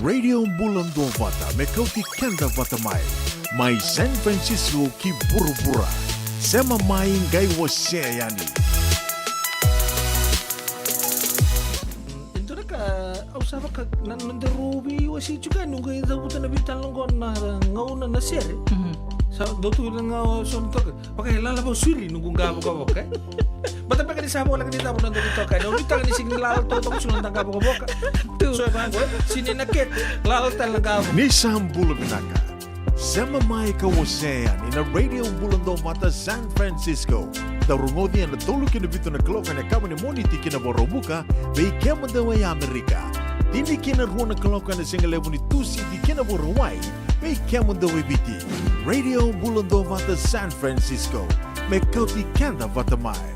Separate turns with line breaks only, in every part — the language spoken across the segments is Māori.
Radio Bula Duavata me Kauti Keda Vata mai San Francisco ki buru-bura sema mai ngai wase yani.
Itu ka usah ka nandarubi wasi juga nunggu itu bukan nabi talong na ngauna na sere. Sa dotu nga son to pakai lala ba suli nunggu ngabo ka boka. Bata pa kanisa mo lang dito mo nando dito ka. No dito kanisa sing lala to sunan tangga boka boka. So ba sini nakit lala talaga.
Ni Bula Binaka sema mai ka wasean in a Radio Bula Duavata San Francisco. Darungodi na tulu kina bito na kloka na kama ni moniti kina borobuka bei kema dawa ya Amerika. Dini kina ruona kloka na singa levo ni tusi di kina borowai bei kema dawa biti. Radio Bula Duavata San Francisco me Kauti Keda Vata mai.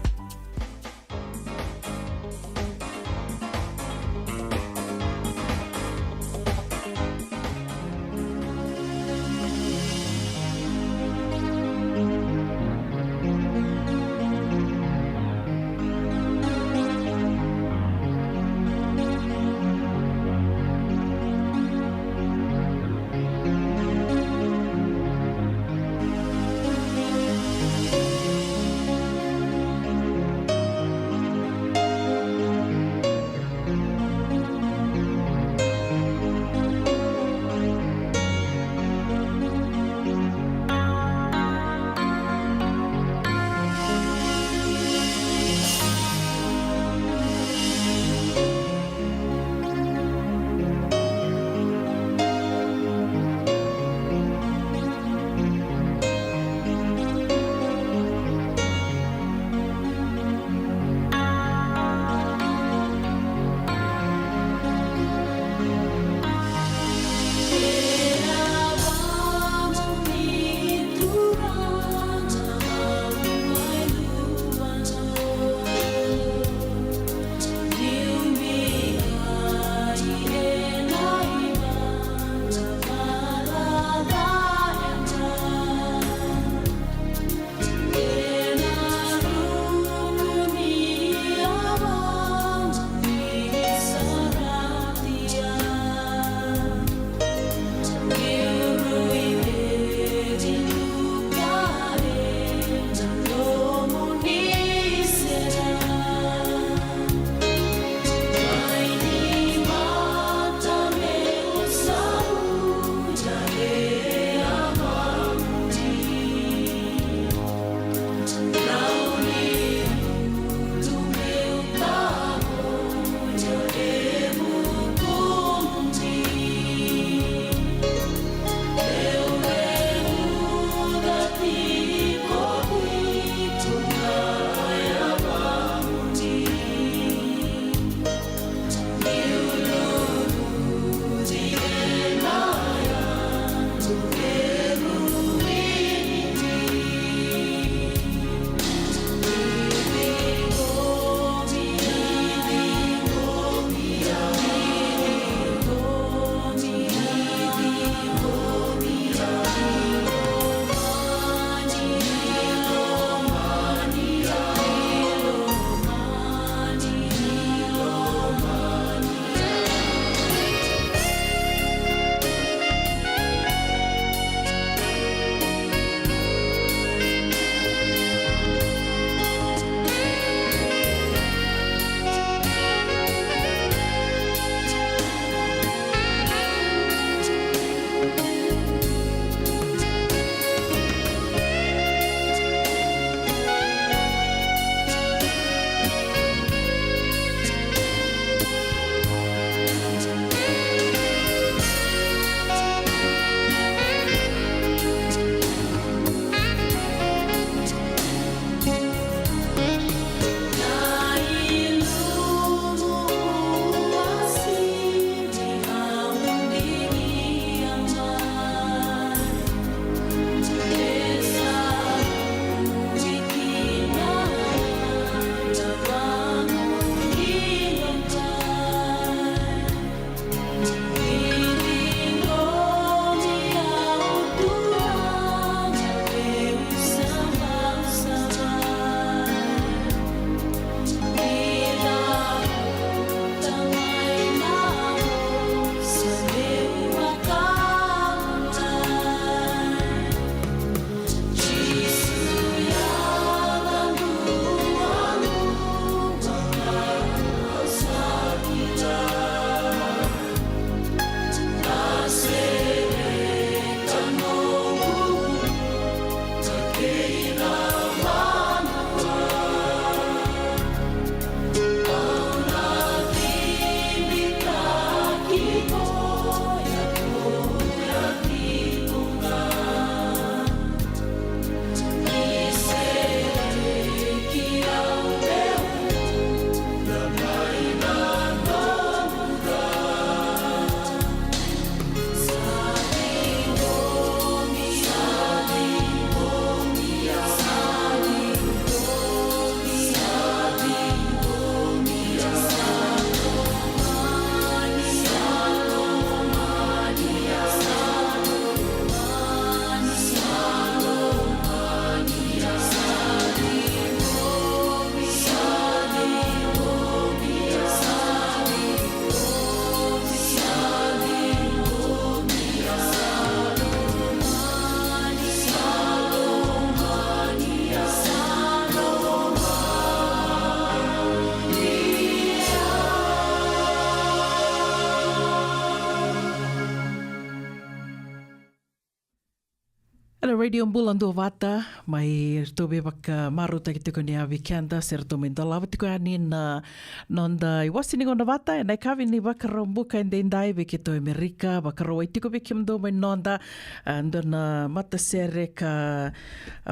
Hello, Radio Bula Duavata, mai tobe baka maruta ki tiko ni a weekenda, ser to me ndalawa tiko ani na nonda I wasi ni ngona vata, e nai kawi ni baka rombuka in dendai beke to Amerika, baka roa I tiko beke mdo mai nonda, ndona mata sere ka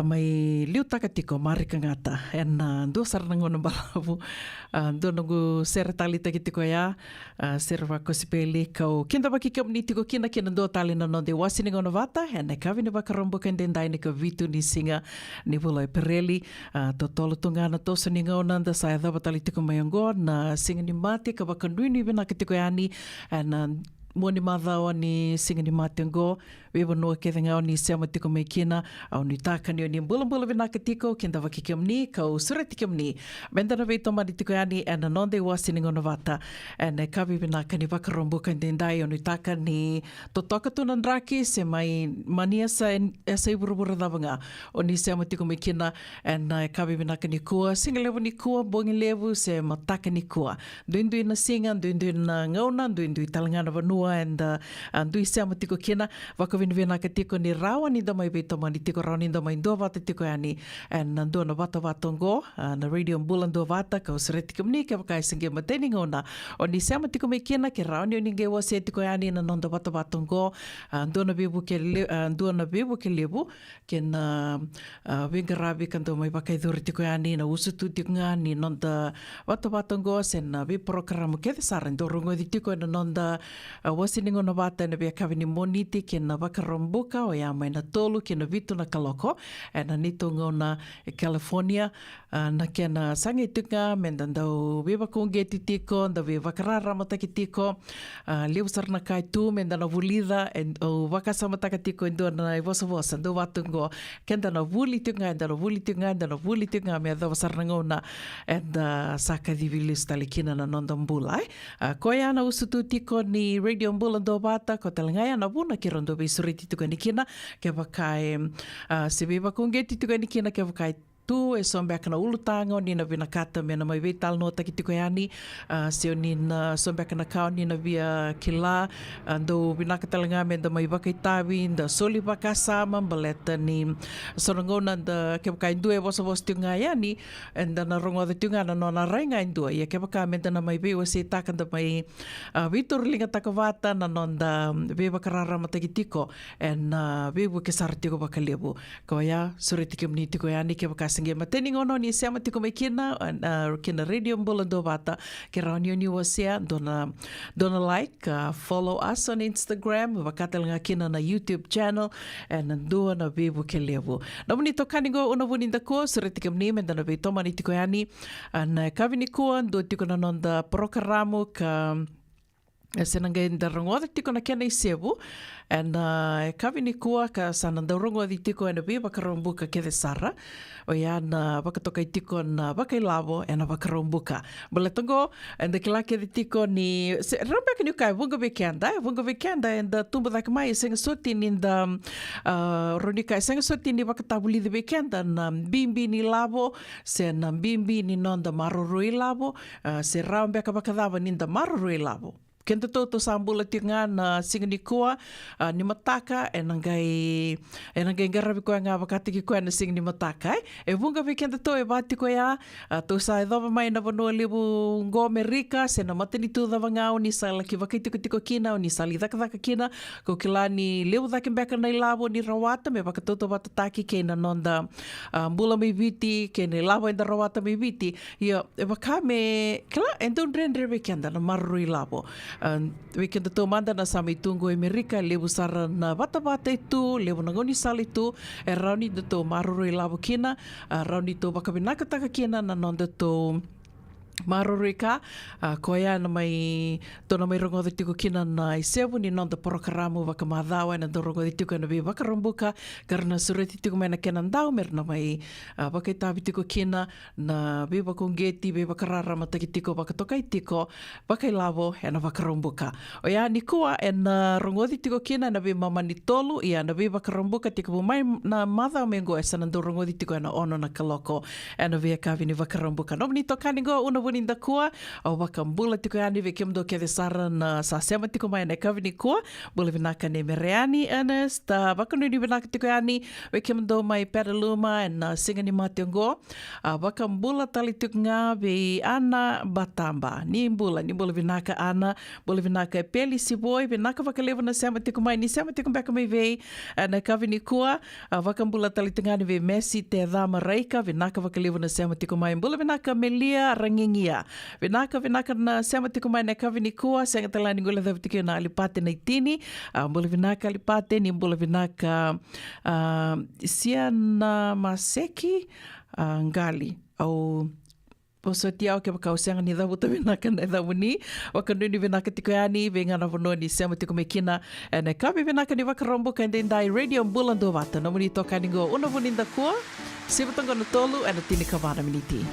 mai liutaka tiko marika ngata, en ndo sarana ngona balawu, ndona ngu sere talita ki tiko ya, sere wako sipeli kau kinda baki kia mni tiko kina ndo tali na nonde wasi ni ngona vata, e nai kawi ni baka rombuka in dendai ni ka vitu ni singa ni Vulai Pereli, to tolo tungana tosa ni ngaunanda sa e dhawa tali tiko mai ango, na singa ni mate ka baka nui ni vina ki tiko yani, na mua ni madhawa ni singa ni mate ango, wewa noa ke ngao ni seama tiko mai kina, au ni tākani o ni mbula vina ki tiko, kenda waki kia mni, kau sureti kia mni. Mendana vei toma ni tiko yani, na nonde wasi ni ngona vata, na kawi vina ka ni wakarombuka ni tendai, o ni tākani to toka tuna ndraki, se mai mania sa i burubura dhawanga, o ni seama tiko mai kina, na kawi vina ka ni kua, singa levu ni kua, bongi levu, se mataka ni kua. Duindui na singa, duindui na ngauna, duindui talangana vanua, dui seama tiko kina, vina ka tiko ni rawa ni damai veitama ni tiko rawa ni damai Duavata tiko yani na ndua na Vata ngo na Radio Bula Duavata ka usareti kamni ke wakai singe mateni ngona o ni sama tiko me kina ke rawa ni ninge wase tiko yani na nonda Vata ngo ndua na bebu ke lebu ke na vingarabi kanto mai wakai dhuri tiko yani na usutu tiko nga ni nonda Vata ngo sen na vi programa ke thesara ndorungo di tiko na nonda wase ni ngona Vata na via kavini moniti ke na wakarombuka o ia mai na tolu ke na vitu na kaloko na nito ngona California na ke na sangi tuka me ndau viva kunge titiko nda viva kararamata ki tiko liu sarna kai tu me ndana vulida o wakasama taka tiko ndo na vosa ndo watungo ke ndana vuli tunga me da sarna ngona saka divili stalikina na nonda mbulai ko ia na usutu tiko ni Radio Bula Duavata ko talangaya na vuna ki rondo suriti tuka ni kina ke wakai se viva kongeti tuka ni kina ke wakai tu e sombeka na ulutanga o nina vina kata me na mai veital no taki tiko yani se o nina sombeka na kao nina via kila ando vinaka talanga me da mai wakai tawi da soli waka sama baleta ni sorongona da ke wakai ndue vosa tunga yani enda na rongo da tunga na nona rainga indua ia ke wakai me da na mai vewa se taka da mai vitor linga taka Vata na nonda vewa kararama taki tiko na vewa ke sara tiko wakalebu ko ia sureti ke mni tiko yani ke wakai singe mateni ngono ni seama tiko mai kina Radio Bula Duavata ke raunio ni wasea dona like follow us on Instagram wakatalanga kina na YouTube channel ndua na vivu ke levu na muni tokani go una vuni ndako sureti ke mni mendana vei toma ni tiko yani na kavini kua ndo tiko na nonda programo ka senanga inda rongoda tiko na kena I sevu kavini kua ka sananda rongoda tiko na vi wakarombuka ke sara o ia na wakatoka I tiko na wakailavo na wakarombuka balatongo enda kilake di tiko ni rambeka ni kai vunga weekenda enda tumba dak mai senga soti ni da ronika senga soti ni wakatabuli di weekenda na bimbi ni lavo se na bimbi ni nonda maroroi lavo se rambeka wakadava ni da maroroi lavo kenta toto sambula tinga na singa ni kua ni mataka nangai ngarabi ko nga wakati ki ko na singa ni mataka vunga weekend to e vati ko ya to sa dova mai na vano lebu ngo Amerika se na mateni tu dava nga ni sala ki wakiti tiko kina ni sali daka kina ko kilani lebu daka beka na lavo ni rawata me wakatoto watataki ke na nonda mbula mai viti ke ne lavo enda rawata mai viti ia wakame kila endon rendre weekend na marui lavo weekend to manda na sami tungo Amerika lebu sara na Vata itu lebu na ngoni sali tu rauni to maruru lavo kina rauni to wakavinaka taka kina na nonda to marurika koia na mai tona mai rongo tiko kina na I sevu ni nonda programo wakamadhawa na rongo tiko na vi wakarombuka karena sureti tiko mai na kena ndau mer na mai wakaitavi tiko kina na vi wakongeti vi wakararama taki tiko wakatokai tiko wakailavo na wakarombuka o ia ni kua na rongo tiko kina na vi mamani tolu ia na vi wakarombuka tiko mai na madhao mengo sana ndo rongo tiko na ono na kaloko na vi akavi ni wakarombuka no ni tokani go una buninda kua, au waka mbula tiko ani ve kia mdo kia de sara na sa sema tiko mai na kawini kua, bula vinaka ne Mereani Ernest, waka nuni vinaka tiko ani, ve kia mdo mai Petaluma and Singani Mationgo, waka mbula tali tiko ngā ve Ana Batamba, ni mbula vinaka Ana, bula vinaka e peli si boi, vinaka waka lewa na sema tiko mai, ni sema tiko beka mai vei, na kawini kua, waka mbula tali tiko ngani ve Messi te Dhama Reika, vinaka waka lewa na sema tiko mai, mbula vinaka Melia Rangingia, vinaka na sema tiko mai na kawini kua, senga talani ngula dhavu tiko na alipate na itini, mbula vinaka alipate, ni mbula vinaka Siana Maseki Ngali, au poso tiao ke wakau senga ni dhavu ta vinaka na dhavu ni, wakanuni vinaka tiko yani, vengana vono ni sema tiko mekina, na kawi vinaka ni wakarombo ka ndendai Radio Bula Duavata, na muni toka ningo una vuninda kua, sivatonga na tolu, ana tini kawana miniti.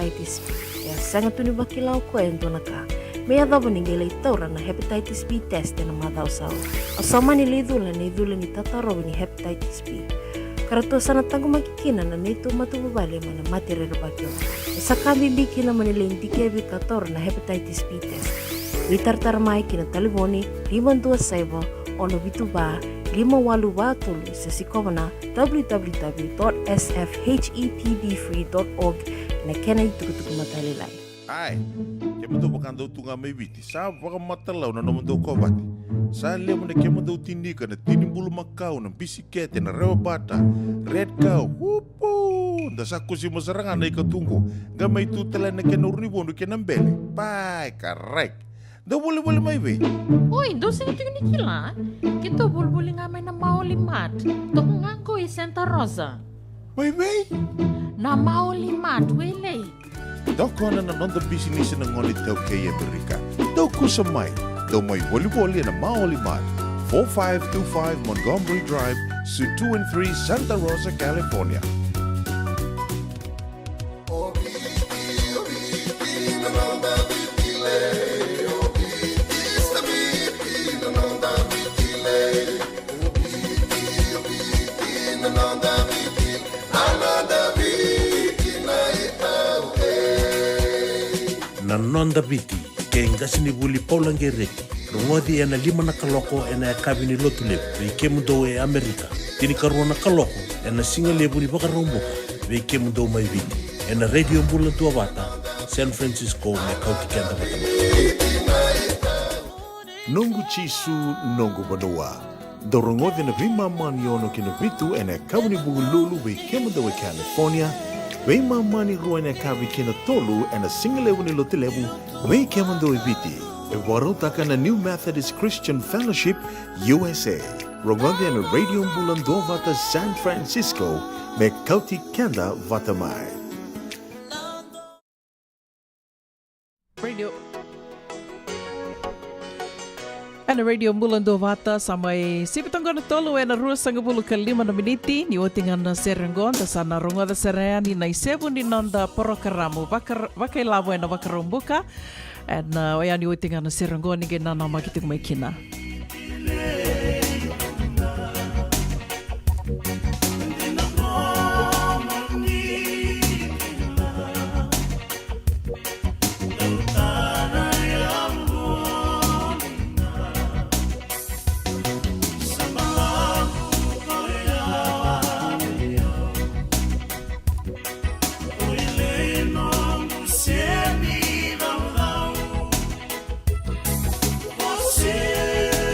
hepatitis B. E sanga tuni wakilau ko e ndona ka. Mea dhava ni ngele taura na hepatitis B test na madhau sau. O samani le idhula ni tataro ni hepatitis B. Karatua sana tangu makikina na netu matu babale mana matere bakyo. E sakambi bikina manile indike bi tatora na hepatitis B test. Witartar mai kina taliboni 527 ono bituba 5883 sesikovana www.sfhepdfree.org na kena itukutuku matalilai.
Ai, ke mendo bakando tunga mai viti. Sa baka matalau na nomendo Kauti. Sa lemo na ke mendo tinika na tinimbulu makau na bisikete na rewa bata. Red cow. Wupu. Da sa kusi masaranga na ikatungo. Gamay tutala na ke nurribondo ke nambele. Pai, karek. Da boleh mai be.
Oi, dosa itu ni kila. Kita boleh ngamai na maulimat. Tok nganggo i Santa Rosa.
Mai be?
Na maulimat wele.
Dokona na nonda business na ngoni tau kei Amerika. Dau kusamai. Dau mai woli na maulimat. 4525 Montgomery Drive, Suite 2 and 3, Santa Rosa, California.
Nonda biti ke ngasini buli paulangereki rongodi ena 5 na kaloko ena kabini lotule ve kemundo e Amerika tini karona kaloko ena singale buli bakaromboka ve kemundo mai viti ena radio Bula Duavata San Francisco me Kauti Keda Vata.
Nungu chisu nungu banua. Dorongodi na vima maniono kina vitu ena kabini bugululu ve kemundo e California. Vei mamani rua na kavi kina tolu and a single level ni lotilevu vei kemando eviti e warotaka na New Methodist Christian Fellowship USA Rongondi and Radio Bula Duavata San Francisco me Kauti Keda Vata mai
Ana Radio Bula Duavata samai sipitangona tolu e na rua sanga bulu ka 5 na miniti ni otinga na serengon da sana ronga da sereani na isebu ni nanda porokaramu vakai lawa e na vakarombuka na oya ni otinga na serengon ni gena na makiti kumaikina.
Você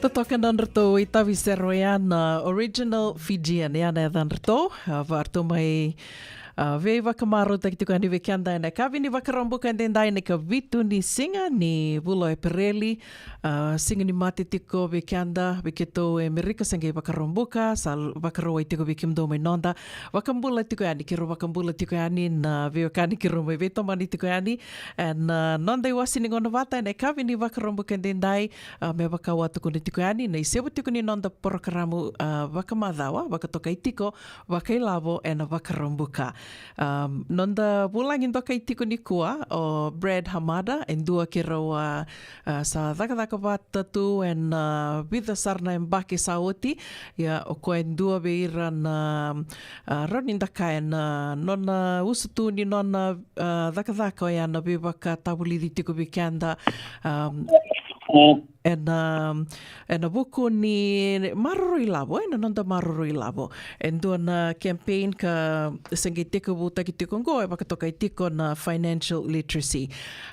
Tatokan anrto I tavi seroiana original Fijian yana anrto varto mai vei wakamaro takituka ni vekianda na kavi ni wakarambuka ndendai ni ka vitu ni singa ni Bula singa ni mate tiko vekianda veketo Amerika sange wakarambuka sal wakaroa tiko vekimdo mai nonda wakambula tiko yani kiro wakambula tiko yani na veokani kiro mai veto mani tiko yani and nonda I wasi ni ngona Vata na kavi ni wakarambuka ndendai me wakawa tuko ni tiko yani na isewa tiko ni nonda porokaramu wakamadhawa wakatoka itiko wakailavo and wakarambuka. Nonda bulangin doka itiko ni kua o Brad Hamada and dua ke rawa sa dhaka Vata tu and vida sarna embake saoti ya o ko en dua beira na ronin daka en nona usutu ni nona dhaka ya na bebaka tabuli tiko bikanda and a buku ni maroroi lavo, nonda maroroi lavo. And doon campaign ka sangi tiko buta ki tiko ngo, wakatoka I tiko na financial literacy.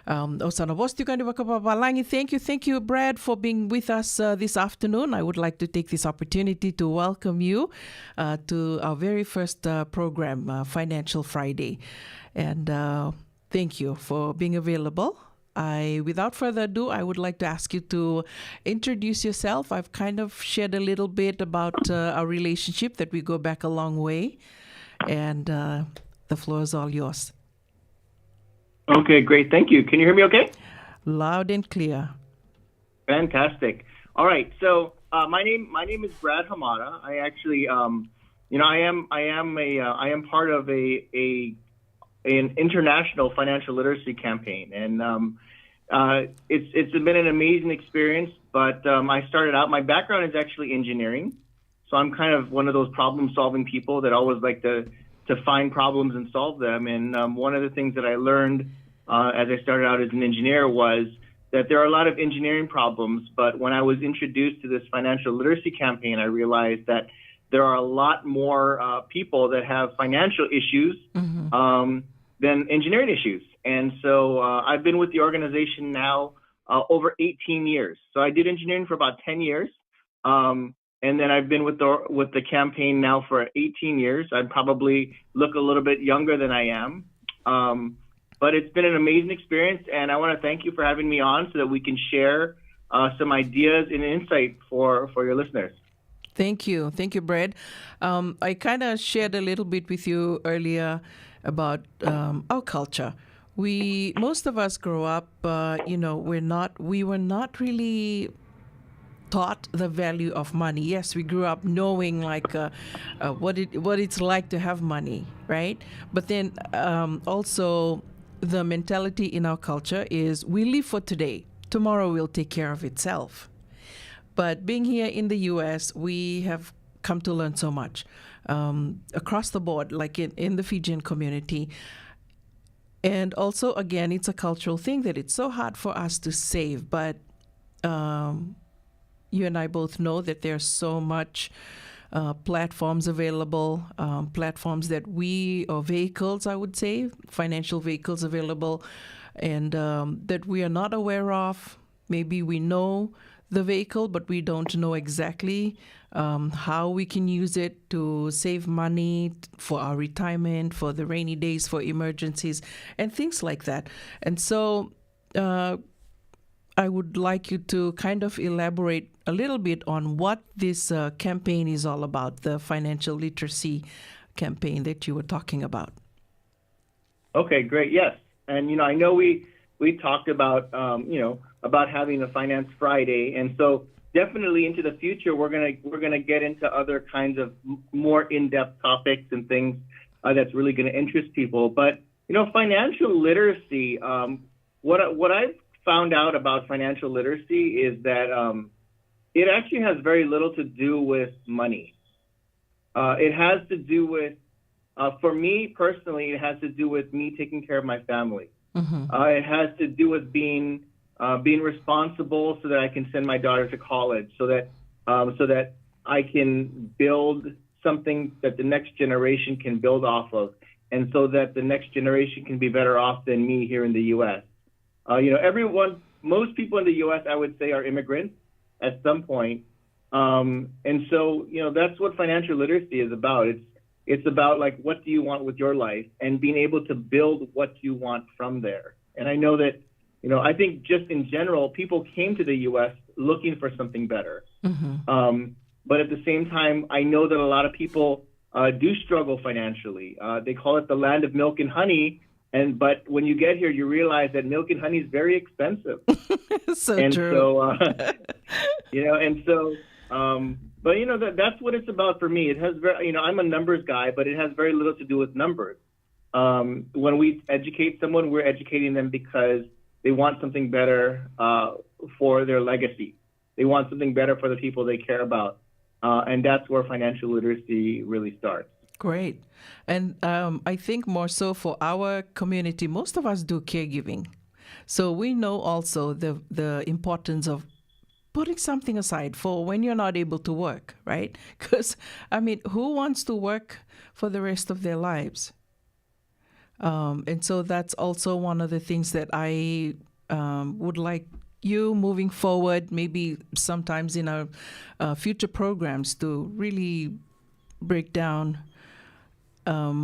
O sana vos tiko ni wakapapalangi. Thank you, Brad, for being with us this afternoon. I would like to take this opportunity to welcome you to our very first program, Financial Friday. And thank you for being available. Without further ado, I would like to ask you to introduce yourself. I've kind of shared a little bit about our relationship, that we go back a long way, and the floor is all yours.
Okay, great. Thank you. Can you hear me okay?
Loud and clear.
Fantastic. All right. So my name is Brad Hamada. I actually, I am part of an international financial literacy campaign, and it's been an amazing experience. But I started out. My background is actually engineering, so I'm kind of one of those problem-solving people that always like to find problems and solve them. And one of the things that I learned as I started out as an engineer was that there are a lot of engineering problems. But when I was introduced to this financial literacy campaign, I realized that there are a lot more people that have financial issues than engineering issues. And so I've been with the organization now over 18 years. So I did engineering for about 10 years. And then I've been with the campaign now for 18 years. I probably look a little bit younger than I am. But it's been an amazing experience, and I want to thank you for having me on so that we can share some ideas and insight for your listeners.
Thank you, Brad. I kind of shared a little bit with you earlier about our culture. Most of us grow up, we were not really taught the value of money. Yes, we grew up knowing what it's like to have money, right? But then also the mentality in our culture is we live for today. Tomorrow will take care of itself. But being here in the U.S., we have come to learn so much across the board, like in the Fijian community. And also, again, it's a cultural thing that it's so hard for us to save. But you and I both know that there's so much platforms available, platforms or vehicles, I would say, financial vehicles available, and that we are not aware of. Maybe we know the vehicle, but we don't know exactly how we can use it to save money for our retirement, for the rainy days, for emergencies, and things like that. And so I would like you to kind of elaborate a little bit on what this campaign is all about, the financial literacy campaign that you were talking about.
Okay, great. Yes. And, I know we talked about, about having a Finance Friday. And so definitely into the future, we're going to get into other kinds of more in-depth topics and things that's really going to interest people. But, financial literacy, what I've found out about financial literacy is that it actually has very little to do with money. It has to do with, for me personally, it has to do with me taking care of my family. It has to do with being responsible so that I can send my daughter to college, so that I can build something that the next generation can build off of, and so that the next generation can be better off than me here in the U.S. Most people in the U.S., I would say, are immigrants at some point. And so, that's what financial literacy is about. It's about, like, what do you want with your life and being able to build what you want from there. And I know that, I think just in general, people came to the U.S. looking for something better. But at the same time, I know that a lot of people do struggle financially. They call it the land of milk and honey. But when you get here, you realize that milk and honey is very expensive.
So true.
But that's what it's about for me. It has I'm a numbers guy, but it has very little to do with numbers. When we educate someone, we're educating them because they want something better for their legacy. They want something better for the people they care about. And that's where financial literacy really starts.
Great. And I think more so for our community, most of us do caregiving. So we know also the importance of putting something aside for when you're not able to work, right? Because, who wants to work for the rest of their lives? And so that's also one of the things that I would like you moving forward, maybe sometimes in our future programs, to really break down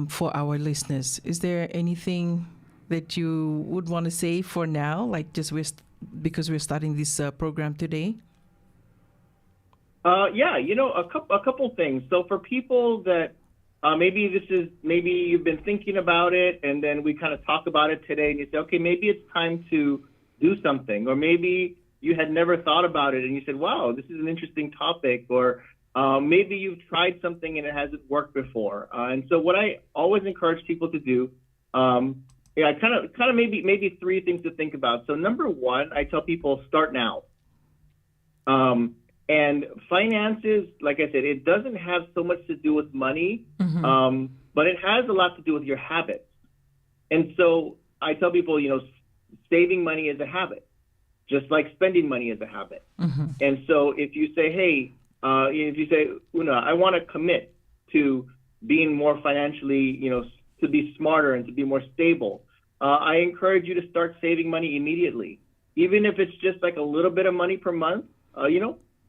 for our listeners. Is there anything that you would want to say for now, like just because we're starting this program today?
A couple things. So for people that maybe you've been thinking about it, and then we kind of talk about it today, and you say, okay, maybe it's time to do something, or maybe you had never thought about it, and you said, wow, this is an interesting topic, or maybe you've tried something and it hasn't worked before. And so what I always encourage people to do, kind of maybe three things to think about. So number one, I tell people, start now. And finances, like I said, it doesn't have so much to do with money, but it has a lot to do with your habits. And so I tell people, saving money is a habit, just like spending money is a habit. And so if you say, hey, Una, I want to commit to being more financially, to be smarter and to be more stable, I encourage you to start saving money immediately. Even if it's just like a little bit of money per month,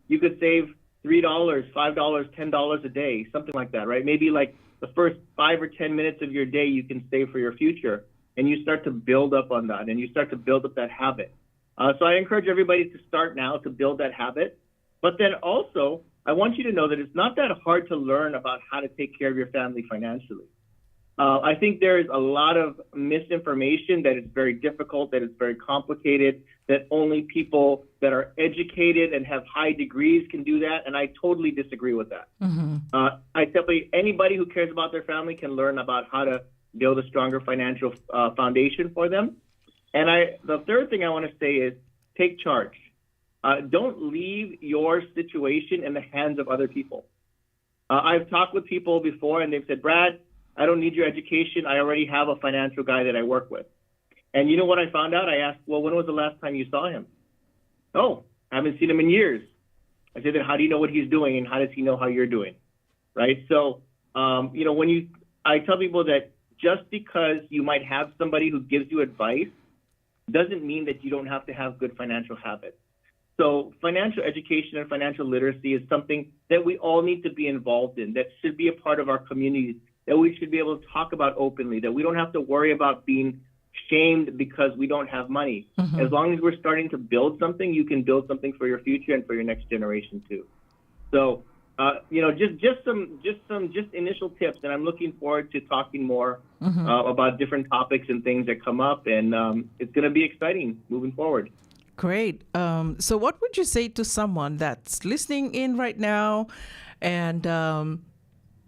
you could save $3, $5, $10 a day, something like that, right? Maybe like the first 5 or 10 minutes of your day you can save for your future, and you start to build up on that, and you start to build up that habit. So I encourage everybody to start now to build that habit. But then also, I want you to know that it's not that hard to learn about how to take care of your family financially. I think there is a lot of misinformation that it's very difficult, that it's very complicated, that only people that are educated and have high degrees can do that, and I totally disagree with that. I tell you, anybody who cares about their family can learn about how to build a stronger financial foundation for them. And the third thing I want to say is take charge. Don't leave your situation in the hands of other people. I've talked with people before, and they've said, Brad, I don't need your education. I already have a financial guy that I work with. And you know what I found out? I asked, well, when was the last time you saw him? Oh, I haven't seen him in years. I said, then how do you know what he's doing, and how does he know how you're doing? Right? So, I tell people that just because you might have somebody who gives you advice doesn't mean that you don't have to have good financial habits. So financial education and financial literacy is something that we all need to be involved in, that should be a part of our communities, that we should be able to talk about openly, that we don't have to worry about being shamed because we don't have money. As long as we're starting to build something, you can build something for your future and for your next generation too. So, just initial tips, and I'm looking forward to talking more about different topics and things that come up, and it's going to be exciting moving forward.
Great. So what would you say to someone that's listening in right now and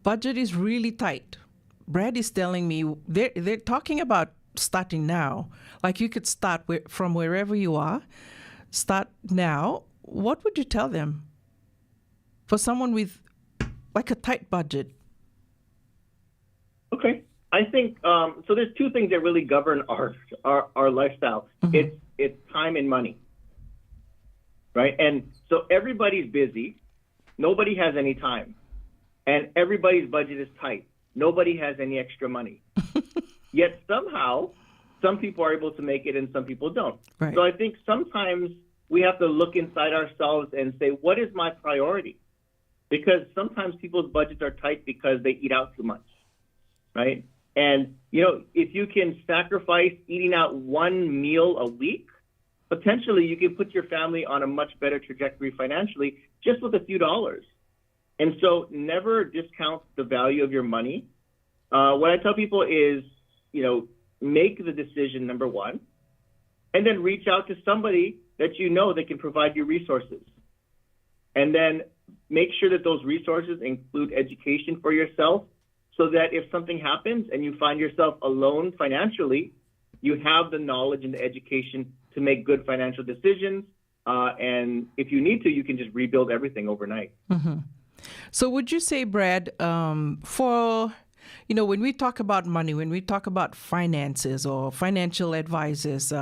budget is really tight? Brad is telling me they're talking about starting now. Like you could start from wherever you are. Start now. What would you tell them? For someone with like a tight budget.
Okay. I think, so there's two things that really govern our lifestyle. It's time and money, right? And so everybody's busy. Nobody has any time. And everybody's budget is tight. Nobody has any extra money. Yet somehow, some people are able to make it and some people don't.
Right.
So I think sometimes we have to look inside ourselves and say, what is my priority? Because sometimes people's budgets are tight because they eat out too much, right? And, if you can sacrifice eating out one meal a week, potentially you can put your family on a much better trajectory financially just with a few dollars. And so never discount the value of your money. What I tell people is, make the decision, number one, and then reach out to somebody that that can provide you resources. And then make sure that those resources include education for yourself so that if something happens and you find yourself alone financially, you have the knowledge and the education to make good financial decisions. And if you need to, you can just rebuild everything overnight.
So would you say, Brad, for, when we talk about money, when we talk about finances or financial advisors,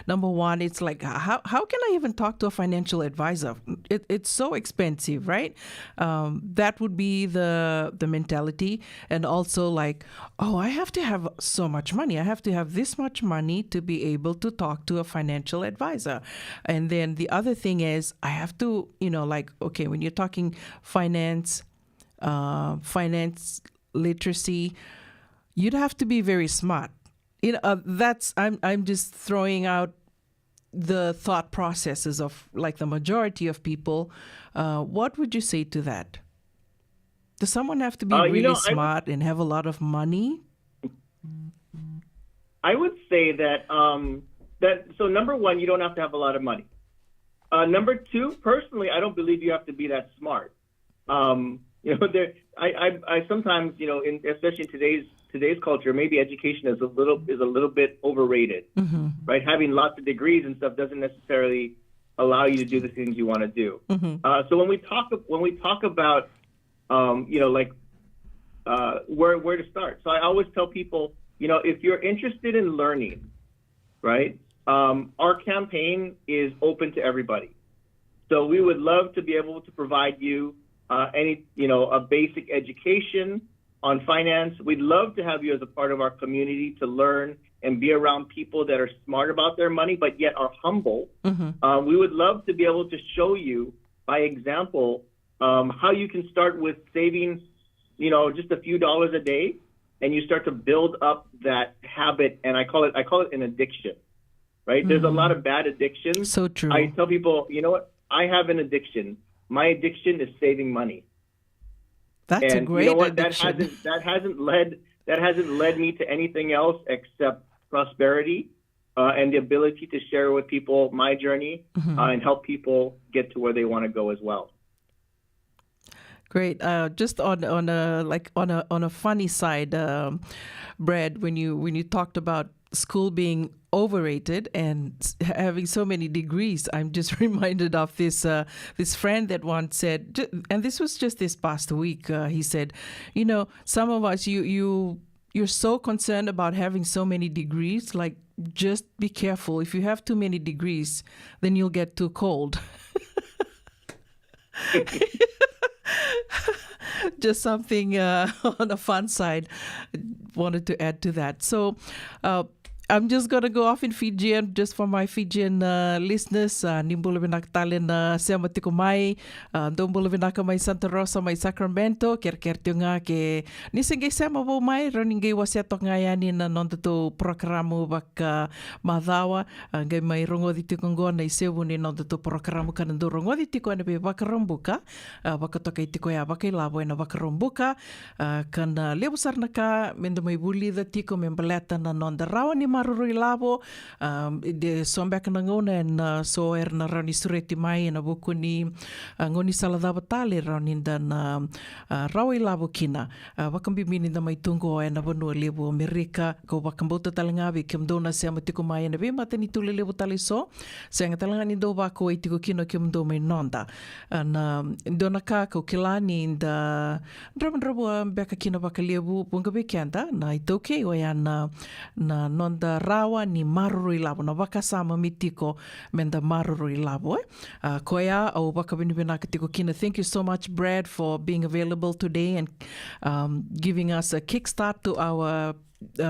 number one, it's like, how can I even talk to a financial advisor? It's so expensive, right? That would be the mentality. And also like, I have to have so much money. I have to have this much money to be able to talk to a financial advisor. And then the other thing is I have to, okay, when you're talking finance literacy, you'd have to be very smart. I'm just throwing out the thought processes of like the majority of people. What would you say to that? Does someone have to be really smart and have a lot of money?
I would say that so number one, you don't have to have a lot of money. Number two, personally, I don't believe you have to be that smart. I sometimes, especially in today's culture, maybe education is a little bit overrated, right? Having lots of degrees and stuff doesn't necessarily allow you to do the things you want to do. So when we talk about, where to start. So I always tell people, if you're interested in learning, right? Our campaign is open to everybody. So we would love to be able to provide you a basic education on finance. We'd love to have you as a part of our community to learn and be around people that are smart about their money, but yet are humble. We would love to be able to show you by example how you can start with saving, just a few dollars a day, and you start to build up that habit. And I call it an addiction, right? There's a lot of bad addictions.
So true.
I tell people, I have an addiction. My addiction is saving money.
That's a great addiction.
That hasn't led me to anything else except prosperity and the ability to share with people my journey and help people get to where they want to go as well.
Great. Just on a funny side, Brad, when you talked about school being overrated and having so many degrees, I'm just reminded of this friend that once said, and this was just this past week. He said, some of us, you're so concerned about having so many degrees, like just be careful. If you have too many degrees, then you'll get too cold. Just something on a fun side, wanted to add to that. So I'm just going to go off in Fijian just for my Fijian listeners. Nimbula vinakatalen sema tiko mai. Dombula vinaka mai Santa Rosa, mai Sacramento. Ker tiunga ke nisenge sema vo mai. Roninge wasiatok ngayani na nondato programo baka madhawa. Ngai mai rongodi tiko ngona isewu ni nondato programo kanando rongodi tiko ane be baka rombuka. Baka toka itiko ya baka ilabo ena baka rombuka. Kana lebusar naka mendo mai buli da tiko membaleta na nonda rawa ni maruru i lavo, de sombeka na ngona en so na rani sureti mai na buku ni ngoni saladava tale rani na rawa i lavo kina. Wakambi mini na mai tungo e na vanua levo Amerika, ko wakambota talangavi kem dona se amatiko mai na ve matani tule levo tale so, se anga talanga ni do wako e tiko kino kem do mai nonda. Na dona ka ko kilani da ndrabu beka kina waka levo punga bekenda, na itoke o ya na nonda rawa ni maruru i lavo na wakasama mitiko menda maruru i lavo. Koia au wakabinibinaka tiko kina. Thank you so much, Brad, for being available today and giving us a kickstart to our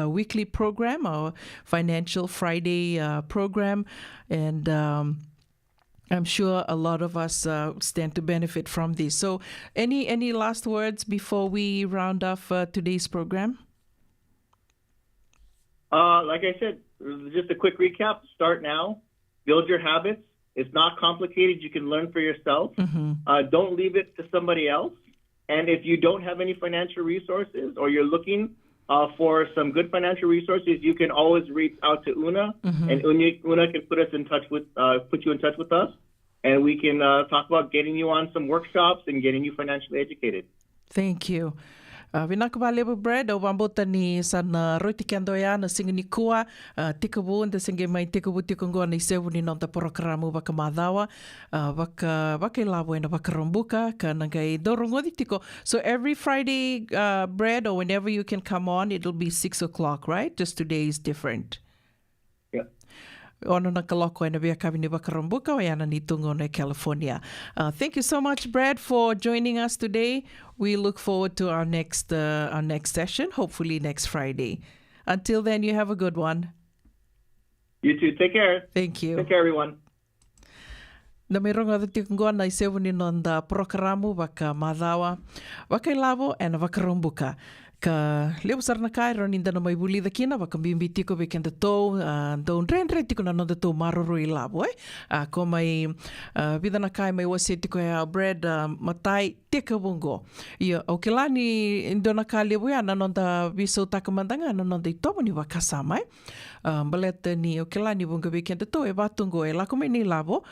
weekly program, our Financial Friday program. And I'm sure a lot of us stand to benefit from this. So any last words before we round off today's program?
Like I said, just a quick recap. Start now. Build your habits. It's not complicated. You can learn for yourself. Don't leave it to somebody else. And if you don't have any financial resources or you're looking for some good financial resources, you can always reach out to Una, and Una can put you in touch with us, and we can talk about getting you on some workshops and getting you financially educated.
Thank you. Vinaka lebo bread o wambota ni sana roti kendo ya na singa ni kua tikabu nda singa mai tikabu tikongo ni sevu ni nonta programo baka madhawa baka ilabo ena baka rombuka ka nangai dorongodi tiko. So every Friday bread or whenever you can come on, it'll be 6 o'clock, right? Just today is different. Ono na kaloko ena bia kabini bakarombuka o yana ni tungo na California. Thank you so much, Brad, for joining us today. We look forward to our next session, hopefully next Friday. Until then, you have a good one.
You too. Take care.
Thank you.
Take care, everyone.
Na mironga da tikungo na isevu ni nonda programo baka madhawa, baka ilavo ena bakarombuka. Ka leo sarna kai ron inda na mai buli da kina wa kambimbi tiko be kenda to don renre tiko na no da to maruru i labo ko mai vida na kai mai wase tiko ya bread matai teka bongo ia o kelani indona ka lebo ya na no da viso takamandanga na no da itomo ni wa kasama baleta ni o kelani bongo be kenda to e batungo e la ko ni labo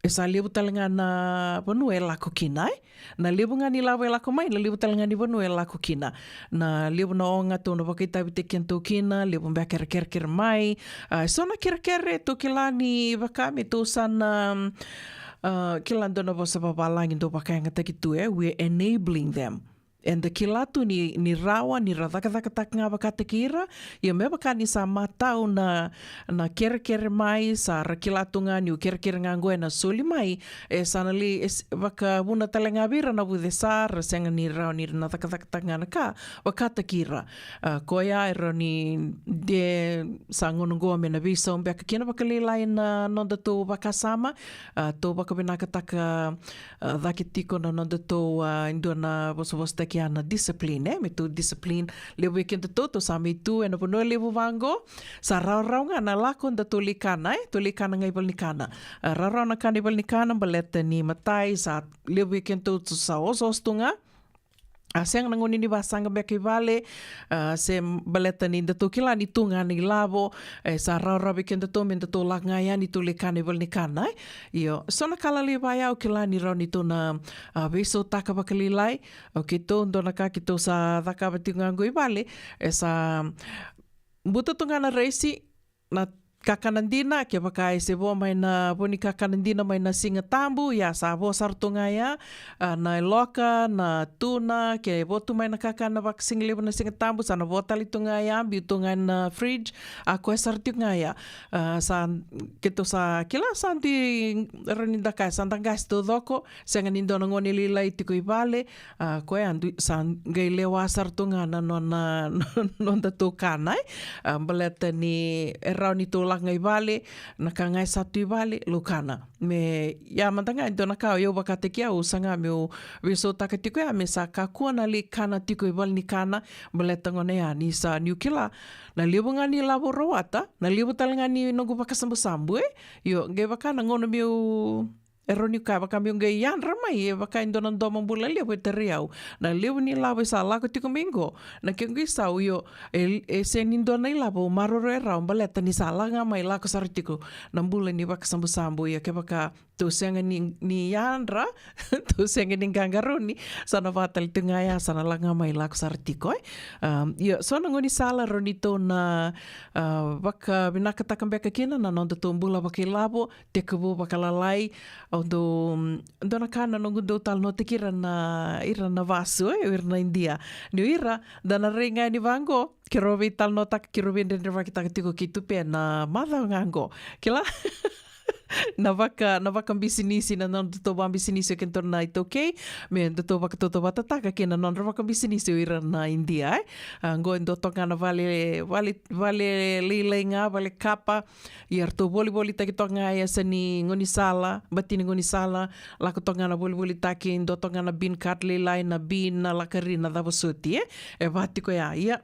e sa lebu talanga na vanu e lako kina na lebu ngani lawa e lako mai na lebu talanga ni vanu e lako kina na lebu na onga tōna wakaitawi te kento kina lebu mbea kera mai so na kera to kilani wakame to sana kilandona vosa babalangi ndo wakaanga takitu we're enabling them. And the kilatu ni rawa ni radhaka nga bakatakira ia me bakani sa matau na kere mai sa kilatu nga ni kere nga ngoe na soli mai e sanali baka buna talenga bira na budesar senga ni rawa ni radhaka nga ka bakatakira koia era ni de sangono ngoa me na visa umbe kina bakalilai na nonda to bakasama to bakabinakataka dhakitiko na nonda to indona bosa kiana discipline me tu discipline levo kenta toto sa me tu ena pono levo vango sa rau nga na lakon da tolikana ngai balnikana rau na kan balnikana baleta ni matai sa levo kenta to sa osostunga Aseng nangoni ni basanga beke vale se baleta ni da tokila ni tunga ni lavo sa rara beken da to men da to la ngaya ni to le kane vel ni kana io sona kala le baya o kila ni ro ni to na beso taka bakali lai o ke to ndona ka ki to sa daka batinga ngoi vale sa buta tunga na reisi na kakanandina ke baka se bo mai na boni kakanandina mai na singa tambu ya sa bo sartunga ya na loka na tuna ke botu mai na kakana bak single na singa tambu sana botali tunga ya bitunga na fridge ko sartunga ya sa keto sa kila santi reninda ka santanga sto doko senga nindo ngoni lila itiko ibale ko andu san gaile wa sartunga na nona nonda to kana baleta ni erau ni to ngai vale na ka ngai satu vale lukana me ya mantanga ndona ka yo bakate kia usanga me viso takatiko ya me sa ka kuana li kana tiko val ni kana beleta ngone ya ni sa nukila na libu ngani labo rawata na libu tal ngani nogu bakasambu sambu yo nge bakana ngono me eroni ka baka mi ngai yan ramai baka indona ndoma bula le po teriau na libu ni labo sa la ko tiko mingo na ke ngai sa yo se nindona labo maroro era baleta ni sala nga mai la ko sartiko na bula ni baka sambu sambu ya ke baka to senga ni yanra to senga ni gangaroni sana vatal tunga ya sana la nga mai la ko sartiko yo so na ngoni sala ronito na baka binaka takambeka kina na nonda to bula baka labo te kubu baka lalai do dona kana no do tal no te kira na ira na vasu ira na India ni ira dana ringa ni vango kirovi tal no tak kirovi den kita tiko kitu pe na mada ngango kila na vaka bisinisi na non to ba bisinisi ke torna ito okay me to vaka to Vata taka ke na non vaka bisinisi ira na India ngo ndo toka na vale lilenga vale kapa iar to boli taki tonga ya sani ngoni sala batini ngoni sala la ko tonga na boli taki ndo tonga na bin katli lai na bin na la karina da bosuti e vati ko ya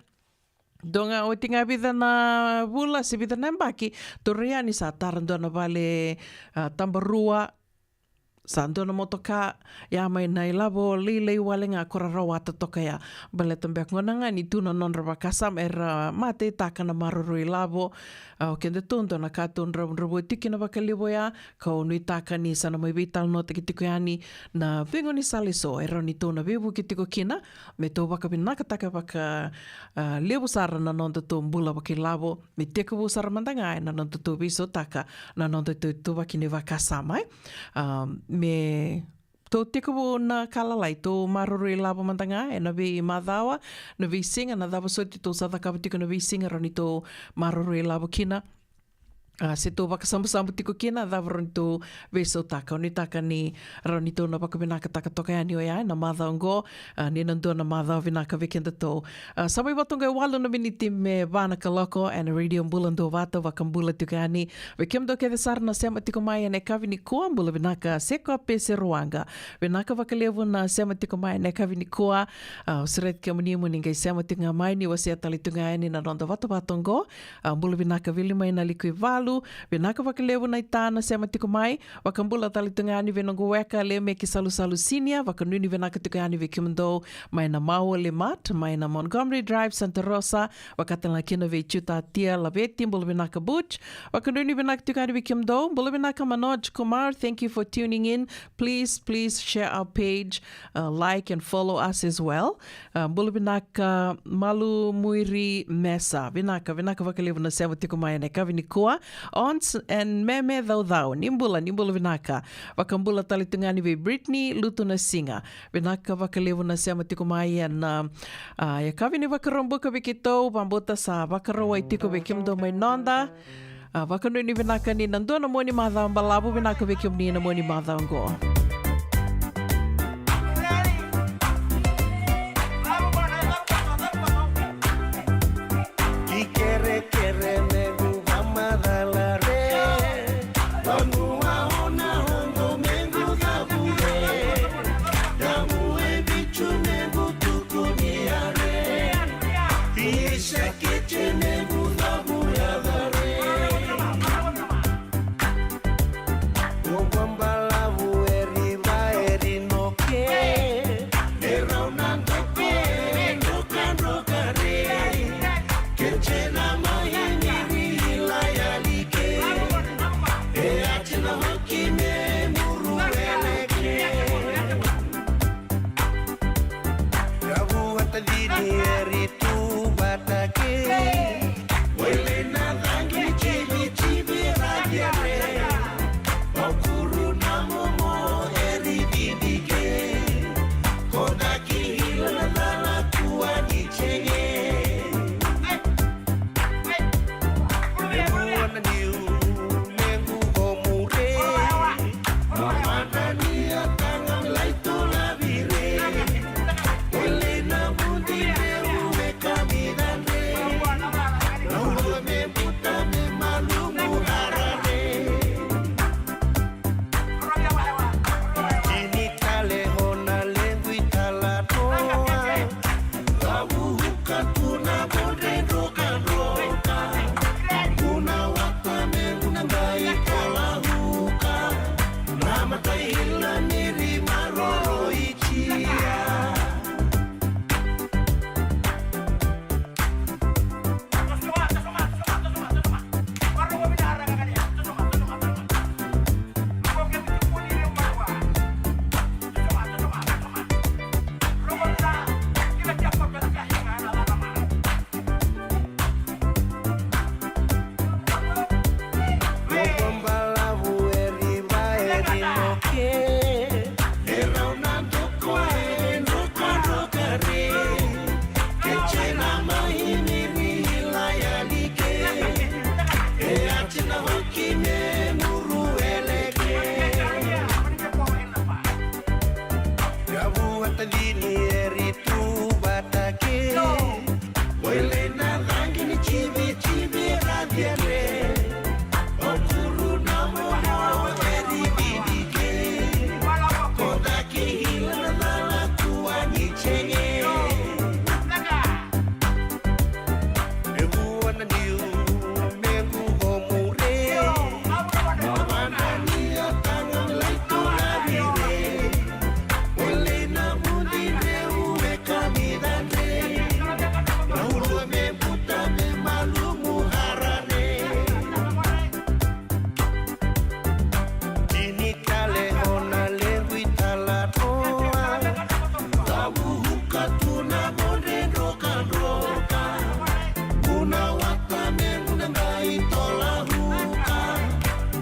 donga o tinga vida na bula si vida na mbaki toriani sa tarandona vale tambarua sando na motoka ya mai nai labo lile walenga korarawa toka ya baletan bek ngonanga ni tuna non raba kasam era mate takana marurui labo o kende tundo na katun rabo tikina bakalibo ya ko nui takani sana mai vital no tikitiko yani na vingo ni saliso era ni tuna vivu kitiko kina me to baka binaka taka baka lebo sara na non to bula bakilabo me teko bu sara mandanga na non to biso taka na non to bakini vakasama me to tiko na kalalai to maruru labo mantanga e na vi madawa na vi singa na dava so to sada kapitiko na vi singa roni to maruru labo kina se to baka sambu tiko kina dava roni to veso taka ni taka ni roni to na baka binaka taka toka yani o ya na madongo ni nando na madao vinaka vikenda to sabai batonga walu na miniti me vana kaloko and radio Bula Duavata vakambula tiko yani vikemdo ke desar na sema tiko mai ne kavini kua bula vinaka seko pese ruanga vinaka vakalevu na sema tiko mai ne kavini kua usret ke munimu ningai sema tinga mai ni wasi atali tunga yani na ronda vata batongo bula vinaka vili mai na likui valu vinaka vakalevu na itana sema tiko mai wakambula tali tunga yani venongo weka le me ki salu sinia vakanuni vinaka tiko yani vikemdo mai na maua le mat mai na Montgomery Drive Santa Rosa wakatala kina ve chuta tia la veti bula vinaka buch wakanuni vinaka tiko yani vikemdo bula vinaka Manoj Kumar, thank you for tuning in. Please share our page, like and follow us as well. Bula vinaka Malu Muiri Mesa vinaka vakalevu na seva tiko mai ne kavini kua ons and meme dhau nimbula vinaka vakambula tali tungani ve Britney lutu na singa vinaka vakalevu na seva tiko mai na ya kavini vakarombuka vikito pambota sa vakarawai tiko vikimdo mai nonda vakanuni vinaka ni nandona moni madha mbalabu vinaka vikim ni na moni madha ngo.
Wele na rangi chibi
luka tuna bonde roka roka. Kuna wata menguna ngai tola huka.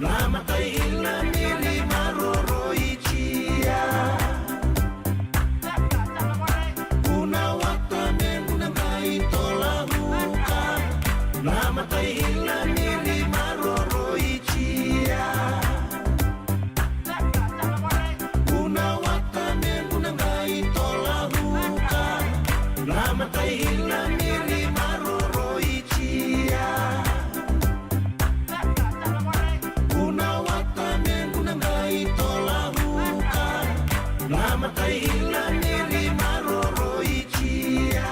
Lama taila miri maroro ichia. Kuna wata menguna ngai tola huka. Lama taila miri maroro ichia. Kuna wata menguna ngai tola huka. Lama taila miri maroro ichia. Kuna wata menguna ngai tola huka. Lama taila miri maroro ichia.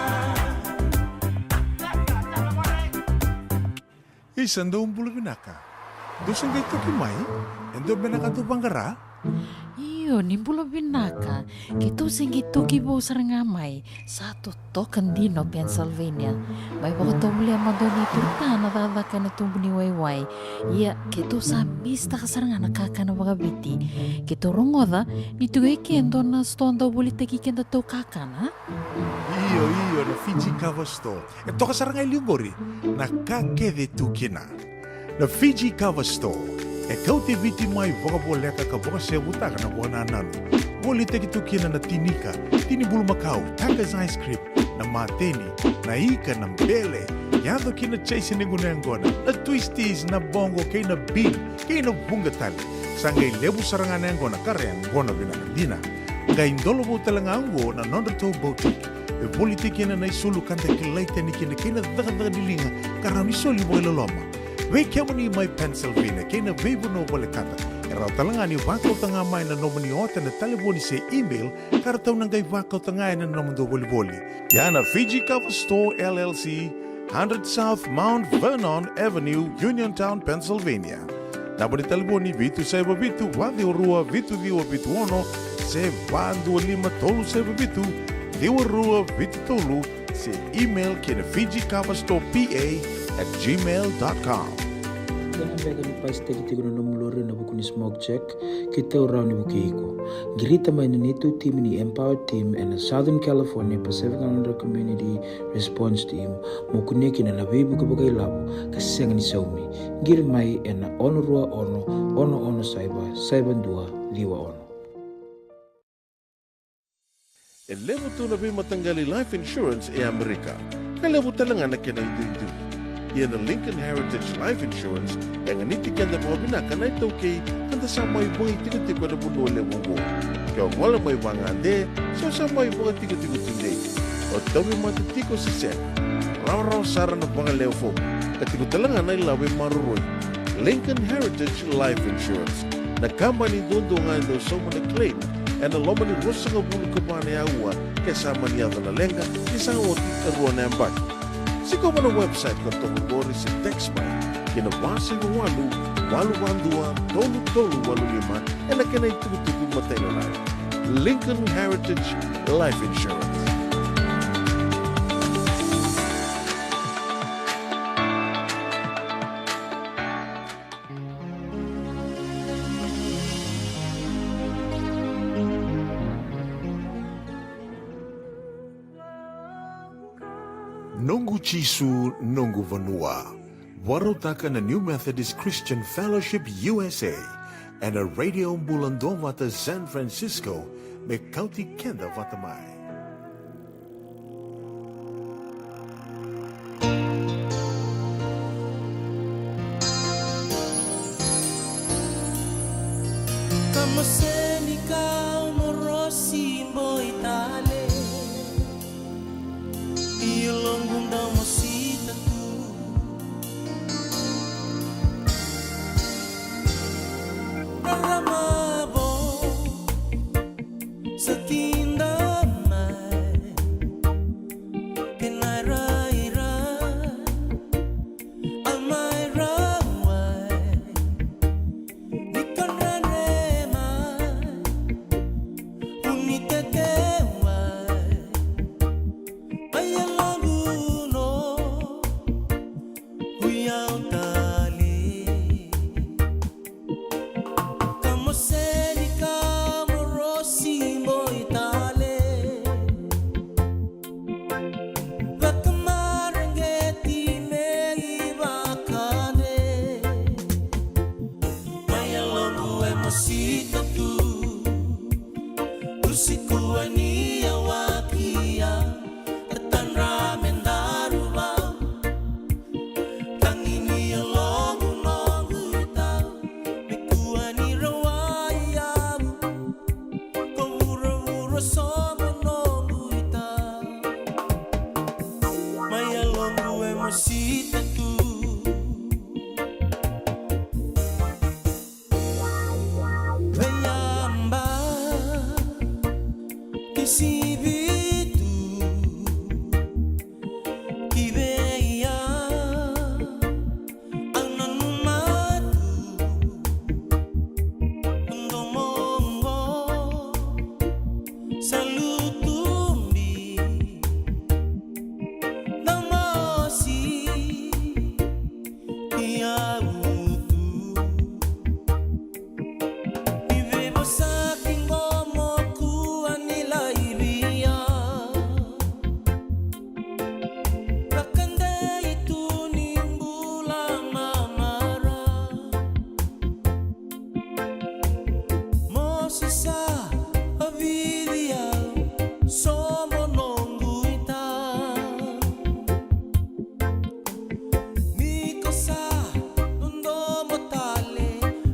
Isang daong bula binaka. Doon kay toki mai, endo binaka tu banggara.
Iyo, ni Bula Binaka. Kito singi toki bo sarangamay. Sa totokan dino, Pennsylvania. May baka tumuli ang madoni turta na dadakan na tumuni wayway. Iya, kito sa mista ka saranga nakaka na bagabiti. Kito rongoda, nito kendo na stonda ulit kikenda to kakana.
Iyo, na Fiji Cover Store. Ito ka sarangay liugori, nakakede tu kina. Na Fiji Cover Store. E Kauti viti mai vokaboleka ka voka se butaka na buona nanu. Woli teki tu kina na tinika, tini bulu makau, Taka's ice cream, na mateni, na ika na mbele. Yado kina chase ningu na ngona, na twisties, na bongo, kay na bean, kay na bungatali. Sangay lebu sarangan na ngona, kare ngona binakadina. Ngay indolo mo talanga ango na nondato boutique. E woli teki na isulu kanta kilaita ni kina kina daga dilinga, karami soli mo ilaloma. Wei kemani mai Pennsylvania, kena veibu no wale kata. Era talanga ni wakau tanga mai na nomani ota na taliboni se email, kara tau nangai wakau tanga na nomando wali. Yana Fiji Cover Store LLC, 100 South Mount Vernon Avenue, Uniontown, Pennsylvania. Nabari taliboni vitu saiba vitu, wadi orua vitu diwa vitu ono, se vandu lima tolu saiba vitu, diwa rua vitu tolu, se email kena Fiji Cover Store PA@gmail.com.
Ganang bega ni paiste kiti ko na namulore na buku ni smoke check kita uraw ni bukiiko. Girita may nanito team ni Empower Team and the Southern California Pacific Islander Community Response Team mo kuneki na nabibu kabagay labo kasi ni Saumi. Giri may na ono rua ono saiban dua liwa ono.
E levo tu na matanggali life insurance e Amerika. Kalevo talaga na kinaidu. Yan ang Lincoln Heritage Life Insurance yang nitikan na mga binaka na ito kay kanda sa may mga tigo-tigo na buno lewong mo. Kaya wala may bangande, so sa may mga tigo-tigo tunde. O tawi matitiko sa sen. Raw-raw sara na mga lewong. Katigo talaga na ilawi maruroy. Lincoln Heritage Life Insurance. Nagkamba ni Dondo nga ito sa mga claim and aloma ni Rosa nga bulo ka pa niya uwa kasama niya na lenga isang otik karuan na ang bag. Sigaw mo na website kung tungkol si Textby, kinabasa ng walu-walu-walu, tolu-tolu-walu-lima, e na kinay-tugu-tugu matay-lalay. Lincoln Heritage Life Insurance.
Nungu Chisu, Nungu Vanua. Warotaka na New Methodist Christian Fellowship USA and a Radio Bula Duavata San Francisco me Kauti Keda Vatamai.
Kamaseni ka morosi mo itale ilong bunda mo sita tu Naramabo sa tindahan mamacita tú. Veyamba, que si vi tú, que veía ang nanumatu, ang domongo, sa lutumbi, namasi, tiautu. Vivevo sa aking gomo, kuha nila ibiya. Rakanda ito nimbula mamara. Mosisa avidia, somo nonguita. Mikosa nondo motale,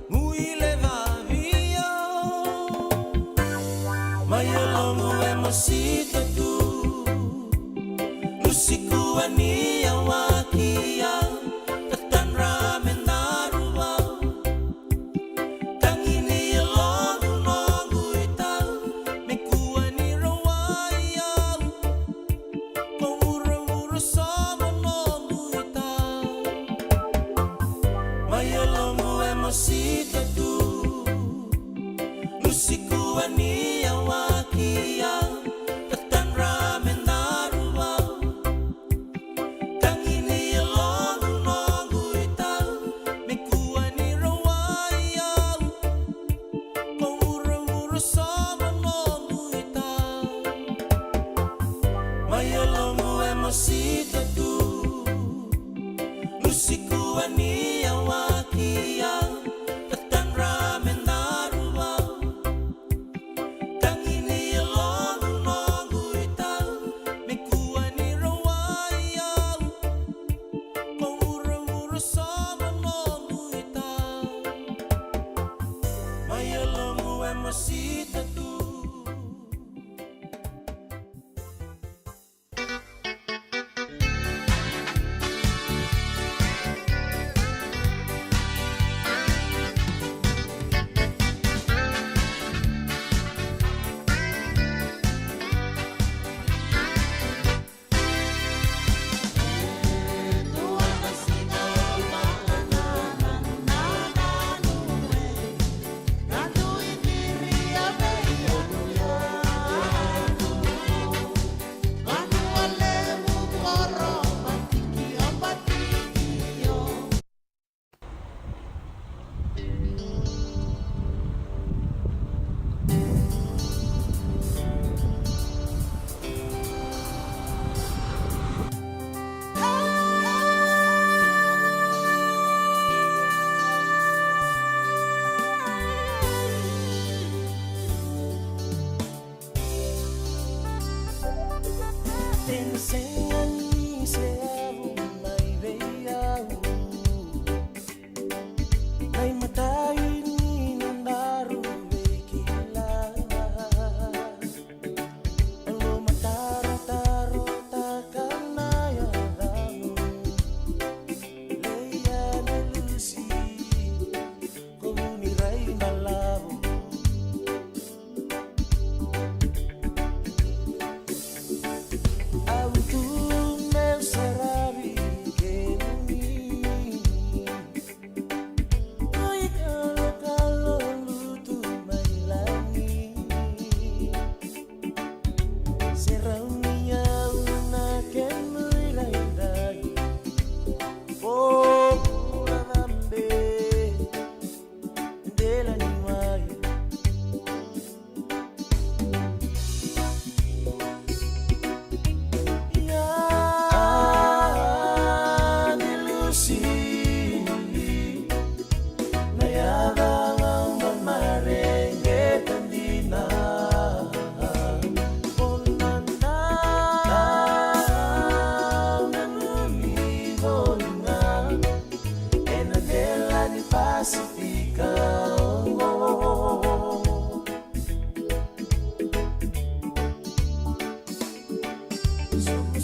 muile va via. Mayalongo emosita tu, lusiku ania wakia, katan ramen naruwa. Tangini longu nongu ita, mekuwa ni rawaya. Pangura-ura sama nongu ita. Mayalongo emosita tu, lusiku ania wakia, katan ramen naruwa. Tangini longu nongu ita, mekuwa ni rawaya. Pangura-ura sama nongu ita. Mayalongo emosita tu, lusiku ania wakia, katan ramen naruwa. Tangini longu nongu ita, mekuwa ni rawaya. Pangura-ura sama nongu ita. Mayalongo emosita tu. Te enseñan y se abunda y veía. Ay matayin ni nandaru bekila. Alo mataro-taro takanaya damu. Leia nelusi komuniray malabo. Autunang sarabi kenumi. Ay kalo-kalo luto may langi. Seraw niyaw na kemoy layday. Oh, kurambe, dela ni mayo.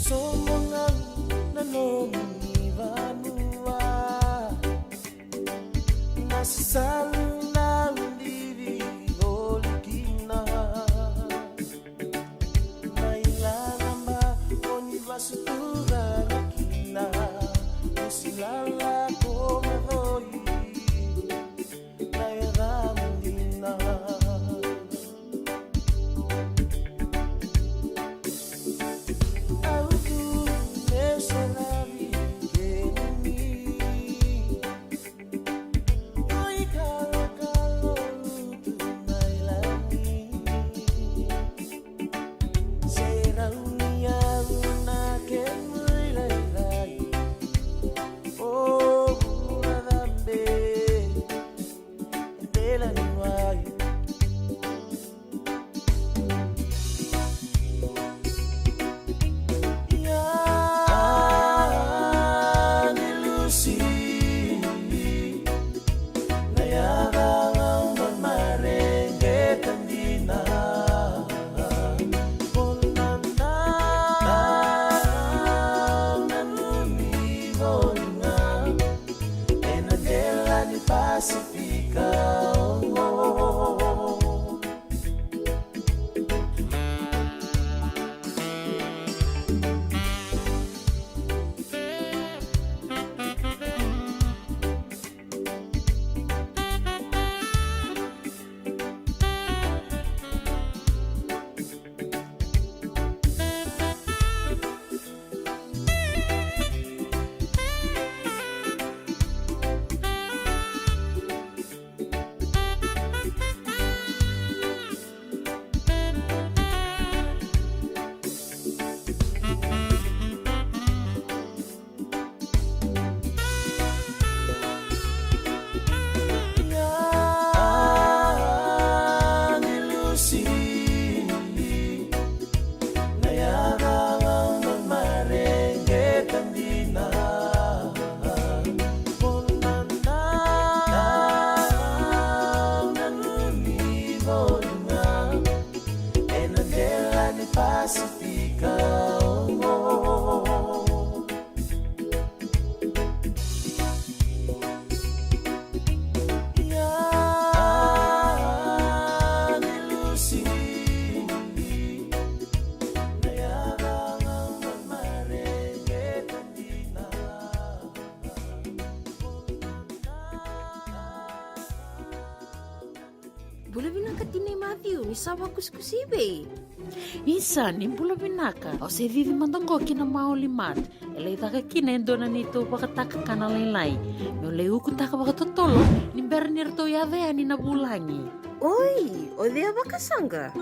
Somos ang nanong
Bula vinaka tine Matthew, ni sawa kusikusibe.
Isa, ni bula binaka. O se vivi mandongo kina maoli mat. Ele taka kina endona nito pakataka kana lailai. No leu kutaka pakatotolo, ni bernir to yadea ni nabulangi.
Oi, o dea bakasanga.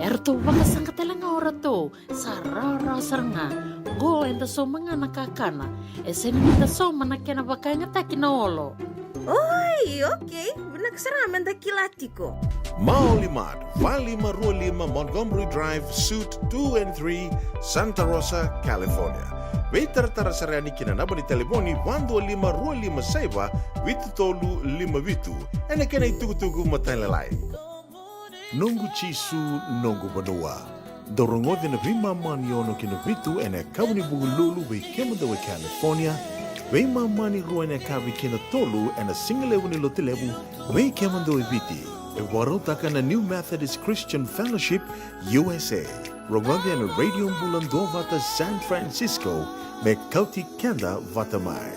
Erto bakasanga telanga ora to. Sarara saranga. Go enda so mga nakakana. Eseni nita so manakena bakanya takina olo.
Oi, okay. Binakasaraman da kilatiko.
Maulimad, Valley Marulima, Montgomery Drive, Suite 2 and 3, Santa Rosa, California. Veitartara sarani kinanaba ni telefoni 125 saiba vitu tolu 5 vitu. Ene kena itugutugu matalalai. Nungu chisu nungu badua. Dorongo na vima maniono kina vitu ene kawni bugululu we kemadawe California. Wei mamani ruane kavi kina tolu ene singalewu ni lotilewu wei kemadawe viti. E warotaka na New Methodist Christian Fellowship USA. Rongode na Radio Bula Duavata San Francisco me Kauti Keda Vata mai.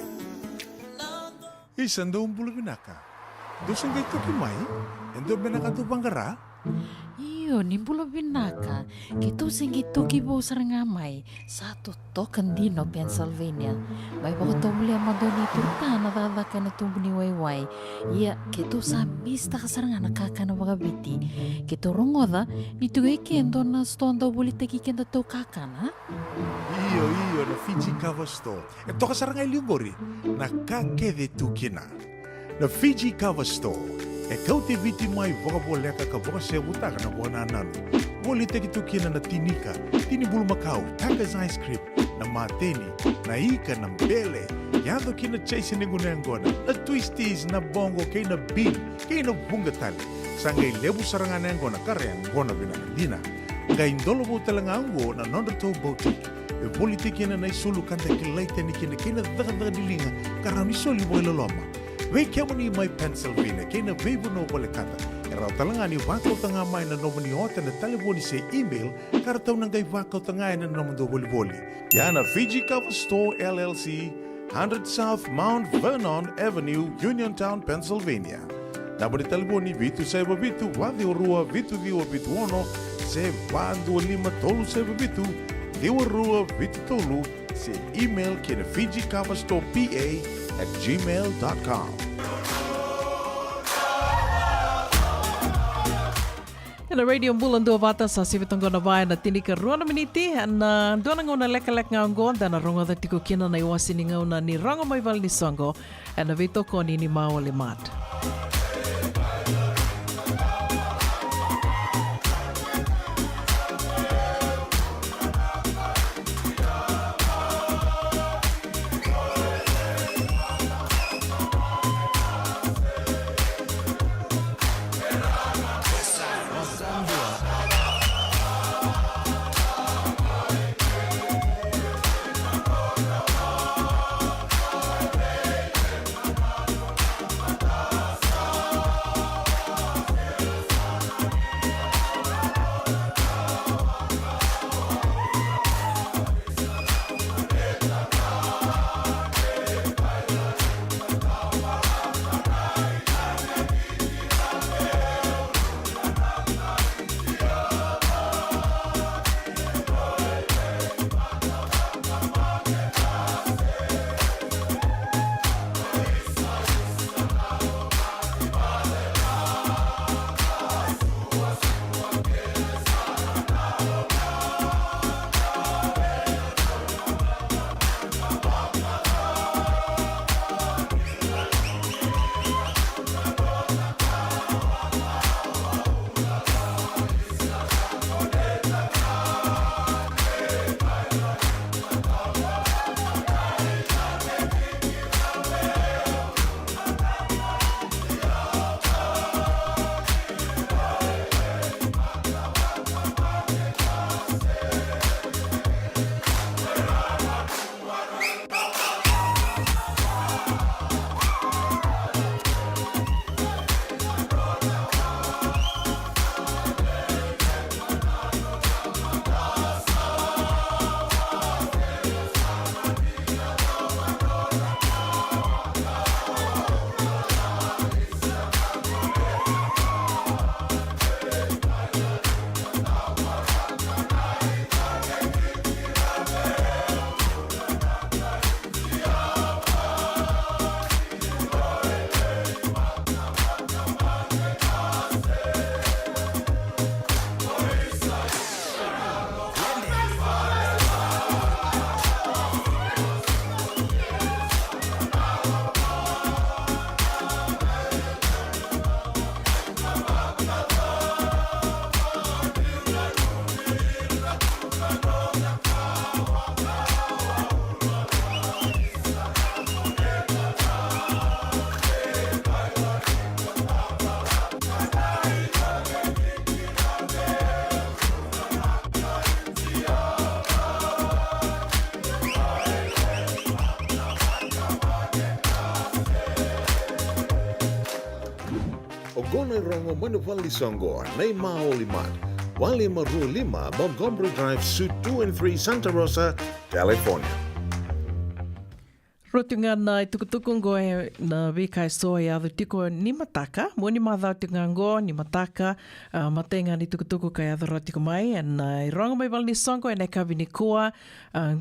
Isando Bula binaka. Dosen kay tukimay? Endo binaka tu bangara?
Iyo, ni bula binaka. Kito singi toki bo sarangamay. Sa totokan dino Pennsylvania. May pakotomuli ang madoni turta na dadaka na tumbo ni Wayway. Iya, kito sa mista kasaranga nakaka na wagabiti. Kito rongoda, nitugay kendo na stondo bulita kikenda to kakana.
Iyo, na Fiji cover store. Ito kasarangay ligori. Nakakede tukina. Na Fiji cover store. E Kauti viti mai vokaboleka ka voka se butaka na bona nanu. Woli teki tukina na tinika, tini bulu makau, takas ice cream, na mateni, na ika, na mbele. Yado kina chase ningunengona, na twisties, na bongo, kay na bean, kay na bungatali. Sangay lebu saranganengona kareang gona binanandina. Ngay indolo bo talangango na nondato boutique. E woli teki na naisulu kanta kilaita ni kina daga dilinga, karami soli bo ilaloma. Wei kemani mai Pennsylvania, kena veivu no wale kata. E rau talanga ni wakau tanga mai na nomani hota na telefoni se email, karatau nangai wakau tanga na nomando woli. Yana Fiji Cover Store LLC, 100 South Mount Vernon Avenue, Uniontown, Pennsylvania. Nabari telefoni vitu seba vitu, wadi orua vitu diwa vitu ono, se wandu lima tolu seba vitu, diwa rua vitu tolu, se email kena fijicoverstorepa@gmail.com.
Na radio Bula Duavata sa sivitongona vai na tinika ruana miniti na dona ngona leka ngao na rongo da tiko kina na iwasini ngao na ni rongo mai val ni songo na vito koni ni maole mat.
Ogona rongo manu vali songo, nei maoli mat. Wali maru lima, Montgomery Drive, Suite 2 and 3, Santa Rosa, California.
Rotunga na tukutuku ngoe na vikai soa ya tiko ni mataka, mo ni madhau tinga ngo ni mataka, matenga ni tukutuku kai adho rotiko mai, na irongo mai val ni songo e neka vini kua,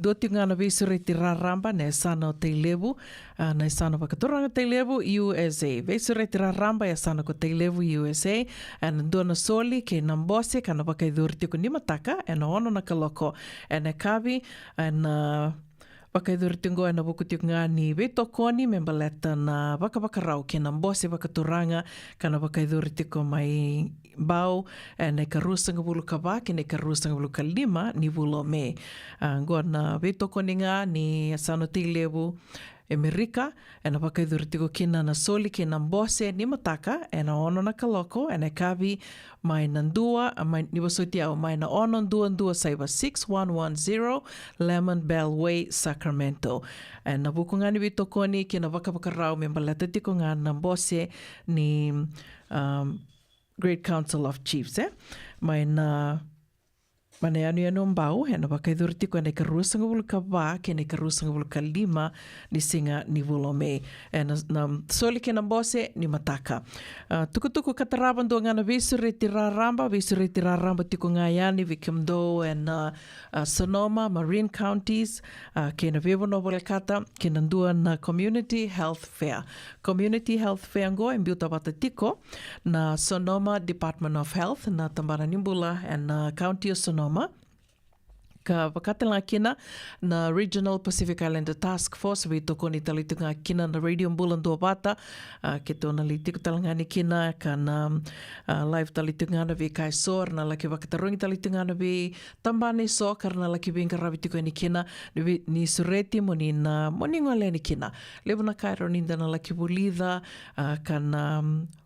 do tinga na visuri ti raramba ne sana o te levu, na sana wakaturanga te levu USA, visuri ti raramba e sana ko te levu USA, na dona soli ke nambose kana wakaidhuri tiko ni mataka, na ono na kaloko, na kavi, na wakaidhuri tingo e na wukutik ngā ni veto koni me mbaleta na wakawakarau ke na mbose wakaturanga kana wakaidhuri tiko mai bau nei ka rusanga bulu ka wā ke nei ka rusanga bulu ka lima ni vulo me. Ngoa na veto koni ngā ni asano te levu Amerika, e na wakaidhuri tiko kina na soli ke na mbose ni mataka, e na ono na kaloko, e na kavi mai na ndua, mai ni wasoti au mai na ono ndua saiba 6110 Lemon Bell Way, Sacramento. E na buku ngani vitokoni ke na wakawakarau me mbalata tiko ngani na mbose ni Great Council of Chiefs, mai na mana anu mbau, he na wakaidhuri tiko e na karua sanga wulu ka wā, ke na karua sanga wulu ka lima ni singa ni wulo me. E na soli ke na mbose ni mataka. Tukutuku kataraban do ngana visure tiraramba tiko ngayani vikimdo e na Sonoma, Marin Counties, ke na vevono wale kata, ke na ndua na Community Health Fair. Community Health Fair ngo e Bula Duavata tiko na Sonoma Department of Health na tambara nimbula e na County of Sonoma. Ka wakatala kina na Regional Pacific Islander Task Force vi toko ni talitunga kina na Radio Bula Duavata ke tona li tiko talangani kina ka na live talitunga na vi kai sor na laki wakatarungi talitunga na vi tambane so karna laki vinga ravi tiko ni kina ni sureti moni na moni ngole ni kina levo na kairo ninda na laki bulida ka na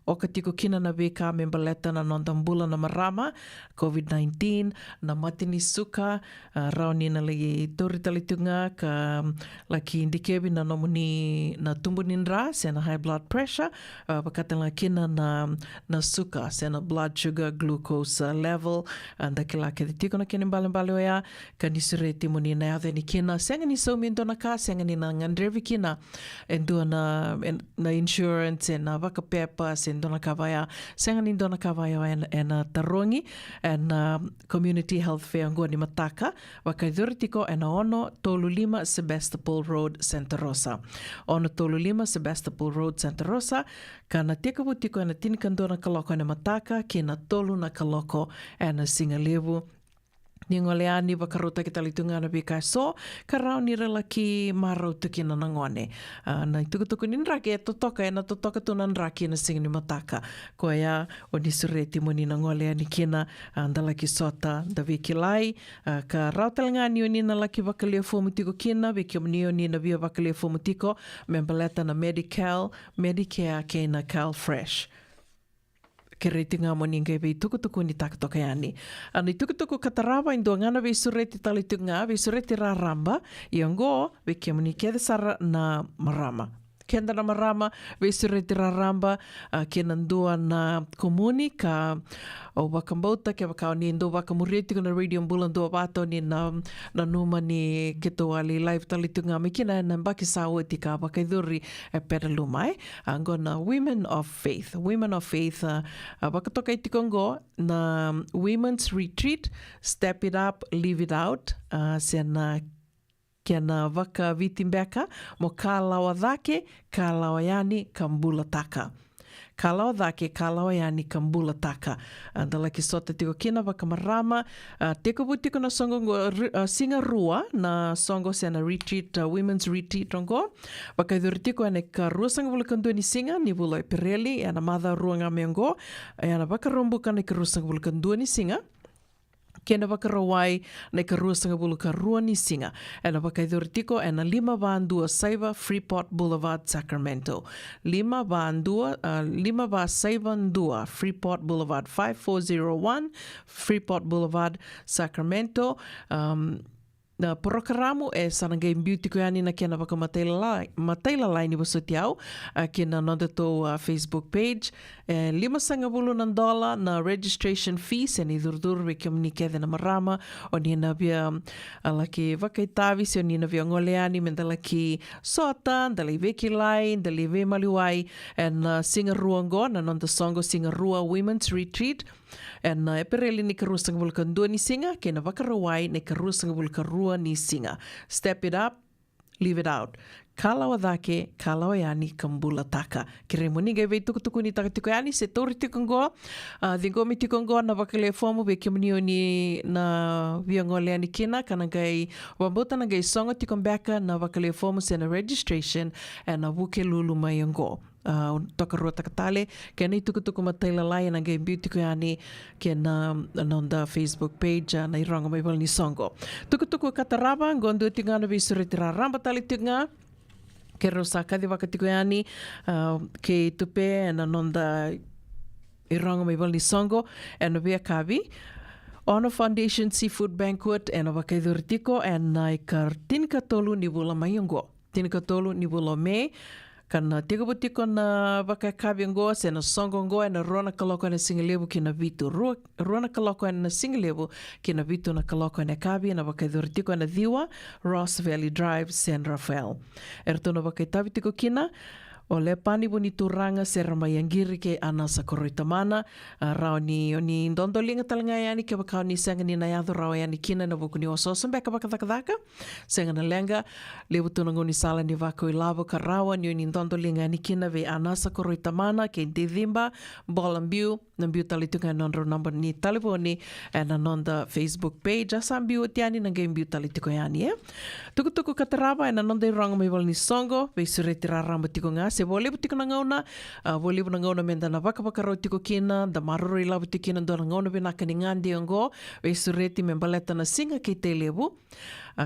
oka tiko kina na veka membaleta na nondambula na marama, COVID-19, na matini suka, raoni na lagi tori talitunga ka laki indikebi na nomuni na tumbunin ra, se na high blood pressure, pakatala kina na suka, se na blood sugar, glucose level, da kila ke tiko na kini mbalimbali oya, ka nisureti muni na yadhe ni kina, senga ni so mindo na ka, senga ni na ngandrevi kina, endua na insurance, na waka pepa, se dona kawaya, senga ni dona kawaya e na tarongi, e na Community Health Fair ngua ni mataka, wakaidhuri tiko e na ono tolu lima Sebastopol Road, Santa Rosa. Ono tolu lima Sebastopol Road, Santa Rosa, ka na tekapu tiko e na tinikan dona kaloko e na mataka, ki na tolu na kaloko e na Singalevu. Ni ngoleani wakarota ki talitunga na bika so, ka rao ni rela ki marau tuki na nangone. Na tukutuku ni nraki e totoka, e na totoka tuna nraki na singa ni mataka. Ko ea, o ni sureti mo ni na ngoleani kina, ndala ki sota, da viki lai, ka rao talangani o ni na laki wakalia fomutiko kina, viki omni o ni na via wakalia fomutiko, membaleta na Medicare ke na Cal Fresh. Ke reti ngā moni ngai vei tukutuku ni takatoka yani. Ani tukutuku katarawa indua ngana vei sureti talitunga, vei sureti raramba, i ango vei kia moni kia sara na marama. Kenda na marama, vei sureti raramba, kia nandua na komuni ka o wakamauta ke wakao ni ndo wakamureti na Radio Bula Duavata ni na numa ni keto ali live talitunga me kina na mbaki sawa tika wakaidhuri e peralumai. Ango na Women of Faith. Women of Faith, wakatoka itikongo na Women's Retreat, Step It Up, Leave It Out, sena kia na waka vitimbeka mo kālawa dhake, kālawa yani kambula taka. Kālawa dhake, kālawa yani kambula taka. Andala ki sota tiko kina waka marama, teko putiko na songo singa rua, na songo sena retreat, Women's Retreat rongo. Waka idhuri tiko ane ka rua sanga wula kandua ni singa, ni wula Pirelli, ana madha rua ngā meongo, ana waka rombuka ane ka rua sanga wula kandua ni singa. Kena wakarawai na ka rua sanga bulu ka rua ni singa. Ena wakaidhuri tiko ena 5 Saiva Freeport Boulevard, Sacramento. 5 Saiva Ndua Freeport Boulevard, 5401 Freeport Boulevard, Sacramento. Na porokaramu e sanangai beauty ko yani na kena waka mataila lai ni wasoti au kena nonda to Facebook page $5 na registration fee se ni durdur we komunike na marama o ni na via laki wakaitavi se ni na via ngoleani mendala ki sota ndali veki lai ndali ve maliwai and singa ruango na nonda songo singa rua Women's Retreat and e pereli ni ka rua sanga bulu kandua ni singa kena wakarawai ni ka rua sanga bulu ka rua ni singa. Step it up, leave it out. Kālawa dhake, kālawa yani kambula taka. Kere moni gai vei tukutuku ni takatiko yani se tori tikongoa. Dingo mi tikongoa na wakale fomu ve kiamunio ni na viangole ani kina kana gai wambota na gai songa tikombeka na wakale fomu se na registration na wuke lulu mai ango. Toka rua takatale, ke nei tukutuku mataila lai na gai beauty ko yani ke na nonda Facebook page na ironga mai wal ni songo. Tukutuku kataraba, ngondo tingana vi sureti raramba tali tinga. Ke rosa kadi wakatiko yani ke tupe na nonda I rongo mai wali songo e na vea kavi. Honor Foundation Seafood Banquet e na wakaidurtiko e na I ka tinika tolu ni wula mai ongo. Tinika tolu ni wula me. Kana tiko butiko na wakakavi ongo se na songo ongo e na rona kaloko na singalevu ki na vitu. Rona kaloko na singalevu ki na vitu na kaloko na kavi na wakaidurtiko na dhiwa Ross Valley Drive, San Rafael. E rato na wakaitavitiko kina o le pani buni turanga se ramayangiri ke ana sa koroitamana rao ni oni ndondolinga talanga yani ke bakao ni sanga ni na yadho rao yani kina na vuku ni ososan beka bakadakadaka sanga na lenga lebu tunango ni sala ni vako I lavo ka rawa ni oni ndondolinga yani kina ve ana sa koroitamana ke ndidhimba bolambiu na mbiu talitunga nondro number ni taliboni na nonda Facebook page asa mbiu tiani na nge mbiu talitiko yani tukutuku kataraba na nonda ironga mai wal ni songo ve sureti raramba tiko nga se volevu tiko na ngauna volevu na ngauna menda na wakawakarau tiko kina da maroro I lavu tiko kina do na ngauna vinaka ni ngandi ongo ve sureti membaleta na singa ke te levu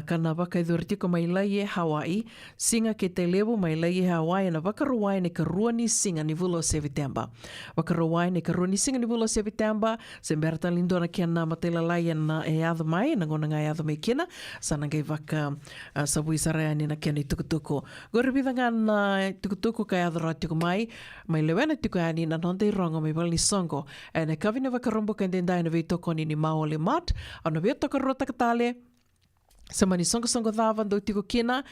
kana wakaidhuri tiko mai lai e Hawaii singa ke te levu mai lai e Hawaii na wakaruwai ne ka ruani singa ni vulo September wakaruwai ne ka ruani singa ni vulo September se merta lindo na kena matela lai na e adha mai na ngona ngai adha mai kina sana ngai waka sabu isaraya ni na kena I tukutuku goribidanga na tukutuku kai adha tiko mai lewena tiko ani na nonde I rongo mai wali songo e ne kavina wakarombo kendendai na veitoko ni maole mat ana veitoko rota katale se mani songo dhava ndo tiko kina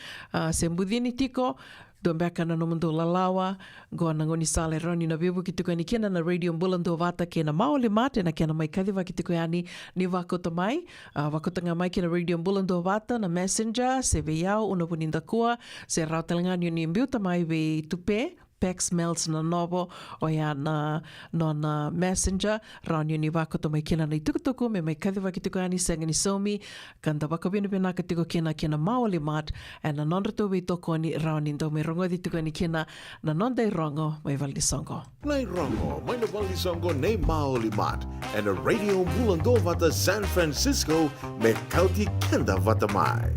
se mbudhini tiko do mbeka na nomundo lalawa go na ngoni sale roni na vivu ki tiko ni kina na radio Bula Duavata ke na maole mate na kena mai kadhiwa ki tiko yani ni wakota mai wakota nga mai ki na radio Bula Duavata na messenger se veiau una puninda kua se rautalangani ni mbiuta mai ve tupe Pex mails na novo o ia na messenger rauni ni wakoto mai kina nei tukutuku me mai kadhiwa ki tiko ani sanga ni somi kanda wakawina pina ka tiko kina maoli mat e na nonrato wei toko ni rauni ndo me rongo di tiko ni kina na nonda I rongo mai valdi songo.
Nei rongo, mai na valdi songo nei maoli mat e na radio Bula Duavata San Francisco me Kauti Keda Vata mai.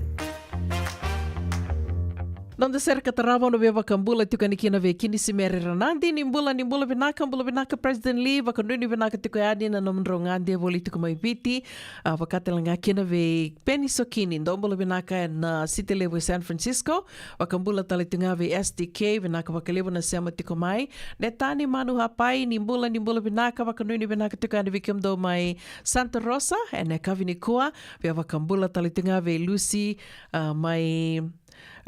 Nonda ser katarava no veva kambula tuka ni kina ve kini si mere ranandi ni mbula vinaka President Lee vakanuni vinaka tuka yani na nomndro ngandi voli tuka mai viti vakatelanga kina ve peni sokini ndombula vinaka na city level San Francisco vakambula talitunga ve SDK vinaka vakalevu na sema tuka mai netani manu hapai ni mbula vinaka vakanuni vinaka tuka yani vikimdo mai Santa Rosa ene kavini kua ve vakambula talitunga ve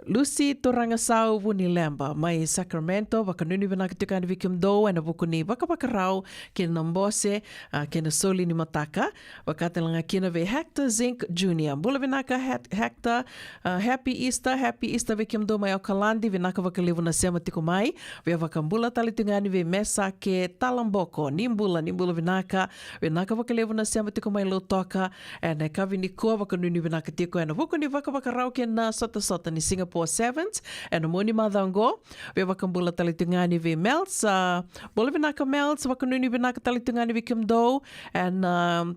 Lucy Torangasau vuni lemba mai Sacramento vakanuni vinaka tuka ni vikimdo ena vukuni vakapakarau kina nambose kina soli ni mataka vakatelanga kina ve Hector Zink Jr. Bula vinaka Hector Happy Easter vikimdo mai Okalandi vinaka vakalevu na sema tiko mai ve vakambula talitungani ve Mesa ke Talamboko nimbula vinaka vakalevu na sema tiko mai Lotoka ena kavini kua vakanuni vinaka tiko ena vukuni vakapakarau kina sota ni Singapore Sevens and moni madhango we vakambula talitungani ve Melts bola vinaka Melts vakanuni vinaka talitungani ve Kimdo and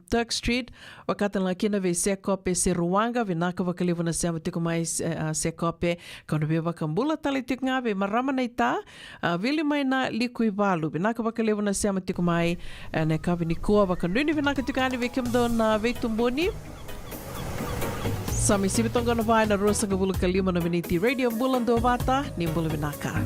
Turk Street wakatala kina ve Sekope Seruanga vinaka vakalevu na sema tiko mai Sekope kono ve vakambula talitunga ve Maramaneita vili mai na Likuivalu vinaka vakalevu na sema tiko mai and kavini kua vakanuni vinaka tukani ve Kimdo na ve Tumbuni Sami sibitonga na vai na rosa ka bulu kalima na viniti radio Bula Duavata ni Bula Vinaka.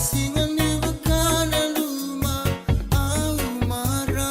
Singa ni bakana luma au mara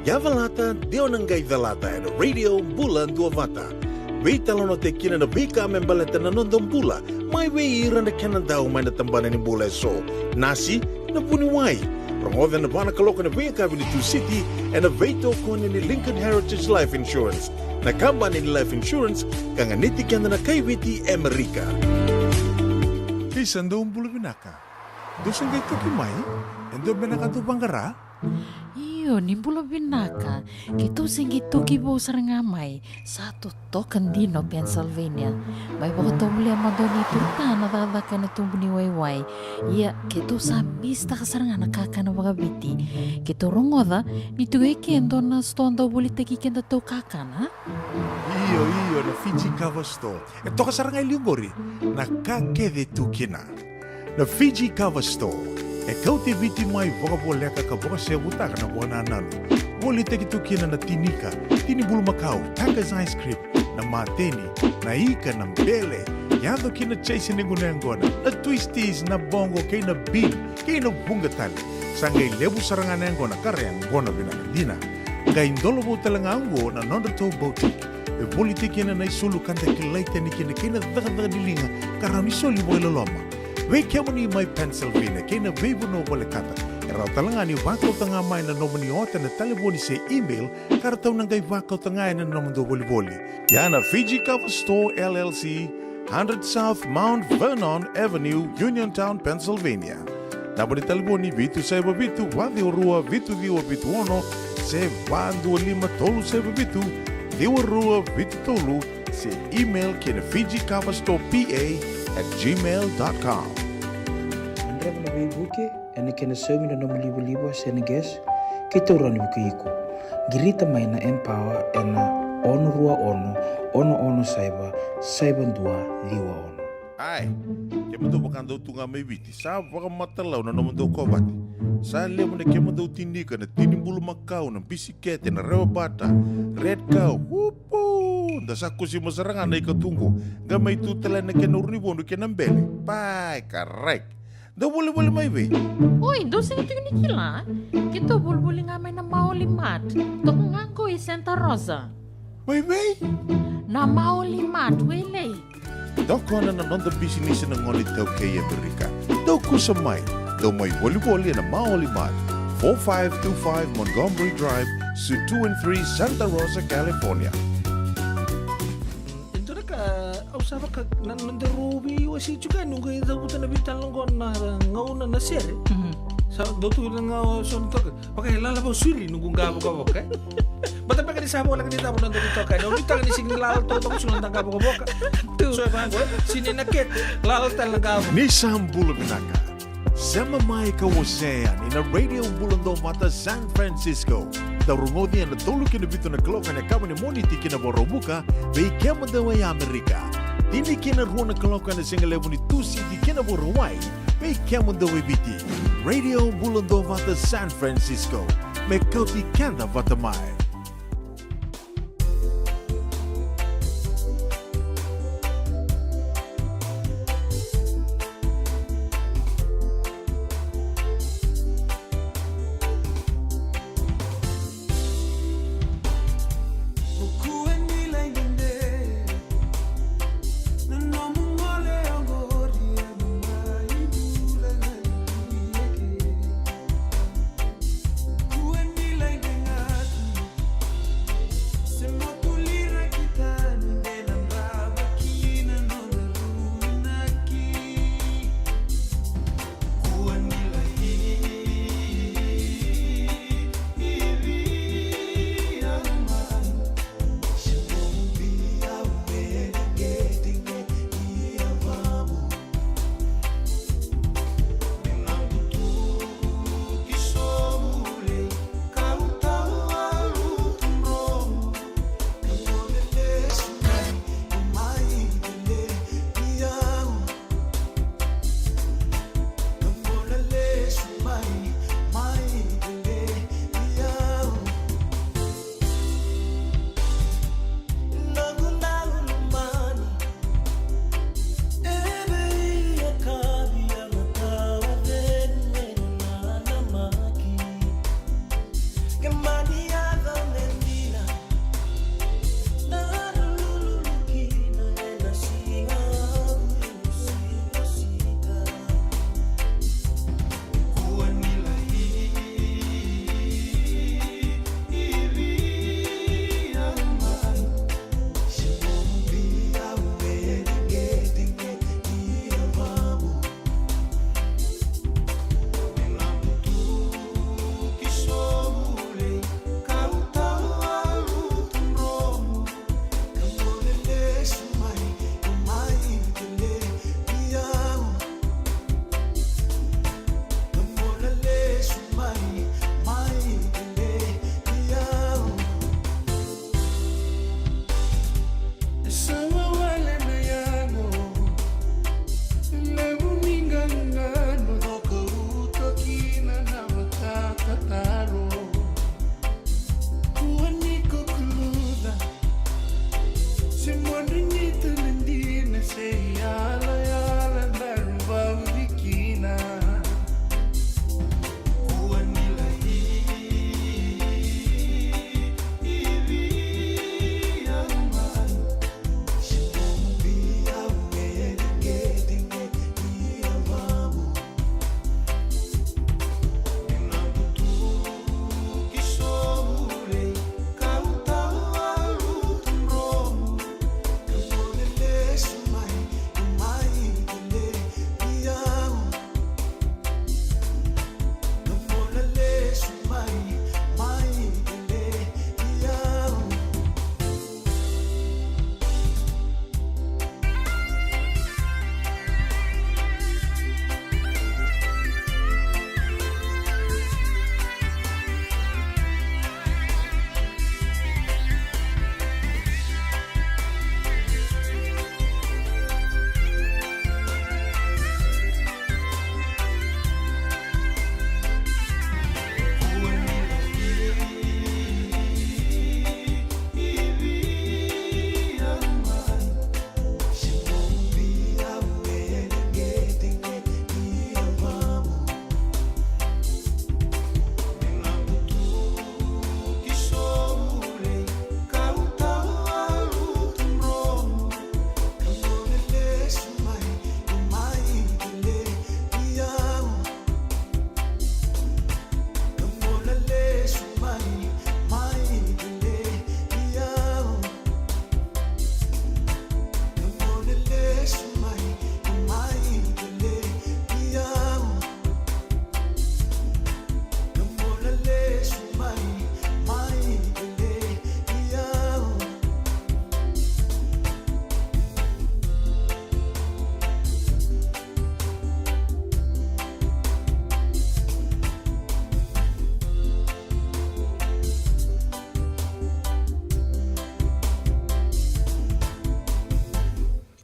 Yavalata, Dionangai Velata, and Radio Bula Duavata. Vitalono te kina na vika membaleta na nondong bula. Mai wei ira na kanandao mai na tambana ni bula so. Nasi na puniwai. Rongoda na bana kaloka na vika vini tu city and a veto kone ni Lincoln Heritage Life Insurance. Na kamba ni Life Insurance kanga niti kanda na kaiwiti Amerika. Isando bula vinaka. Dosan kay toki mai? Endo benaka tu bangara?
Iyo, ni Bula Binaka. Kito singi toki bo sarangamay. Satu tokan dino Pennsylvania. May baka muli ang madoni turta na dadaka na tumbuni wayway. Iya, kito sa mista kasaranga nakaka na wakabiti. Kito rongoda, nito kendo na stonda buli tagi kenda to kakana.
Iyo, na Fiji cover store. Ito kasaranga iliyungori. Nakakede tukina. Na Fiji cover store. E Kauti viti mai voka boleka ka voka se butaka na bona nanu. Boli teki tukina na tinika, tini bulu makau, Packers ice cream, na mateni, na ika na mbele. Yando kina chase ninguna ngona, na twisties na bongo kay na bean, kay na bungatali. Sangay lebu sarangana ngona kare ngona binakadina. Kay indolo bo talangango na nondato boutique. E boli teki na isulu kanta kilaita ni kina daga dilinga karami soli boila loma. Wei kemani mai Pennsylvania, kena veibu no bolekata. Era talangani wakau tanga mai na nomani ota na telefoni se email, karatau nangai wakau tanga na nomando boli. Yana Fiji Cover Store LLC, 100 South Mount Vernon Avenue, Uniontown, Pennsylvania. Nabani telefoni vitu saiba vitu, wadi orua vitu diwa vitu ono, se wandu lima tolu saiba vitu, diwa rua vitu tolu, se email kena Fiji Cover Store PA@gmail.com.
Andreva na buke ene kena semi na nomu libo Senegas kita urani buku iko. Girita mai na empower ena ono rua ono saiba dua liwa ono.
Ai, kemando bakando tunga mai viti. Sa baka matalau na nomu ko bati. Sa lemo na kemando tinika na tinimbulu makau na bisikete na rewa bata. Red cow. Wupo. Dasa kusi masarangan na ikatungo. Gamay tutala na kenurnibono kenambele. Pai, karek. Da boleh mai be.
Oi, dosa itu ni kila. Kita boleh ngamai na maulimat. Tok nganggo i Santa Rosa.
Mai be?
Na maulimat, wele.
Dokona na nonda business na ngoni tau kay Amerika. Daw kusamay. Daw may volleyball na maulimat. 4525 Montgomery Drive, Suite 2 and 3, Santa Rosa, California.
Usaba ka nandarubi wasi juga nunggu ida buta na bitan longon na ngauna na sere. Sa dotu na ngao son to. Pakai lala ba suri nunggu ngabo ka boka. Bata pa kani sabo lang dito na dito ka. No bita ni sing lala to sunan tang ngabo ka boka. So ba sini na ket lala tal ngabo.
Ni Bula Binaka. Sema mai ka wasea ni na Radio Bula Duavata San Francisco. Darungodi na tulukin na bito na kloka na kama ni moniti kina borobuka bei kema dawa ya Amerika. Tini kina ruona kloka na singalebu ni tusi di kina boruwai bei kema dawa biti. Radio Bula Duavata San Francisco. Me Kauti Keda Vata mai.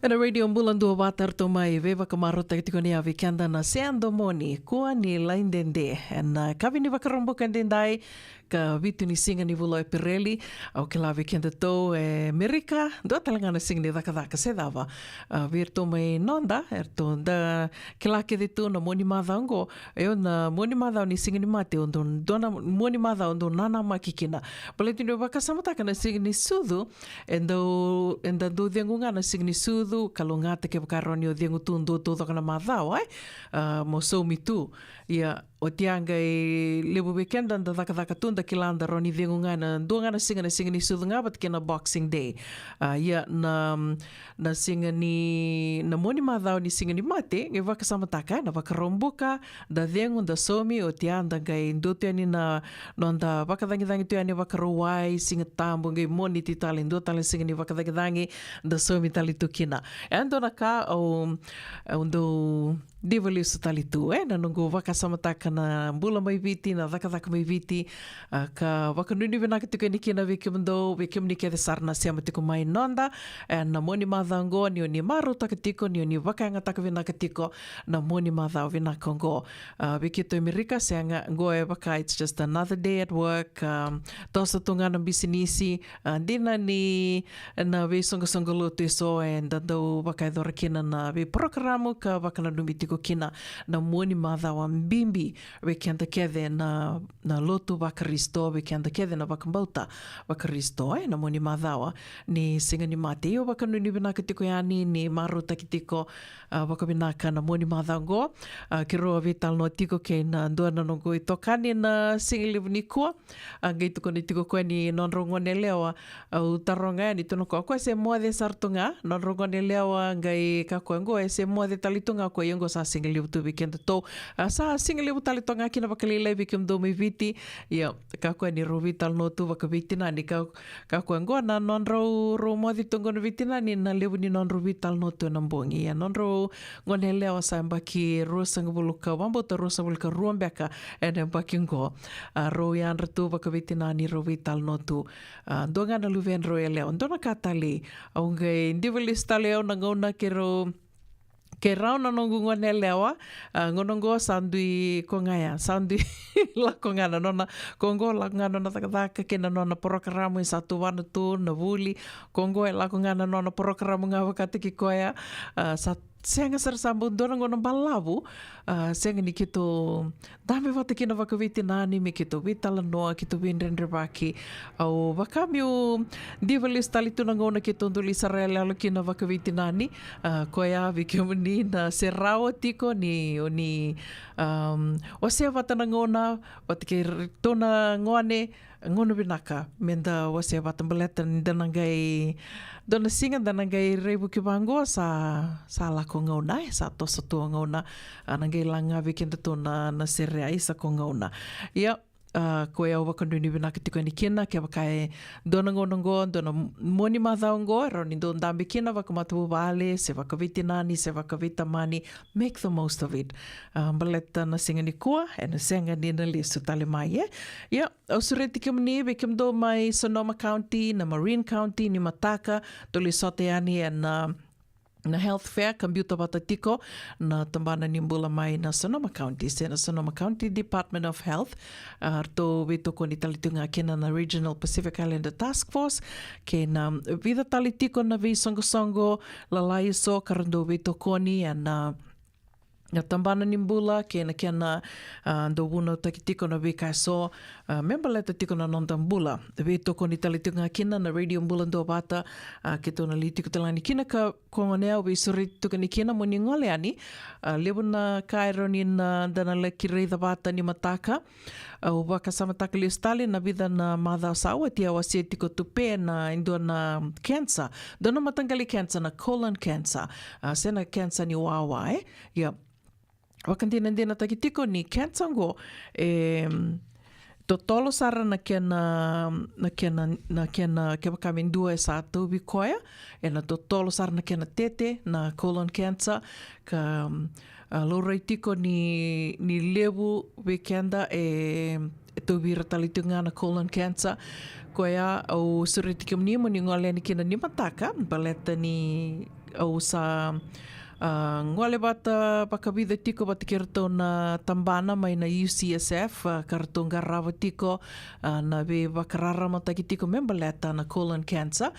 Era radio Bula Duavata to mai veva kamaro tagtiko ni avi kanda na seando moni kua ni laindende na kavini vakarombo kandendai ka vitu ni singa ni vulo e Pirelli au ke lavi kenda to e Amerika do talangana singa ni daka se dava vir to mai nonda to da ke la ke ditu na moni madhango e na moni madhao ni singa ni mate ondo dona moni madhao ondo nana makikina boletino vakasamata kana singa ni sudu endo do dengunga na singa ni sudu kalongata ke vakaroni o dengu tundo to kana madhao ai mo so mitu ia o tianga e lebu weekend da daka tunda kilanda roni dengunga na do ngana singa ni sudu nga bat kena Boxing Day ia na singa ni na moni madhao ni singa ni mate nge vakasamataka na vakarombuka da dengu da somi o tianda ngai ndote ani na nonda vakadangi tu ani vakarowai singa tambo ngai moni ti tali ndo tali singa ni vakadangi da somi tali tukina ando na ka o ndo divali su tali tu na nungu vakasamataka na bula mai viti na daka mai viti ka vakanuni venaka tuka ni kina vikimdo ni ke sarna siama tiko mai nonda na moni madhango ni oni maru takatiko ni oni vakanga takavina tiko na moni madhao vinakongo vikito Amerika seanga go e vaka it's just another day at work tosa tunga na bisinisi dina ni na vi songa lote so and do vaka idora kina na vi programo ka vaka na numitiko kina na moni madhao mbimbi vikenda kede na lotu vaka risto vikenda kede na vaka mbauta vaka risto na moni madhao ni singa ni mate o vaka nuni vinaka tiko yani ni maru takitiko vaka vinaka na moni madhango ke roa vital no tiko ke na ndua na nongo i tokani na singilivu ni kua ngai tuko ni tiko koe ni nonrongone lewa au taronga ni tuno koe se moade sartunga nonrongone lewa ngai kako ngo se moade talitunga koe yongo sa singilivu tu weekend to sa singilivu talitunga kina vakalila vikim do mi viti ia kako ni ro vital no tu vaka vitina ni kako ngo na nonro ro moade tungo no vitina ni na levu ni nonro vital no tu nambongi ia nonro ngone lewa sa mbaki rosa ngabuluka wambota rosa ngabuluka ruambeka ene mbaki ngo ro yan ratu vaka vitina ni ro vital no tu ndonga na luven ro lewa ndona katali au ngai ndivali staleo na ngona ke rauna nongu ngone lewa ngonongo sandui kongaya sandui la kongana nona kongo la ngana na taka kena nona programa i satu wana tu na vuli kongo la kongana nona programa ngawa katiki koya senga sarsambu dona ngona balavu senga ni kito dame vata kina vaka vitinani me kito vitala noa kito vinrendre vaki au vakamiu divali stalitu na ngona kito nduli sarele alo kina vaka vitinani koya vikimuni na serao tiko ni o se vata na ngona vata ke tona ngone ngono binaka menda wase vata baleta ndana ngai dona singa dana ngai rebu ki bango sa la ko ngona sa to sa to ngona ngai langa weekend to na serea isa ko ngona ia ko ia wa konduni binaka tiko ni kina ke wakai dona ngonongo dona moni madhaongo roni don dambe kina waka matu vale se waka vitinani se waka vitamani make the most of it baleta na singa ni kua na singa ni na lisu tale mai ia ausureti kimni bekim do mai Sonoma County na Marin County ni Mataka toli sote ani na health fair kambiuta wata tiko na tambana nimbula mai na Sonoma County se na Sonoma County Department of Health to vitoko ni talitunga kena na Regional Pacific Islander Task Force ke na vida talitiko na vi songo lalai so karando vitoko ni na tambana nimbula kena do wuno takitiko na vika so member leta tiko na nondambula vi toko ni talitunga kina na radio Bula Duavata ke tona litiko talani kina ka kongonea vi suri tuka ni kina moni ngole ani lebu na kairo ni na dana le kirei vata ni mataka o waka samataka li stali na vida na madha sawa tia wasi tiko tupe na indo na cancer dona matangali cancer na colon cancer sena cancer ni wawa yeah. Wakantina takitiko ni cancer totolo sara na kena ke wakamin dua sa tu bikoya na totolo sara na kena tete na colon cancer ka lorai tiko ni lebu weekenda tu vira talitunga na colon cancer koea au suriti mni mo ni ngole ni kina ni mataka baleta ni au sa ngole bata pakavida tiko bata kirto na tambana mai na UCSF karto ngarawa tiko na be bakarara mataki tiko membaleta na colon cancer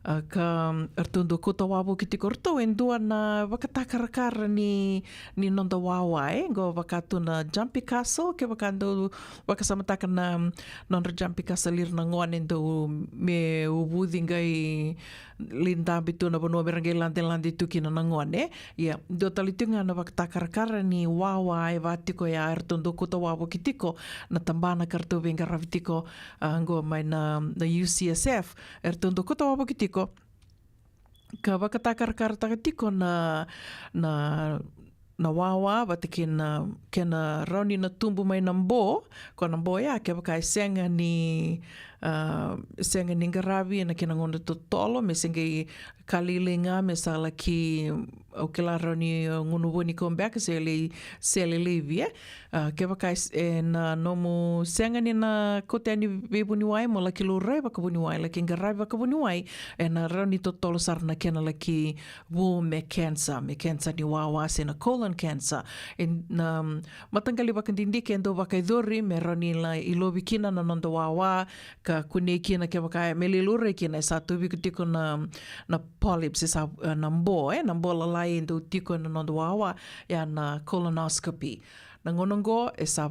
ka artundo kota wabu ki tiko rto endua na wakatakarakara ni nonda wawa go wakatu na Jumpy Castle ke wakando wakasamataka na nonda Jumpy Castle lir na ngoan endo me ubudi ngai linda bitu na bono berangai lande tuki na ngoan ia do talitunga na wakatakarakara ni wawa watiko ya artundo kota wabu ki tiko na tambana karto venga ravitiko go mai na UCSF artundo kota wabu ki tiko ka wakatakar tiko na wawa wata kena rauni na tumbu mai na mbo ko na mbo ya ke wakai senga ni ngarawi na kena ngonda totolo me senga kalilinga me sala ki o ke la rauni ngunu woni ko mbeka se le levi ke wakai na nomu senga ni na kote ani bebuni wai mo la ki lurai waka buni wai la ki ngarawi waka buni wai na rauni totolo sarna kena la ki wo me cancer ni wawa se na colon cancer na matangali wakandindi kendo wakaidori me rauni la ilobi kina na nonda wawa ka kune kina ke wakai melilure kina sa tubi kutiko na polyps sa na mbo la lai endo tiko na nonda wawa ya na colonoscopy na ngonongo sa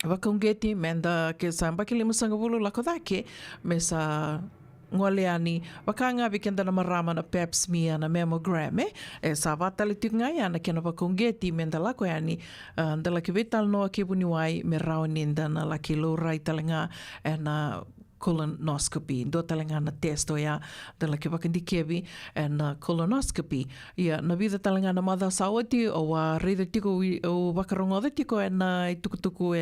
wakangeti menda ke sa mbakili musangavulu lako dake me sa ngole ani wakanga vikenda na marama na pap smear na mammogram sa vatali tingai ana kena wakongeti menda lako yani ndala ki vital no ki buniwai me rauninda na laki lorai talenga na colonoscopy do talenga na testo ya ndala ki wakandikevi na colonoscopy ya na vida talenga na mother sawati o wa reida tiko o wakarongoda tiko na tukutuku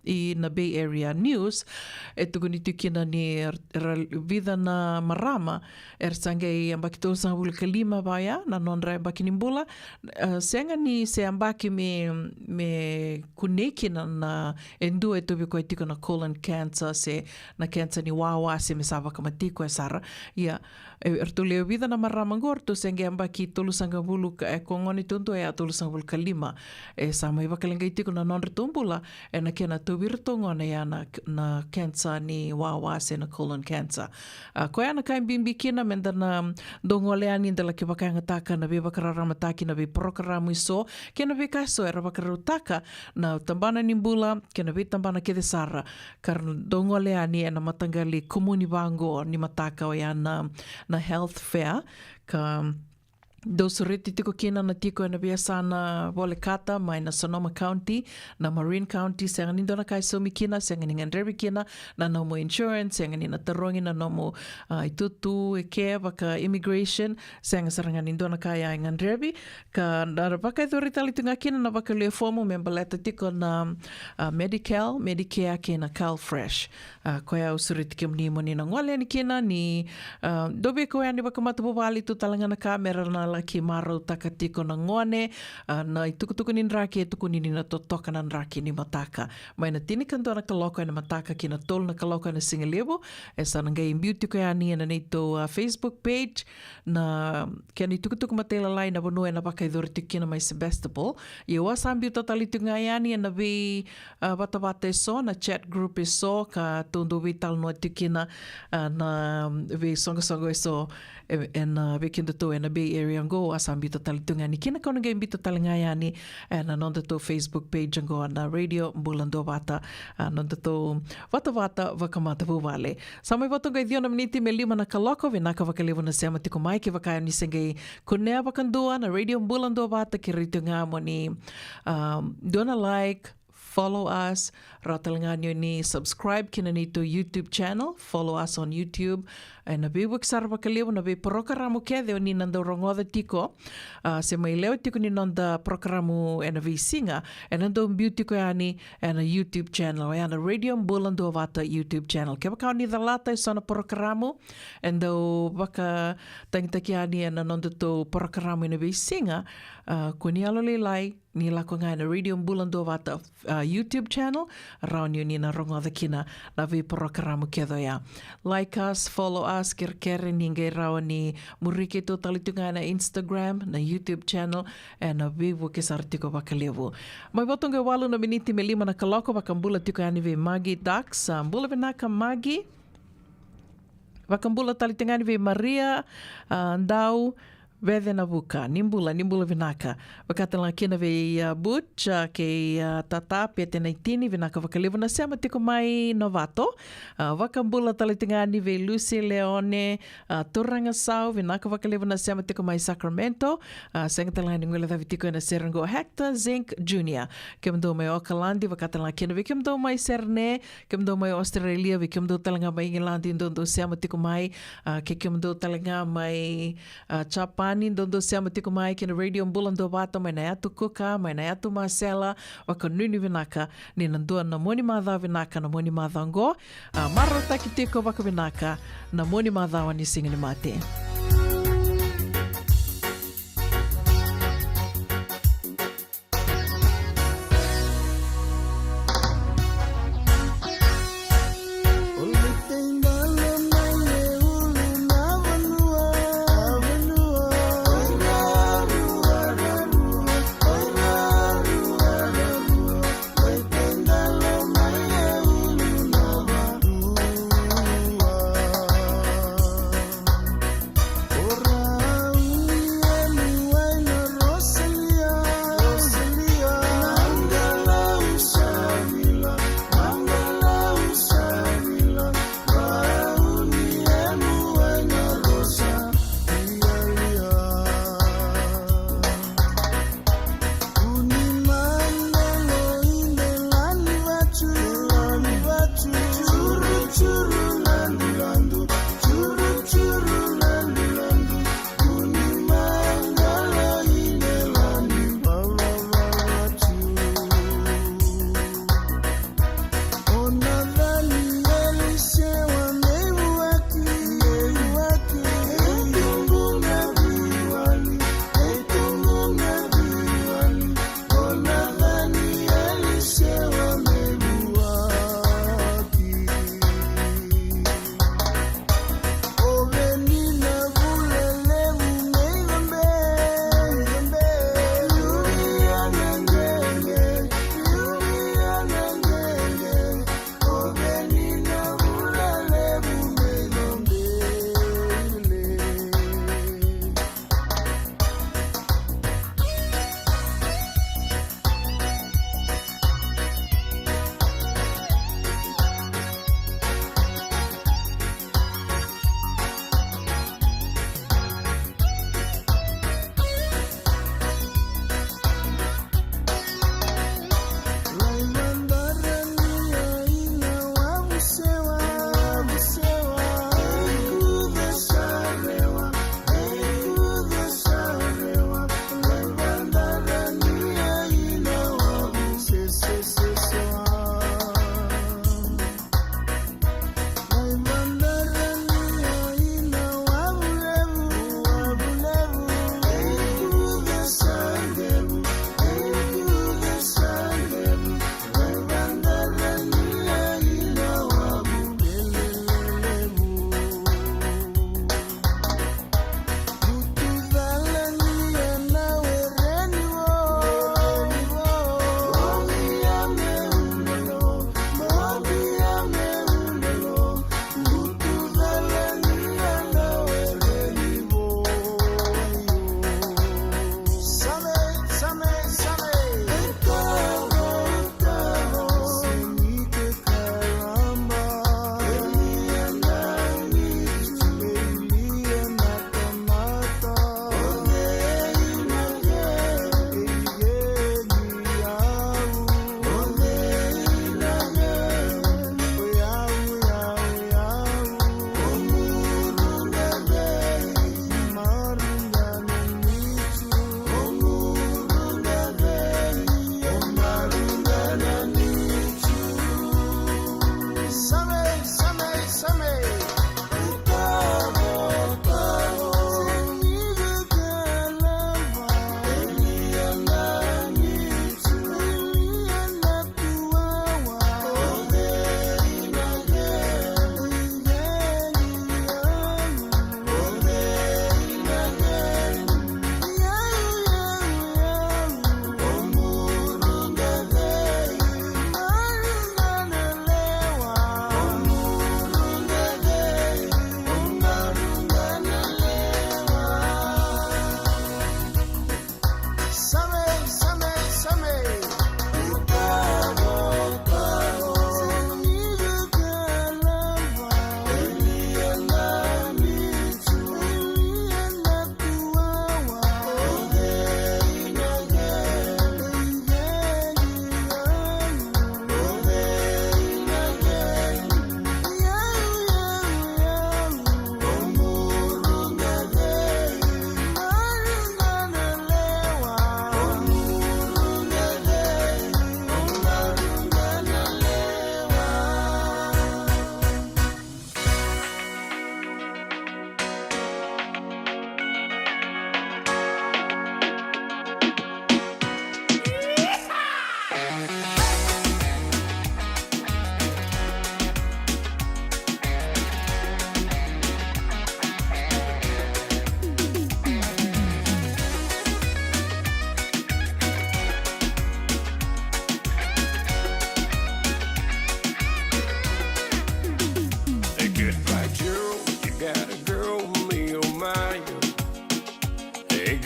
i na Bay Area News tukuni tukina ni vida na marama sange i ambaki tolu sanga bula kalima baya na nonra ambaki ni mbula senga ni se ambaki me kunekina na endu tobi ko tiko na colon cancer se na cancer ni wawa se me sava kamatiko sara ia ertuleo vida na marama gorto senge ambaki tolu sanga bulu kongoni tuntu tolu sanga bulu kalima sama i wakalenga tiko na nonra tumbula na kena virtongo na cancer ni wawa se na colon cancer. Ko ana kai bimbi kina menda na dongole ani ndala ke bakanga taka na be bakararama taki na be programa iso kena be kaso era bakarutaka na tambana ni mbula kena be tambana ke desara karna dongole ani na matangali komuni bango ni mataka o ya na health fair ka Dosuriti tiko kina na tiko na biasa na Walikata mai na Sonoma County na Marin County senga nindo na kai somi kina senga ni ngandrebi kina na nomo insurance senga ni na tarongi na nomo itutu ke baka immigration senga saranga nindo na kai ngandrebi ka na baka idori tali tunga kina na baka leo fomo membaleta tiko na Medicare kina CalFresh ko ya usuriti kimni mo ni na ngwale ni kina ni dobe ko ya ni baka matubali tu talanga na kamera na ki maro takatiko na ngone na itukutuku ni nraki tuku ni na totoka na nraki ni mataka mai na tinikanto na kaloko na mataka ki na tol na kaloko na singalebo sa ngai beauty ko yani na nito Facebook page na kani tukutuku matela lai na bono na bakaidor tikina mai Sebastopol ye wasambi totalitu ngayani na vi Vata so na chat group so ka tondo vital no tikina na vi songo so en weekend to in a Bay Area go asambi totalitunga ni kina kona game bito talangaya ni na nonda to Facebook page go na radio Bula Duavata nonda to Vata vakamata vale samai voto ga idiona miniti me lima na kaloko vinaka vakalevo na sema tiko mai ki vakaya ni senge kunea vakandua na radio Bula Duavata ki ritunga mo ni dona like follow us ratalanganyo ni subscribe kina nito YouTube channel follow us on YouTube na be wiksar bakaliw na be programo kede ni nanda rongoda tiko se mai leo tiko ni nanda programo na be singa nando beauty ko yani na YouTube channel na radio Bula Duavata YouTube channel ke baka ni dalata sa na programo endo baka tangtakiani na nando to programo na be singa kuni alole lai ni lako ngai na Radio Bula Duavata YouTube channel, rao ni na rongo the kina na vi porokaramu kedo ya. Like us, follow us, kere ni ngai rao ni murike to talitunga na Instagram, na YouTube channel, and na vivo ke sartiko bakalevu. Mai botonga walu na miniti me lima na kaloko bakambula tiko ani ve Magi Dax, Bula Vinaka Magi, bakambula talitunga ani ve Maria, Ndau, Vede na buka, nimbula vinaka. Wakatala kina ve Butch, ke tata, pia tena itini, vinaka wakalevu na sema tiko mai novato. Wakambula talitingani ve Lucy Leone, Turanga Sau, vinaka wakalevu na sema tiko mai Sacramento. Sengatala ni ngwela thavitiko na Serengo Hector Zink Jr. Kemdo mai Okalandi, wakatala kina ve kemdo mai Serne, kemdo mai Australia, ve kemdo talanga mai Ingilandi, ndondo sema tiko mai, ke kemdo talanga mai Chapa, dondo sema tiko mai kina Radio Bula Duavata, mai na atu Kuka, mai na atu Marcela, waka nuni vinaka, ni nandua na moni madha vinaka, na moni madha ngo, maro taki tiko waka vinaka, na moni madha wani singini mate.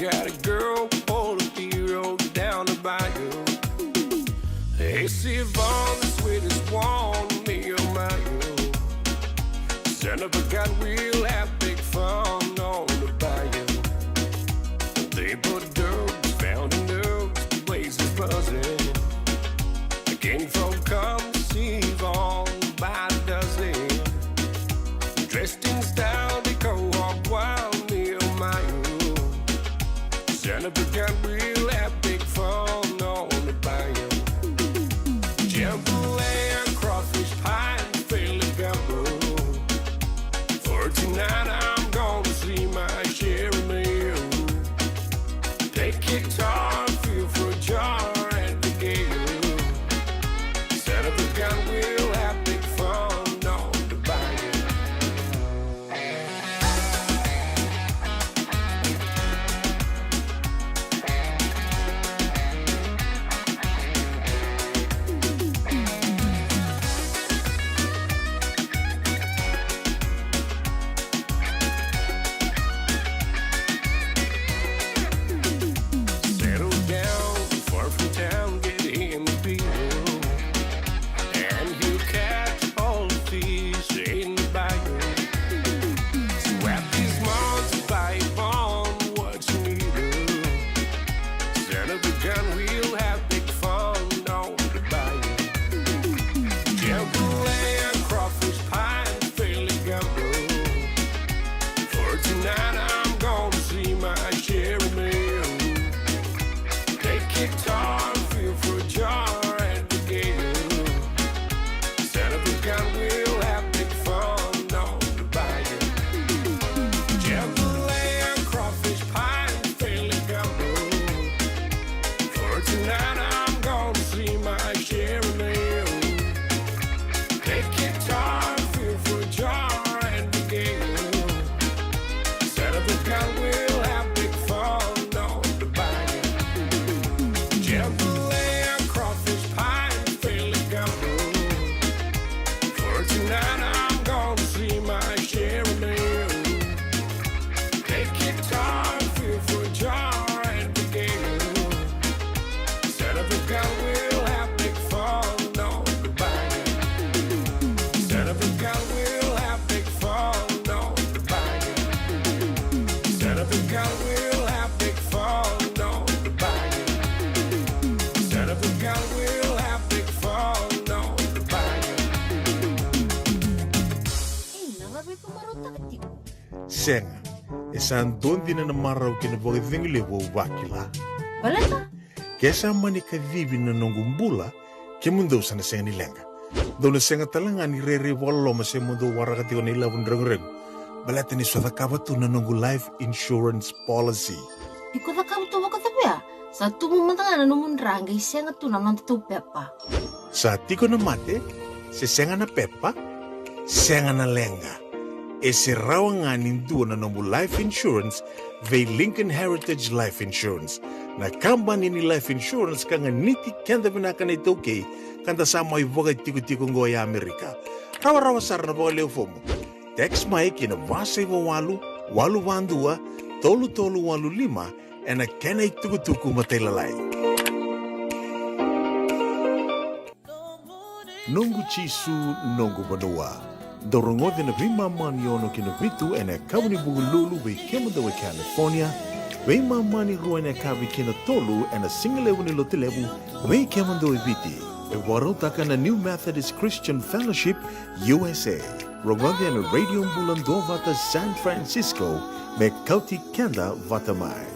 got a girl on a hero down the bayou. Hey, see if all the sweetest one me or my you. Son of a gun, we'll have big fun on the bayou. They put dogs, found in dogs, places buzzing. Again, folk come to see on by the dozen. Dressed in style, they go up wild, me or my you. Son of a gun, we'll have big fun on the bayou. Jambalaya, crawfish pie, and fillet gumbo. For tonight, I'm gonna see my share of meal. Take guitar, feel for a jar and the gale. Son of a gun, we'll have big fun on the bayou. Settle down, far from town, get in the people. And you catch all the fish in the bayou. Swap these monsters by on what you need to. Son of a gun, we'll have big fun on the bayou. Jambalaya, crawfish pie, and fillet gumbo. For tonight, I'm gonna see my share of meal. Take guitar, feel for a jar and the gale. Son of a gun, we'll have big fun on the bayou. Jambalaya, crawfish pie, and fillet gumbo. For tonight, I'm gonna see my share of meal. Take guitar, feel for a jar and the gale. Son of a gun, we'll have big fun on the bayou. Jambalaya, crawfish pie, and fillet gumbo. For tonight, I'm gonna see my share of meal. Take guitar, feel for a jar and the gale. Son of a gun, we'll have big fun on the bayou. Son of a gun, we'll have big fun on the bayou. Son of a gun, we'll have big fun on the bayou. Son of a gun, we'll have big fun on the bayou.
Senga, esan dondi na marau kina boga vingile wo wakila.
Baleta?
Kesa mani ka vivi na nongumbula, ke mundo sana senga ni lenga. Dona senga talanga ni rere walo ma se mundo warakati o ni lavun reng. Baleta ni swada kabatu na nongu life insurance policy.
Iko na kamu tuwa katapia. Sa tumu mantanga na numun ranga isenga tu na nonta tu pepa.
Sa tiko na mate, se senga na pepa, senga na lenga. E se rawa nindua na nongu life insurance, vei Lincoln Heritage Life Insurance. Na kambani ni life insurance ka nga niti kenda vinaka na itoke, kanda sama ivoga tiko-tiko ngo ya Amerika. Rawa-rawa sara na boga leo fomo. Text mai kina vasa iwa walu vandua, tolu walu lima, ena kena ituku-tuku matelalai. Nungu chisu nungu banua. Dorongote na vima mani ono kina vitu ena kabuni bugululu vei kemuda wa California, vei mani rua ena kabi kina tolu ena singalewu ni lotilewu vei kemuda wa viti. E warotaka na New Methodist Christian Fellowship USA. Rongote ena Radio Bula Duavata San Francisco me Kauti Keda Vata mai.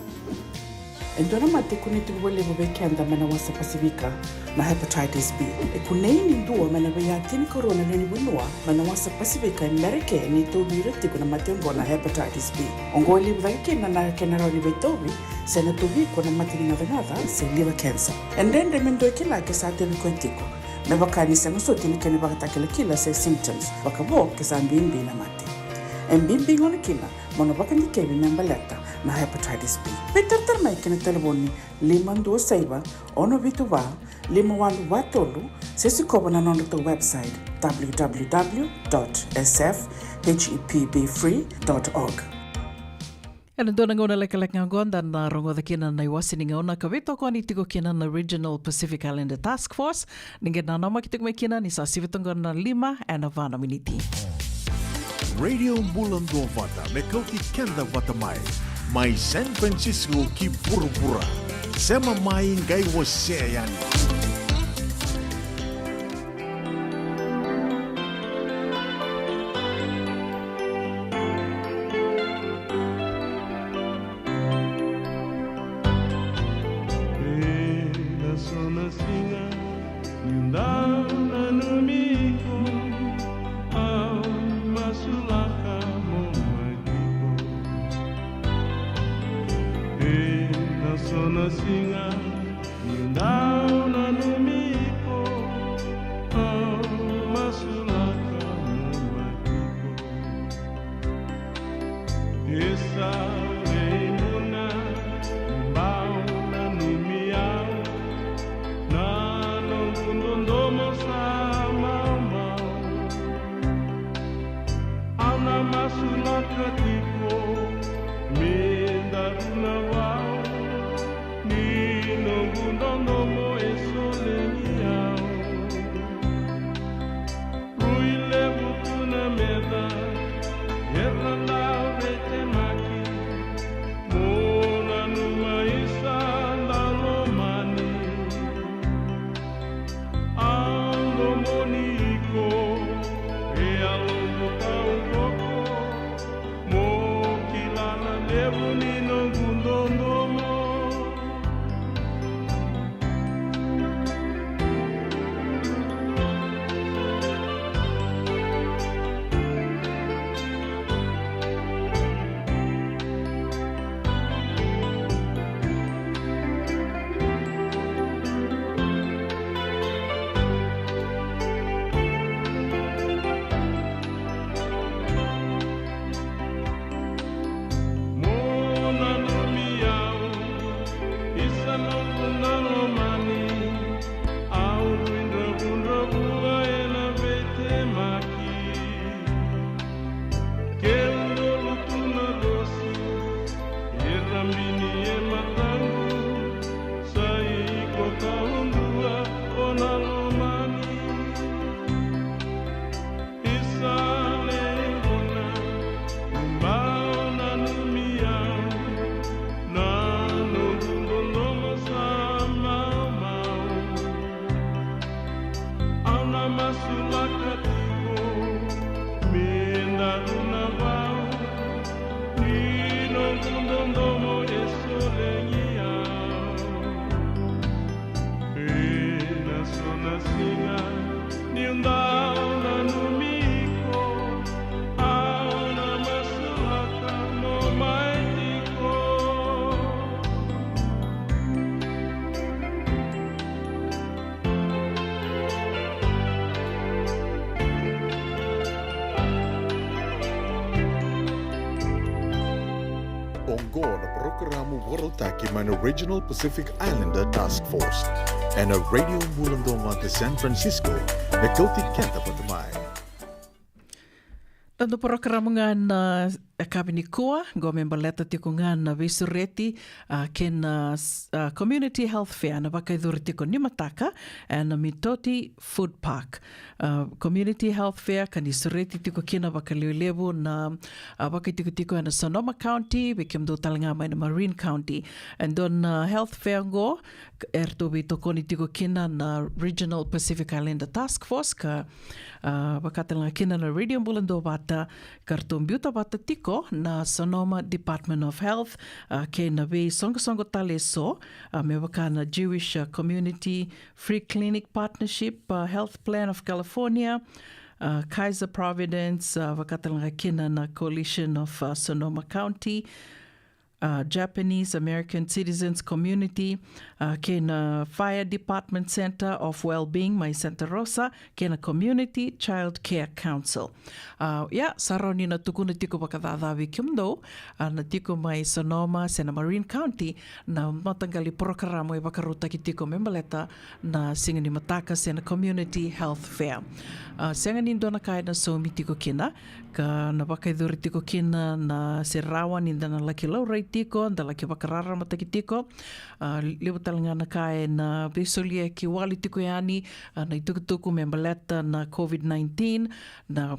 Endona mate kuniti wale bobe kenda mana wasa Pasifika na hepatitis B. E kuneini ndua mana bayatini corona nini bunua mana wasa Pasifika Amerika ni tobi reti kuna matembo na hepatitis B. Ongoli bwake na kenara ni betobi sena tobi kuna matini na venada se liver cancer. Endende mendo kila kesate bikontiko. Na bakani sanga soti ni kene bakata kila se symptoms. Bakabo kesambimbi na mate. Mbimbi ngone kila mono bakani kebi membaleta na hepatitis B. Peter mai kena telefoni 526 ono vituva 51watolu sesi kobana nondo to website www.sfhepbfree.org.
Ena dona ngona leka ngonda na rongo da kina na iwasi ni ngaona ka veto ko ni tiko kina na Regional Pacific Islander Task Force. Ninge na nama ki tiko me kina ni sa sivitonga na 5 and vana miniti.
Radio Bula Duavata me Kauti Keda Vata mai San Francisco ki pura-pura. Sema mai ngai wase yani. Regional Pacific Islander Task Force and a Radio Bula Duavata San Francisco me Kauti Keda Vata
Tando programa na kabini koa go member leta tiko na visureti ken community health fair na vakaidhuri tiko ni mataka na mitoti food park community health fair kan isureti tiko kina vakaliulevu na vakaitiko tiko na Sonoma County vikemdo talanga mai na Marine County and don health fair go erto toko ni tiko kina na Regional Pacific Islander Task Force ka vakatalanga kina na Radio Bula Duavata kartum biuta vata tiko na Sonoma Department of Health ke na we songo tale so me waka na Jewish Community Free Clinic Partnership Health Plan of California Kaiser Providence wakatalanga kina na Coalition of Sonoma County Japanese American Citizens Community, kena Fire Department Center of Wellbeing mai Santa Rosa, kena Community Child Care Council. Saroni na tukuna tiko pakadadawi kimdo, na tiko mai Sonoma, Sena Marin County, na matangali prokaramo e wakaruta ki tiko membaleta na singani mataka Sena Community Health Fair. Senga nindo na kaya na somi tiko kina, ka na wakaiduri tiko kina na se rawa ninda na laki laurai tiko, na laki wakarara mataki tiko, lewa talanga na kaya na besolia ki wali tiko yani, na itukutuku membaleta na COVID-19, na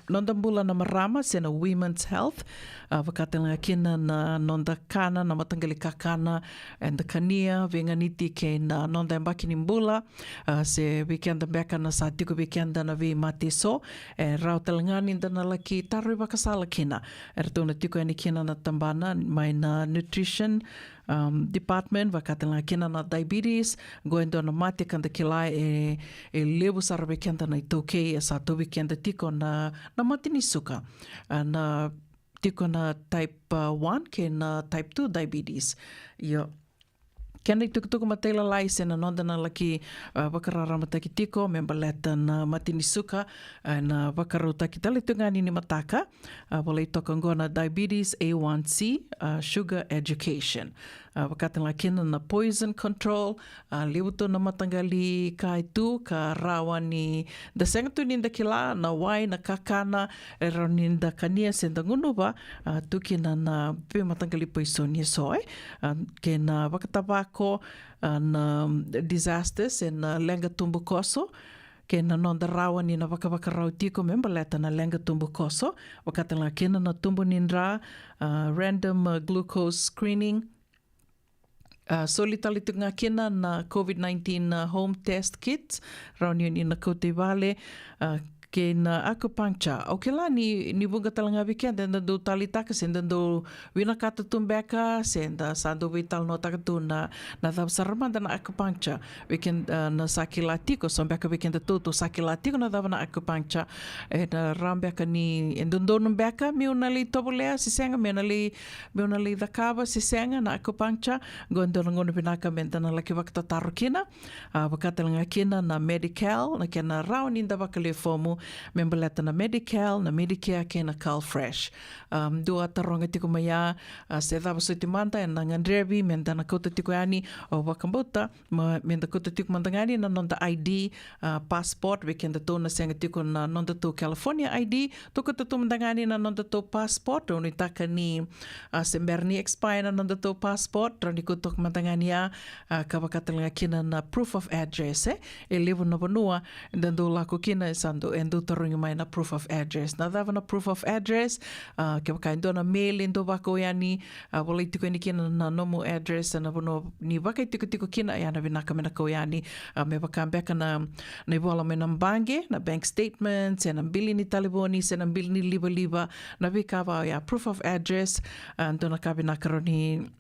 nonda bula na marama sena Women's Health, wakatalanga kina na nonda kana na matangali kakana and the kania venganiti ke na nonda mbaki ni mbula se weekenda beka na sa tiko weekenda na vi mate so rao talanga ninda na laki tarui wakasala kina tona tiko yani kina na tambana mai na nutrition department wakatala kina na diabetes goendo na mate kanda kilai e lebu sara weekenda na itoke sa to weekenda tiko na mate ni suka na tiko na type 1 ke na type 2 diabetes kena tukutuku matela lai sena nonda na laki wakarara mataki tiko membaleta na matini suka na wakaruta ki talitungani ni mataka wala itoka ngona diabetes A1C sugar education wakatala kina na poison control liuto na matangali ka itu ka rawa ni da senga tu ninda kila na wai na kakana era ninda kania senda ngunuba tukina na pe matangali poison ni soe kena wakatabako na disasters and lenga tumbu koso ke na nonda rawa ni na waka tiko membaleta na lenga tumbu koso wakatala kina na tumbu nindra random glucose screening solitalitunga kina na COVID-19 home test kits rauni ni na Kauti Vale ke na acupuncture. Okay la ni bunga talanga weekend and do talitaka senda do wina kata tumbeka senda sando vital no takatu na sarmanda na acupuncture weekend na sakilatiko sombeka weekend to sakilatiko na dava na acupuncture na rambeka ni endondo numbeka mi unali tobulea sisenga mi unali dakava sisenga na acupuncture gondo ngono pinaka menta na laki wakta tarukina wakatalanga kina na medical na kena round in the vakale fomu membaleta na medical na Medicare ke na CalFresh dua taronga tiko maya se dava soiti manta na ngandrevi menta na kota tiko yani o wakambota menta kota tiko mantangani na nonda ID passport weekend to na senga tiko na nonda to California ID to kota to mantangani na nonda to passport o nitaka ni semberni expire na nonda to passport rani kota mantangani ya kawakatalanga kina na proof of address e levo na vanua ndando lako kina sando endo tarungi mai na proof of address na dava na proof of address ke wakaindo na mail endo wako yani wala itiko ni kina na nomo address na bono ni waka itiko kina ya na vinaka mena ko yani me wakambeka na ibola mena mbange na bank statements na mbili ni taliboni na mbili ni liba na vikava ya proof of address ando na kabina karoni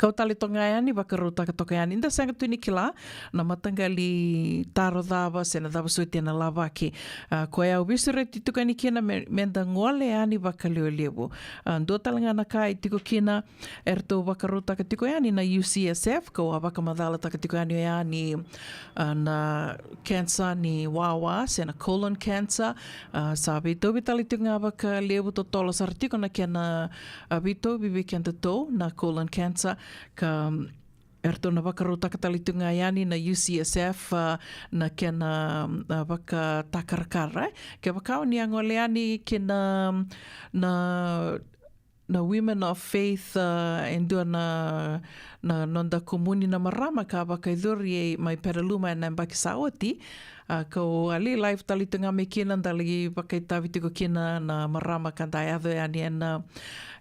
kau tali tonga yani wakaruta ka toka yani inda sanga tuni kila na matangali taro dava sena dava suiti na lavaki ko ya wisure tituka ni kina menda ngole yani wakaleo ndo talanga na kai tiko kina erto wakaruta ka tiko yani na UCSF ko wakamadala ta tiko yani na cancer ni wawa sena colon cancer sabi to vitali tunga wakaleo to tolo sartiko na kena bito bibikenta to na colon cancer ka erto na wakaruta ka talitunga yani na UCSF na kena waka takarakara ke wakao ni angole yani kena na women of faith endo na nonda komuni na marama ka wakaidhuri mai peraluma na mbaki saoti ko ali live talitunga me kina ndali wakaitavitiko kina na marama kandai ave yani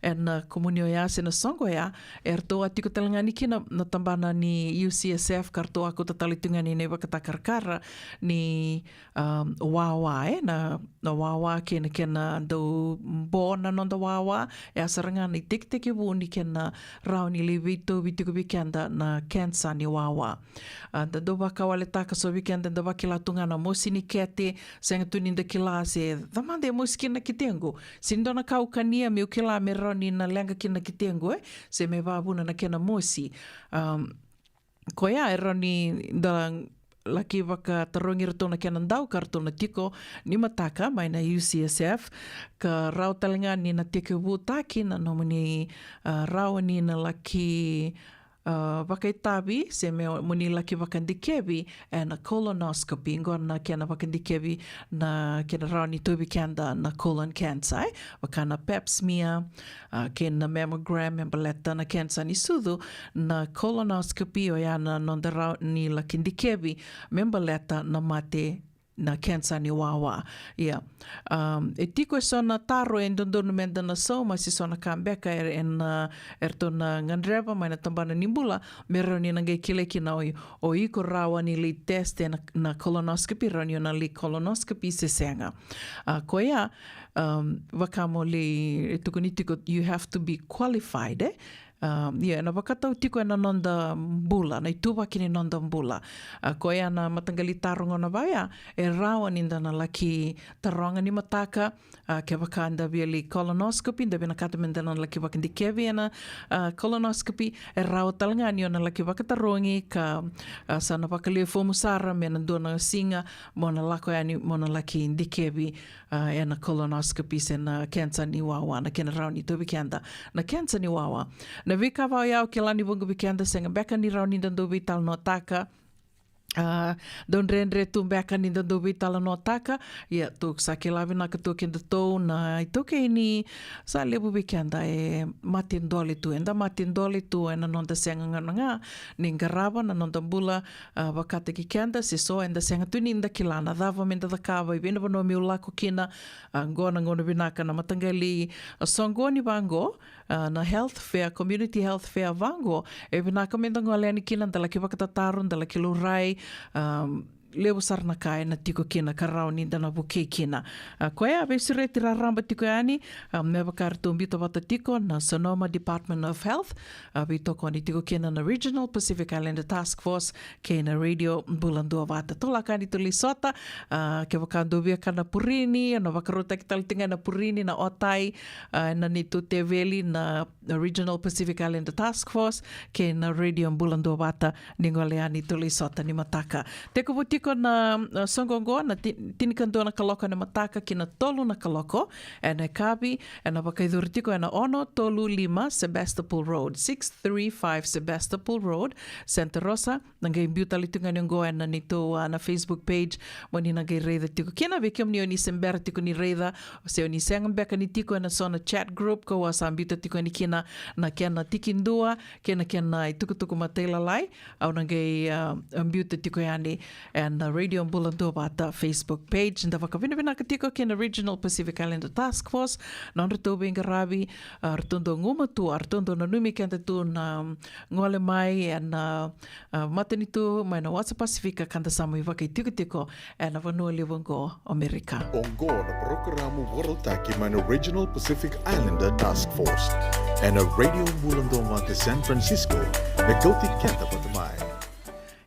en komunio ya sena songo ya erto atiko talangani kina na tambana ni UCSF karto ako tatalitunga ni neba katakarkara ni wawa na wawa kena do bona nonda wawa ya saranga ni tik bu ni kena rauni livito vitiko weekenda na cancer ni wawa da do baka wale taka so weekenda da bakilatunga ngana mosi ni kete senga tuninda kila se damande mosi kina kitengo sindona kaukania me ukila me roni na lenga kina kitengo se me vavuna na kena mosi koia roni da laki waka tarongi ratona kena ndau kartona tiko ni mataka mai na UCSF ka rau talinga ni na teke wutaki na nomini rau ni na laki wakaitabi se me muni laki wakandikebi and a colonoscopy ngona kena wakandikebi na kena rauni tubi kenda na colon cancer wakana pap smear kena mammogram and baleta na cancer ni sudu na colonoscopy o yana nonda rauni laki ndikebi membaleta na mate na cancer ni wawa. Yeah. E tiko sona taro en dondonu menda na so masi sona kambeka tona ngandreva mai na tambana nimbula mero ni nangai kileki na o iko rawa ni li test na colonoscopy ronio na li colonoscopy se senga. Koia wakamo li tukunitiko you have to be qualified na wakatau tiko na nonda mbula, na ituwa kini nonda mbula. Koia na matangali tarongo na baya, rawa ninda na laki taronga ni mataka, ke wakanda viali colonoscopy, da bina kata minda na laki wakandikevi na colonoscopy, rawa talanga ni na laki wakatarongi, ka sana wakali fomusara, mena dona singa, mona lako yani mona laki indikevi, na colonoscopy se na cancer ni wawa, na kena rawa ni tobi kianda, na cancer ni wawa. Na vika vau iau ke lani wunga wikianda senga beka ni rau ni dandobi tal no taka. Don rendre tu beka ni dandobi tal no taka. Ia tuk sa ke lavi naka tu kenda tou na itoke ini sa lebu wikianda matin doli tu. Enda matin doli tu ena nonda senga nga ninga raba na nonda bula wakate ki kenda se so enda senga tu ni inda kilana. Dava menda da kawa i vena vano mi ulako kina ngona vinaka na matangali songoni vango na health fair, community health fair vango, e vinaka menda ngoleni kina ndala ki wakatataru, ndala ki lurai, leo sarna kai na tiko kina karau ni dana buke kina. Koea besire tira ramba tiko yani me wakartu mbito wata tiko na Sonoma Department of Health bito koni tiko kina na Regional Pacific Islander Task Force ke na Radio Bula Duavata. Tola kani tuli sota ke wakando via kana purini na wakarota kita tinga na purini na otai na nitu te veli na Regional Pacific Islander Task Force ke na Radio Bula Duavata ningole ani tuli sota ni mataka. Teko buti ko na songongo na tinikanto na kaloko na mataka kina tolu na kaloko na kabi na wakaidurtiko na ono tolu lima Sebastopol Road 635 Sebastopol Road Santa Rosa nangay biutalitungan yung goan na nito na Facebook page mo ni nangay reida tiko kina vikim ni oni sembera tiko ni reida se oni sengang beka ni tiko na sona chat group ko wasa biuta tiko ni kina na kena tikindua kena itukutuku matelalai au nangay biuta tiko yani and Radio Bula Duavata Facebook page. Nda wakavina katiko kina Regional Pacific Islander Task Force. Non retobe ingarabi, retondo ngumatu, retondo na numi kanta tu na ngole mai and matanitu mai na wasa Pasifika kanta samu iwaka itiko and na vanua liwango Amerika.
Ongo na programa Worldtaki mai na Regional Pacific Islander Task Force and a Radio Bula Duavata San Francisco na Kauti kenta patamai.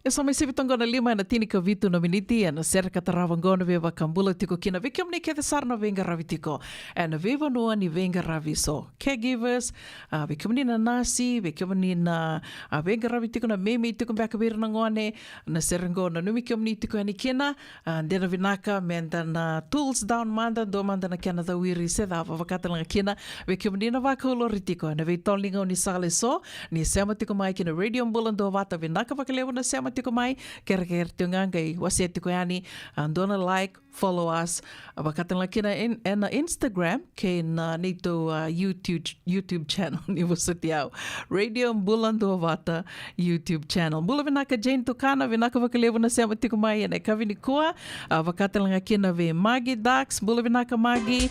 E sa mai sivitongona lima na tinika vitu na miniti na serka taravangona veva kambula tiko kina vikim ni kete sarna venga ravi tiko na veva noa ni venga ravi so caregivers vikim ni na nasi vikim ni na venga ravi tiko na meme tiko beka vir na ngone na serengona numikim ni tiko ni kina dena vinaka menda na tools down manda do manda na kena da wiri se da vakata nga kina vikim ni na vakolori tiko na vitolinga ni sale so ni sema tiko mai kina Radio Bula Duavata vinaka vakalewa na sema tiko mai kera tunga ngai wase tiko yani dona like follow us bakatan laki na Instagram ke na nito YouTube channel ni wasatiao Radio Bula Duavata YouTube channel bula vinaka Jane Tukana vinaka vakalevo na sema tiko mai na kavini kua bakatan laki na ve Magi Dax bula vinaka Magi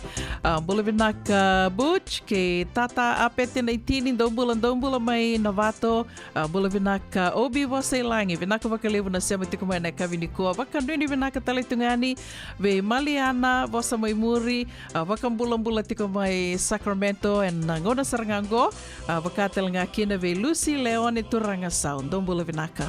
bula vinaka Butch ke tata apete na itini do bula mai Navato bula vinaka Obi wase langi vinaka vakalevo na sema tiko mai na kavini kua vakanduni vinaka talitungani ve Maliana vosa mai muri vakambula tiko mai Sacramento and ngona sarangango vakatel nga kina ve Lucy Leone Turanga Sound dombula vinaka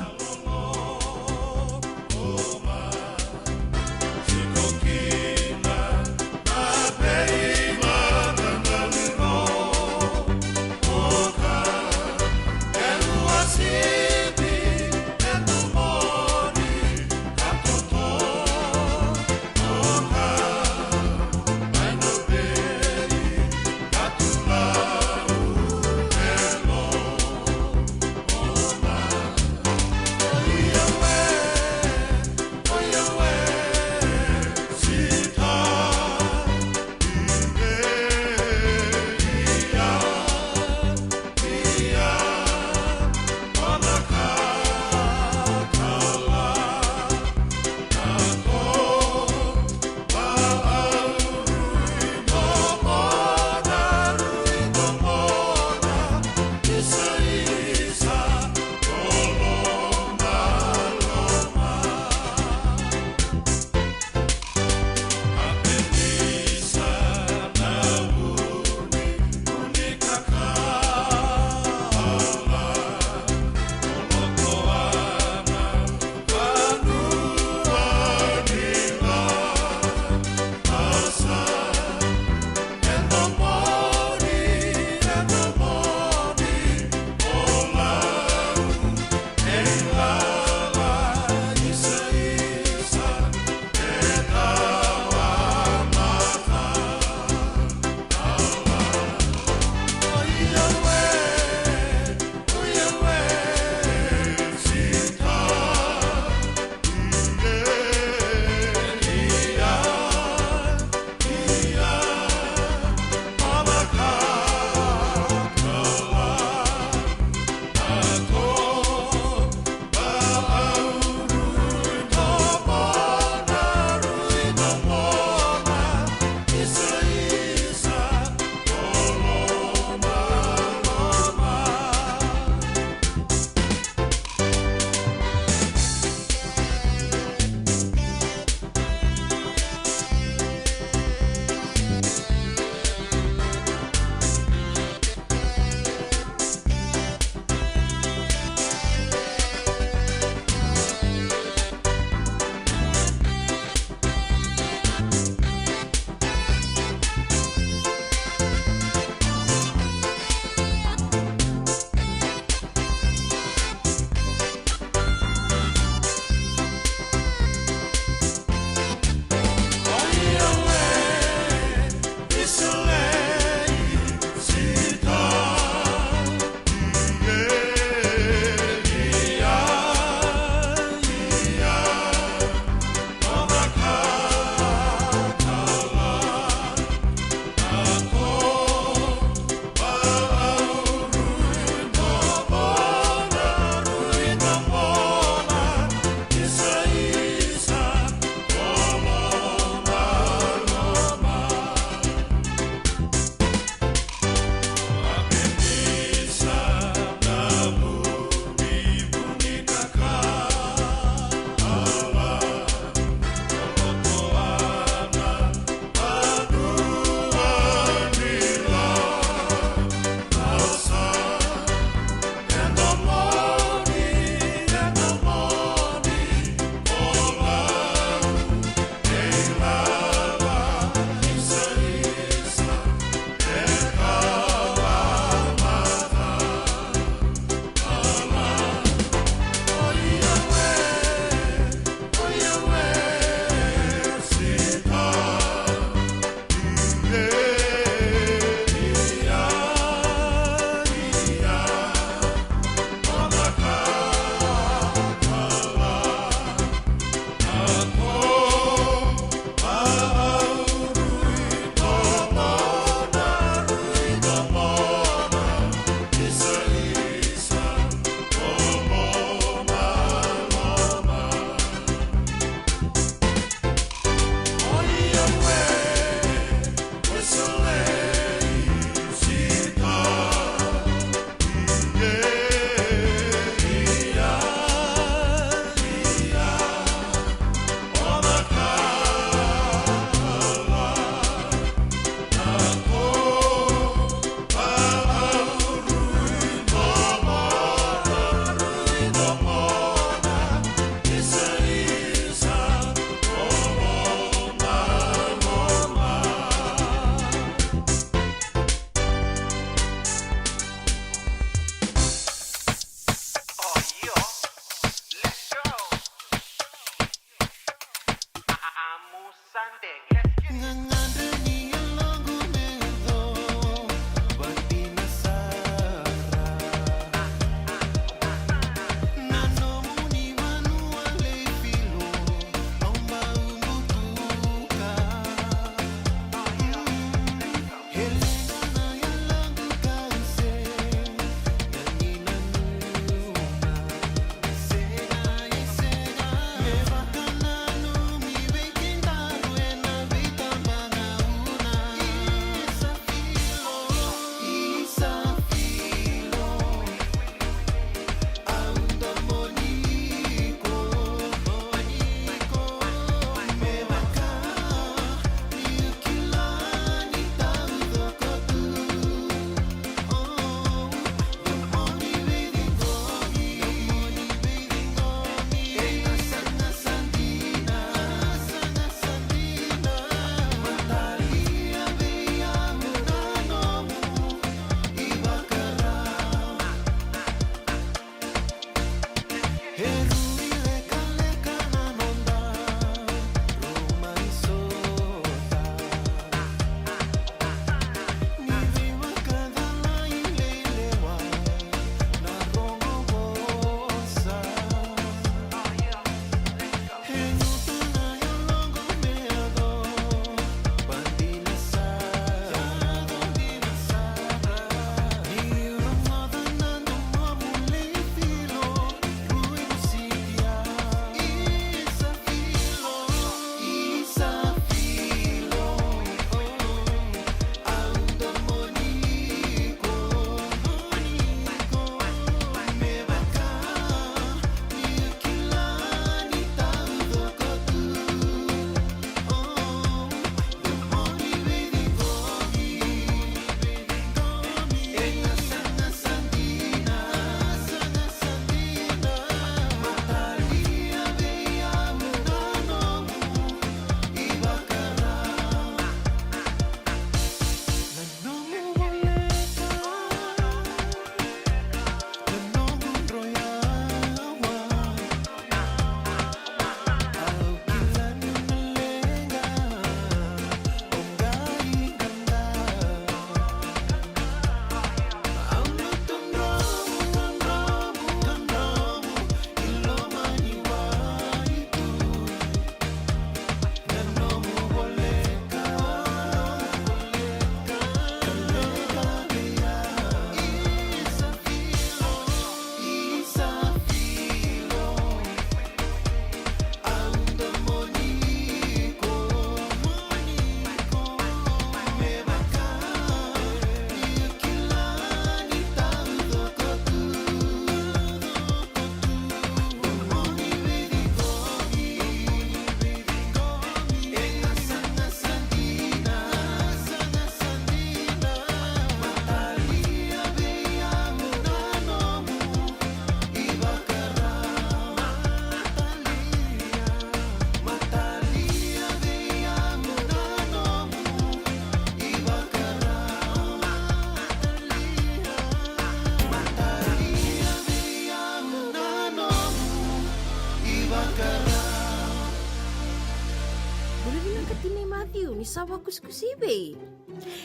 sawa kusikusibe.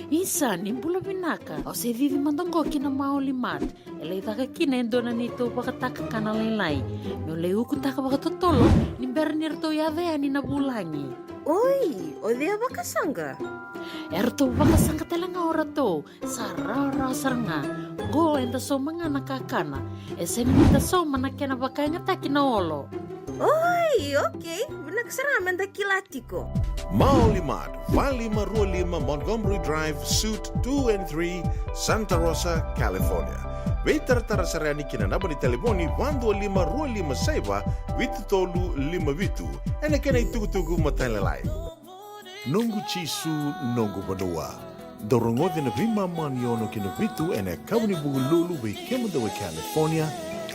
Isa, ni bula binaka. O se vivi mandongo kina maoli mat. Ele taka kina endona nito pakataka kana lailai. No le uku taka pakatotolo, ni bernirto yadea ni nabulangi.
Oi, o dea bakasanga.
Erto pakasanga telanga orato. Sarara saranga. Go enda so mga nakakana. Esen nita so manakena bakanya takina olo.
Oi, okay. Nagsaraman da kilatiko.
Maulimad, Valima Rualima Montgomery Drive, Suite 2 and 3, Santa Rosa, California. Veitartara sarani kinanaba ni telefoni 125 Rualima Saiba, Vitu Tolu Lima Vitu, ene kena itugutugu matalalai. Nungu chisu nungu banua. Dorongothi na vima maniono kina Vitu ene kawani bugululu we kemudawe California.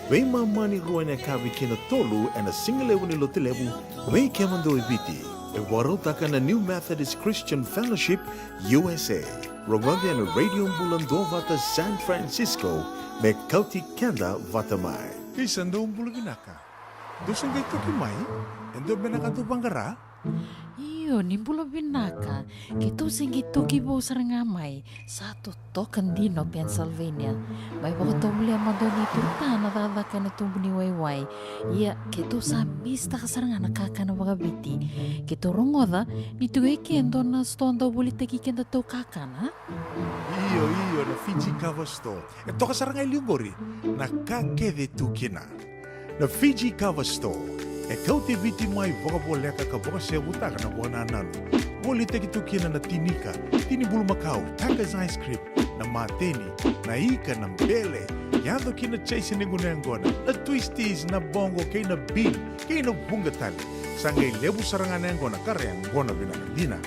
Veima mani ruene kavi kina tolu ene singalewu ni lotilevu we kemudawe Viti. E warotaka na New Methodist Christian Fellowship, USA. Rongothi na Radio Bula Duavata, San Francisco, me Kauti Keda, Vata mai. Isando Bula Binaka. Dusang gay tukimay, endo benakatu banggara?
Iyo, ni bula binaka. Kito singi toki bo sarangamay. Sa totokan dino, Pennsylvania. May bakatomli ang madoni turtana dadaka na tumbuni wayway. Iya, kito sa mista kasaranga nakaka na wakabiti. Kito rongoda, nito kendo na stondo bulitaki kenda to kakana.
Iyo, na Fiji Cover Store. Ito kasarangay liugori, nakakede tukina. Na Fiji Cover Store. E Kauti Viti mai vokaboleka ka voka se butaka na buona nanu. Boli teki tukina na tinika, tini bulu makau, Taka's ice cream, na mateni, na ika na mbele. Yado kina chase ni gunengona, na twisties na bongo kay na bean, kay na bungatani. Sangay lebu sarangan ngona kareang gona binakadina.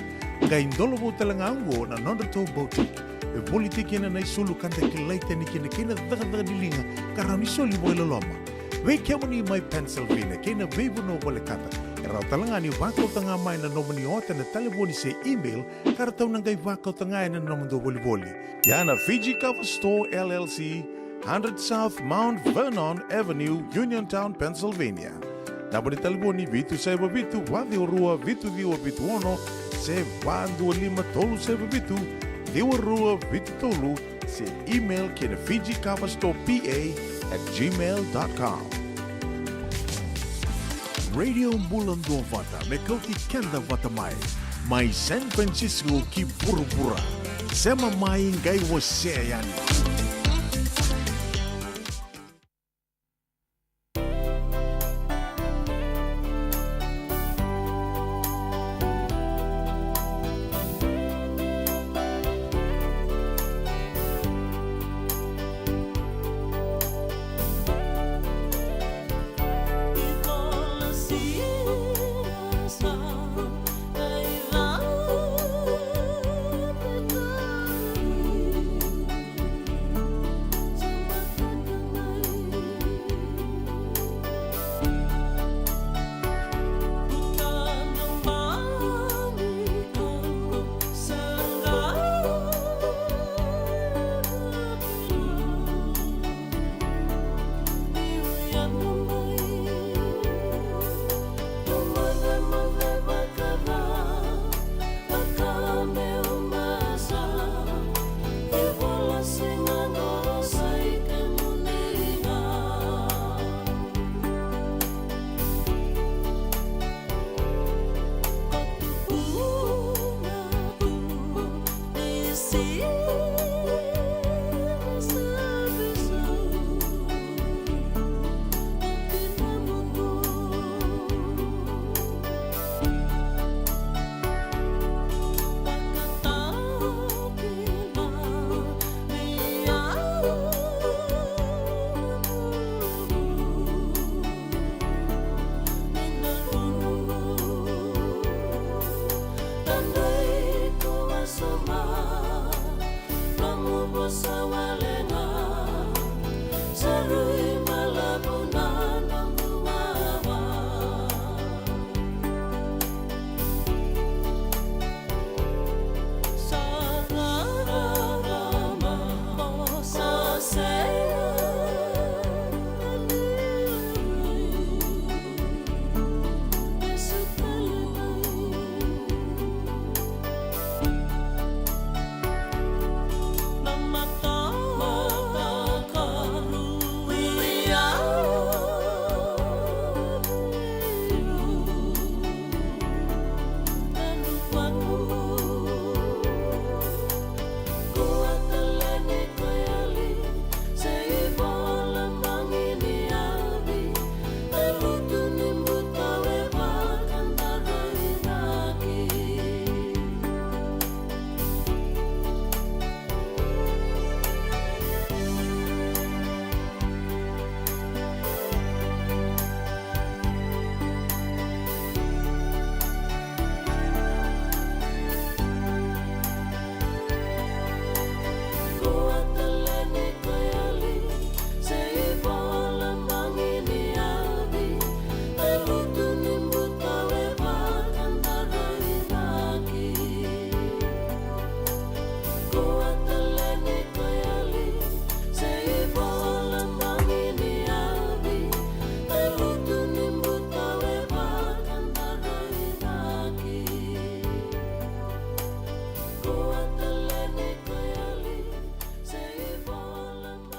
Ngay indolo mo talangango na nondato boutique. E boli teki na naisulu kanta kilaita ni kina daga nilinga karami soli mo ilaloma. We kemuni mai Pennsylvania, kena vebu no wale kata. Erau talangani wakau tanga mai na nomani ota na telefoni se email, karatau nangai wakau tanga na nomando woli. Yana Fiji Cover Store LLC, 100 South Mount Vernon Avenue, Uniontown, Pennsylvania. Nabari telefoni vitu seba vitu, wadi orua vitu diwa vitu ono, se wandu lima tolu seba vitu, diwa orua vitu tolu, se email kena Fiji Cover Store PA@gmail.com. Radio Bula Duavata, me Kauti Keda Vata mai San Francisco ki burubura. Sema mai ngai wase yani.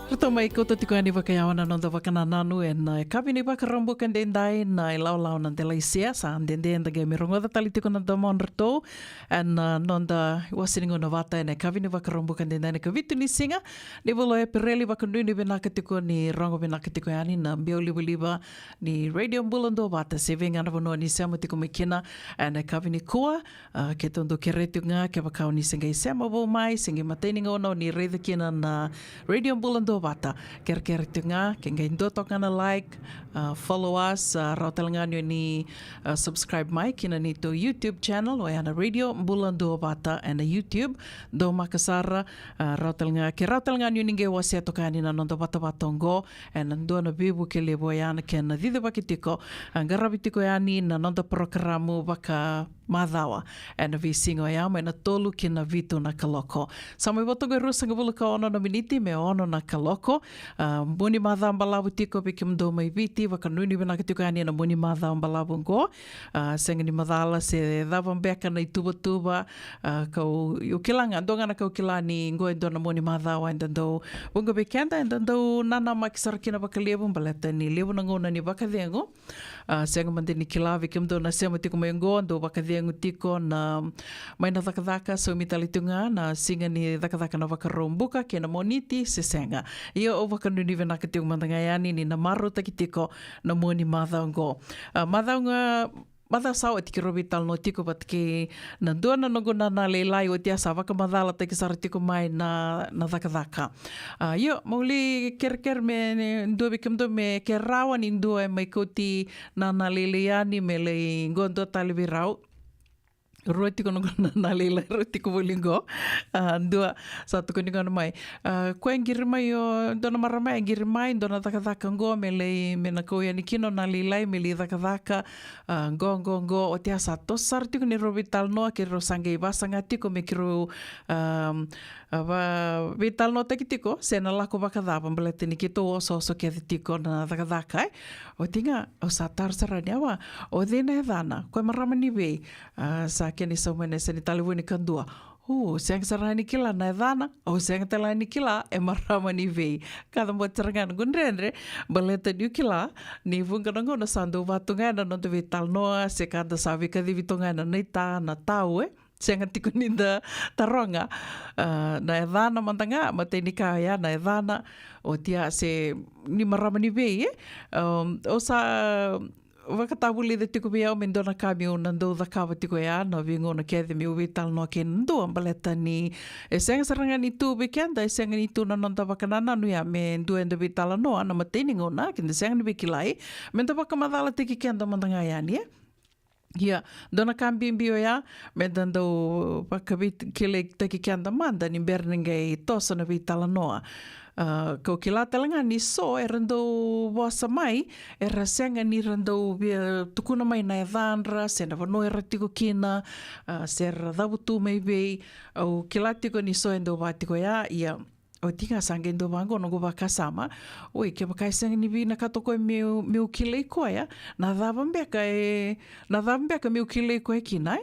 Rato mai koutou tiko ani whakaiawana no da whakanananu e na kawini whakarambuka ndendai na e lau na ndela isia sa ndende ge me rongo da tali tiko na da mon rato and no da wasiningo na Vata e na kawini whakarambuka ndendai na ka vitu ni singa ni wolo e pereli wakanuni benaka tiko ni rongo benaka tiko ani na mbio liwa ni Radio Bula Duavata se venga na wanoa ni sema tiko me kina e na kawini kua ke tondo ke retunga ke wakao ni singa i sema wo mai singa mataininga ono ni reitha kina na Radio Bula Duavata ker tunga ke ngai ndoto kana like follow us rautalangani ni subscribe mai kina ni to YouTube channel o ana Radio Bula Duavata and YouTube do makasara rautalangani ni ngai wase tokani na nondo Vata Vatongo and ndo na bibu ke levo yana ke na dide bakitiko ngarabitiko yani na nondo programu baka madhawa and vi singo ya me na tolu ki na vitu na kaloko. Sa mai watonga rusanga bulaka ono na miniti me ono na kaloko. Muni madhawa mbalabu tiko piki mdo mai viti wakanuni wina kitiko yani na muni madhawa mbalabu ngo. Senga ni madhala se dhava mbeka na ituba kau ukilanga ndonga na kau kilani ngo endo na muni madhawa enda ndo bunga bekenda enda ndo nana makisarakina wakalebu mbaleta ni lebu na ngona ni wakadhengo. Senga mande ni kilavi kimdo na sema tiko mai ngo ndo wakadhengo tiko na mai na dhaka so mitalitunga na singa ni dhaka na wakarombuka ke na moniti se senga. Ia o wakanuni venaka tiko mandangayani ni na maru takitiko na moni madhaungo. Madha sawa tiki robi tal no tiko bat ke na dona no guna na leilai o tia sa waka madhala tiki sara tiko mai na dhaka. Ia mauli ker me ndobi kimdo me ke rawa ni ndo e mai Kauti na leileani me le ngondo talibi rau. Roti kono na leila roti ko bolingo dua satu ko ningo mai ko ngir mai o dona marama ngir mai dona taka ngo mele mena ko yani kino na leila mele taka ngo o tia sa to sarti ko ni robital no ke ro sangai basanga tiko me kiro vital no takitiko sena lako bakadava mbelete ni kito so ke tiko na taka o tinga o satar sarani awa o dena dana ko marama ni ve sa keni sa mene se ni talivuni kandua. Seng sarani kila na dana o seng talani kila e marama ni vei. Kada mo terangan gundrenre baleta ni kila ni vunga ngo na sandu vatunga na no vital noa se kada savi kadi vitonga na nita na tau senga tiko ninda taronga na edana mantanga mateni kaya na edana o tia se ni marama ni vei o sa wakatabuli de tiko bia o mendona kami o nando dhakawa tiko ya no vingo na kede mi uvital no ke ndo ambaleta ni senga saranga ni tu bekenda senga ni tu na nonda wakanana no ya me ndo endo vitala no ana mateni ngona kende senga ni bekilai menda wakamadala tiki kenda mandanga ya ni Ia, dona kambimbio ya, me dando wakabit kile teki kenda manda ni berningai tosa na vitala noa. Kau kila talanga ni so e rando wasa mai e rasenga ni rando tukuna mai na evandra se na vano e ratiko kina se radhabutu mai bei au kila tiko ni so endo watiko ya ia o tinga sangue ndo vango no go vakasama oi ke bakai sangue ni vina katoko e meu kile ko ya na dava mbeka meu kile ko e kinai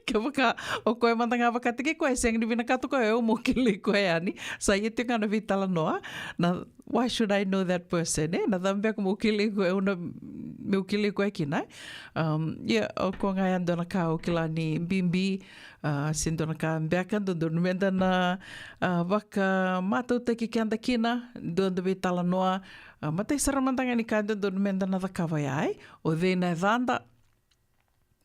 ke baka o ko mandanga vakatike ko e sangue ni vina katoko e o mo kile ko e ani sa ye tinga na vitala noa na why should I know that person na dava mbeka mo kile ko e una meu kile ko e kinai o ko ngai ando na ka o kila ni bimbi sindo na ka mbeka do menda na waka matau teki kenda kina dondo vitala noa matai saramantanga ni kanda do menda na dhakawa ai o dhe na vanda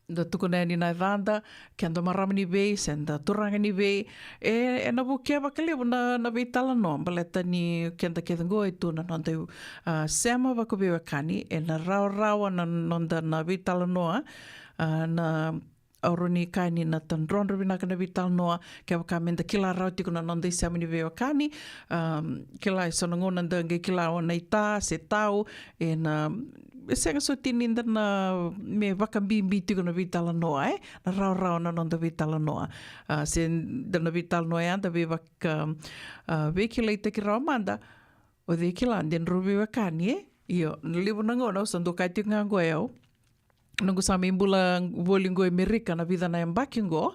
da tukuna ni na vanda kenda marama ni vei senda turanga ni vei e na bukia bakalevo na vitala noa baleta ni kenda kedango e tuna nonda sema wakabewa kani e na rao na nonda na vitala noa na auroni kani na tanronro vinaka na vital noa ke wakamenda kila rau tiko na nonda isa mini veo kani kila sonangona ndange kila o na ita se tau e na senga so tininda na me wakambimbi tiko na vital noa na rau na nonda vital noa se na vital noa anda ve waka vekila ita ki rau manda o de kila anden rubi wakani iyo nilibu nangona o sando kai tiko ngango eo nungu sami mbula volingo Amerika na vida na embakingo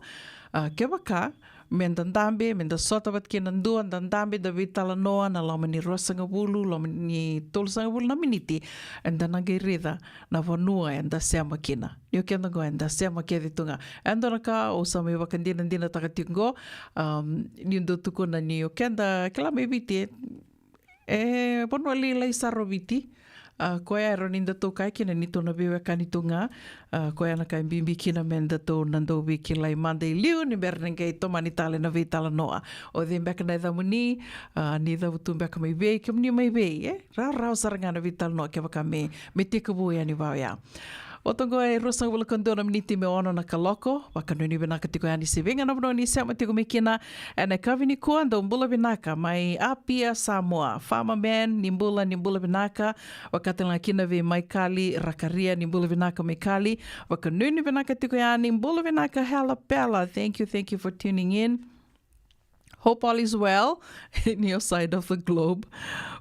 ke waka men dandambe, men da sota bat kina ndua, dandambe da vitala noa, na lau mani rosanga bulu, lau mani tolusanga bulu na miniti, and da nangai rida, na vanua, and da seama kina. Nio kenda go, and da seama kia ditunga. And da ka, o sa me wakandina dina takatingo, niundo tukuna ni o kenda, kila me viti, ponua li lai saro viti, koe aero ninda tō kai kina ni tōna bewe kanitunga, koe ana kai mbimbi kina menda tō nandau wiki lai Monday liu, ni mera nengei tō mani tale na vei tala noa. O dhe mbeka nai dhamuni, ni dhavutu mbeka mai vei, kia mni mai vei, rau saranga na vei tala noa kia waka me tika bui ani wau ia. O tongo e rosanga wala kondona miniti me ono na kaloko, waka nuni vinaka tiko ani se venga na vano ni seama tiko me kina, ane kawini kua ndo mbula vinaka, mai apia Samoa, Farmer Man, nimbula vinaka, waka tala kina ve mai kali, rakaria, nimbula vinaka mai kali, waka nuni vinaka tiko ani, mbula vinaka hela pela, thank you for tuning in. Hope all is well in your side of the globe.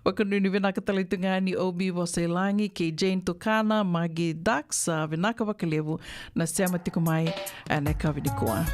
Wakanuni vinaka talitunga ni Obi Waselangi, ke Jane Tokana, Magi Dax, vinaka wakalevu, na sema tiko mai, ane kavidikua.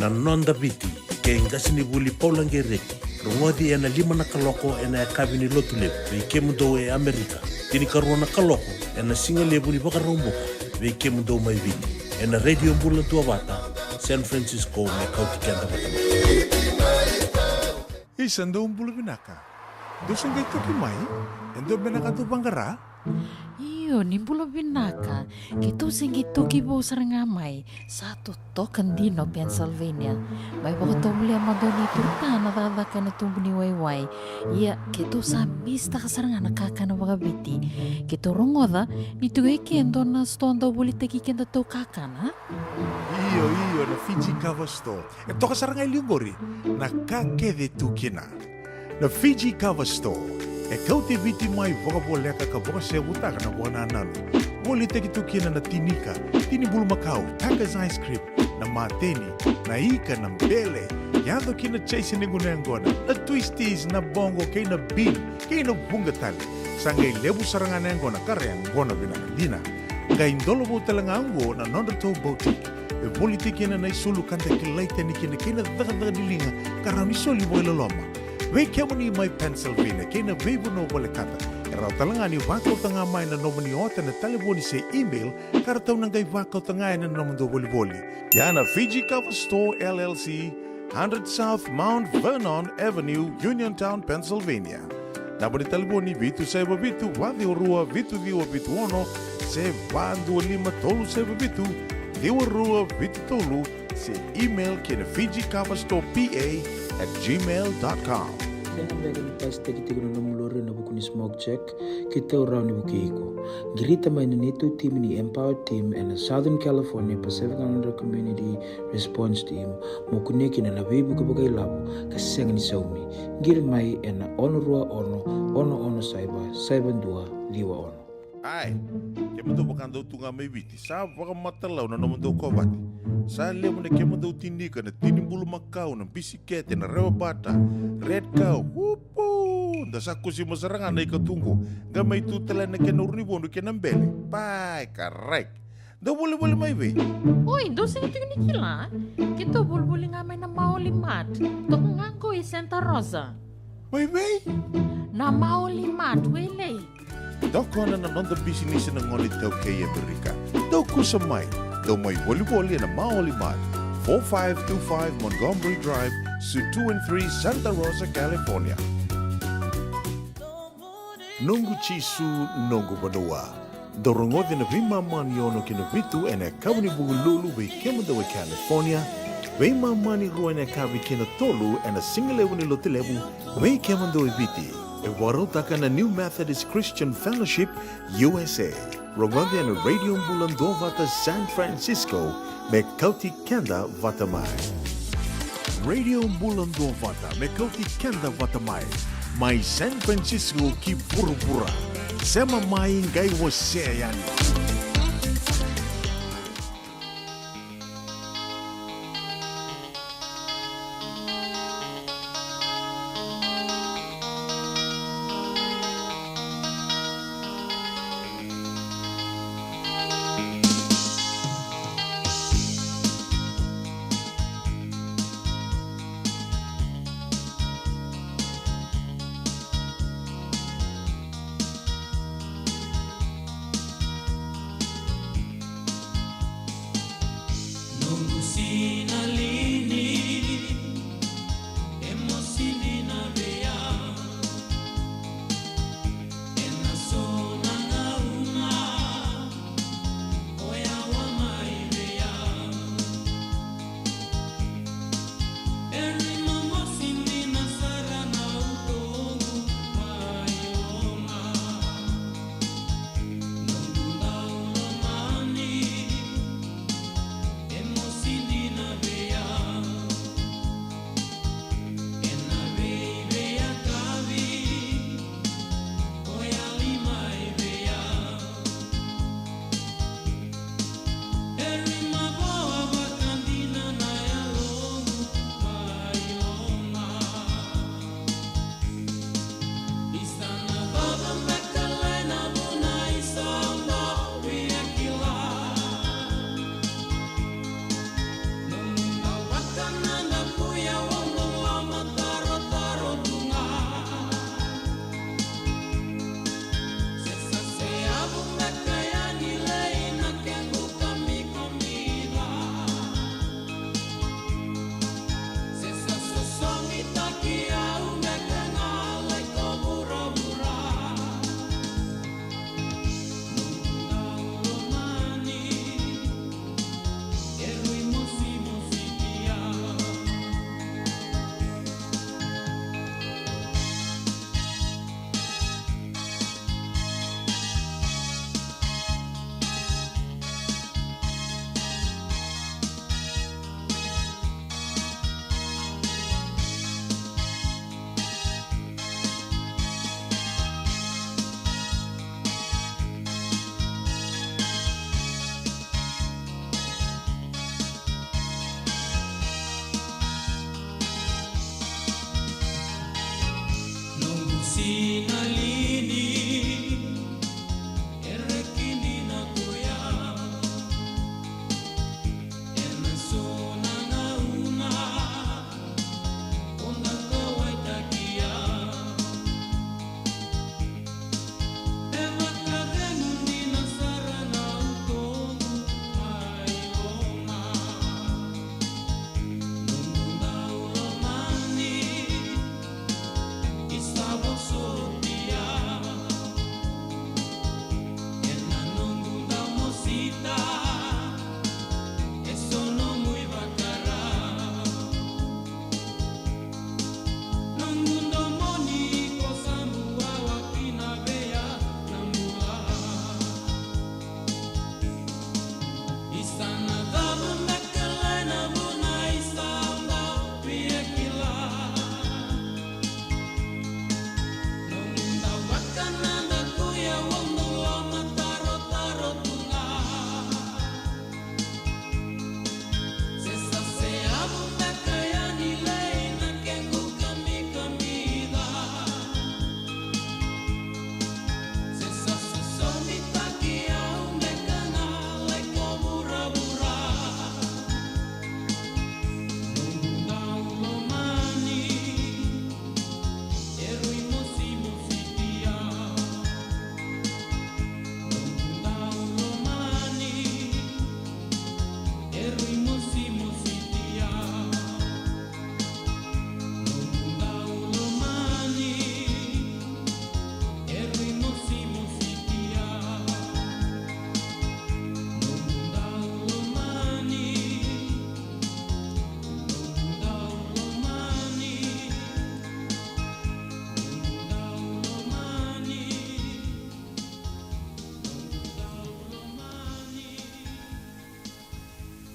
na nonda viti ke ngasini vuli paulangereki rongodi ena lima na kaloko ena kabini lotulep ve kemundo e Amerika tini karuana kaloko ena singa lebu ni bakaromboka ve kemundo mai viti ena radio Bula Duavata San Francisco me Kauti Keda Vata
Isang daong bula binaka. Dosang kayo toki mai? Endo binaka to bangara?
Iyo, ni bula binaka. Kito singi toki bo sarangamay. Satu token dino Pennsylvania. May bakatomli ang madoni turtana dadaka na tumbuni wayway. Iya, kito sa mista kasaranga nakaka na wakabiti. Kito rongoda, nitugay kendo na stonda bulita kikenda to kakana.
Iyo, na Fiji Cover Store. E toka sarangay liungori, na kakede tukina. Na Fiji Cover Store. E Kauti viti mai vokaboleka ka voka se utaka na wana nanu. Woli teki tukina na tinika, tini bulu makau, Taka's Ice Cream, na mateni, na ika, na mbele. Yando kina chase ningu na ngona, na twisties, na bongo, kay na bean, kay na bungatali. Sangay lebu sarangan na ngona, kare ang ngona binakadina. Ngay ndolo mo talanga ango na nondato boutique. E woli teki na naisulu kanta kilaita ni kina kina daga dilinga, karang nisoli mo ilaloma. Wei kemo ni mai Pennsylvania, kena vevo no wale kata. Era talanga ni wako tanga mai na nomani ota na telefoni se email, kara tau nangai wako tanga na nomando woli. Yana Fiji Cover Store LLC, 100 South Mount Vernon Avenue, Uniontown, Pennsylvania. Nabani telefoni vitu seba vitu, wadi orua vitu diwa vitu ono, se vandu lima tolu seba vitu, diwa rua vitu tolu, se email kena Fiji Cover Store PA@gmail.com.
Kena mbega ni pasta kita kuna namulore na buku ni smoke check kita urau ni buku iko. Girita mai na neto team ni Empower Team and Southern California Pacific Islander Community Response Team mo kuneki na labibu ka bagay labo kasi ni saumi. Gir mai na onurua ono saiban dua liwa ono.
Ai, kemando bakando tunga mai viti. Sa baka matalaw na namando ko bati. Sa lemo na kemando tinika na tinimbulu makau na bisikete na Vata, red cow. Wupo! Dasako si masarangan na ikatungo. Gamay tutala na kenurnibono kenambele. Pai, karek. Da wala mai ve.
Oi, dosa ito ni kila. Kito bulbuli nga may na maulimat. Tukang ko Santa Rosa.
Mai ve?
Na maulimat, wele.
Doko na nonda business na ngonit daw kay Amerika. Daw kusamay. Daw may wali-wali na maulimat. 4525 Montgomery Drive, Suite 2 and 3, Santa Rosa, California. Nungu chisu, nungu banua. Dorongodi na vima maniono kinavitu ene kabuni bugululu we kemadawe California. We mamani ruene kabi kina tolu ene singalewu ni lotilebu we kemando viti. E warotaka na New Methodist Christian Fellowship, USA. Rongodi na Radio Bula Duavata, San Francisco, me Kauti Keda Vatamai. Radio Bula Duavata, me Kauti Keda Vatamai. Mai San Francisco ki pura-pura. Sema mai ngai wase yani.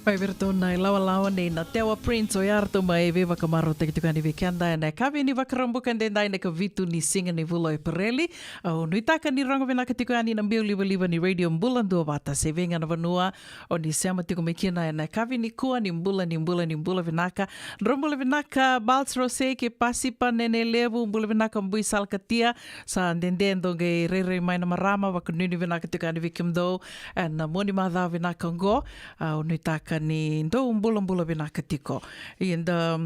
Pai vertona i lawa nei na tewa Prince o iarto mai ve vakamaro te kitukani weekenda e nei kavi ni vakarambuka ndai nei ka vitu ni singa ni vulo e pereli. O nui taka ni rongo vena kitukani na mbio liwa ni radio Bula Duavata se venga na vanua o ni seama tiko mekina e nei kavi ni kua ni mbula venaka. Rombula venaka Balts Rose ke pasipa nene levu mbula venaka mbui salkatia sa ndendendo ge rere mai na marama wakanuni venaka kitukani wikimdo e na moni madha venaka ngo o nui taka ni ndo mbula venaka tiko. I nda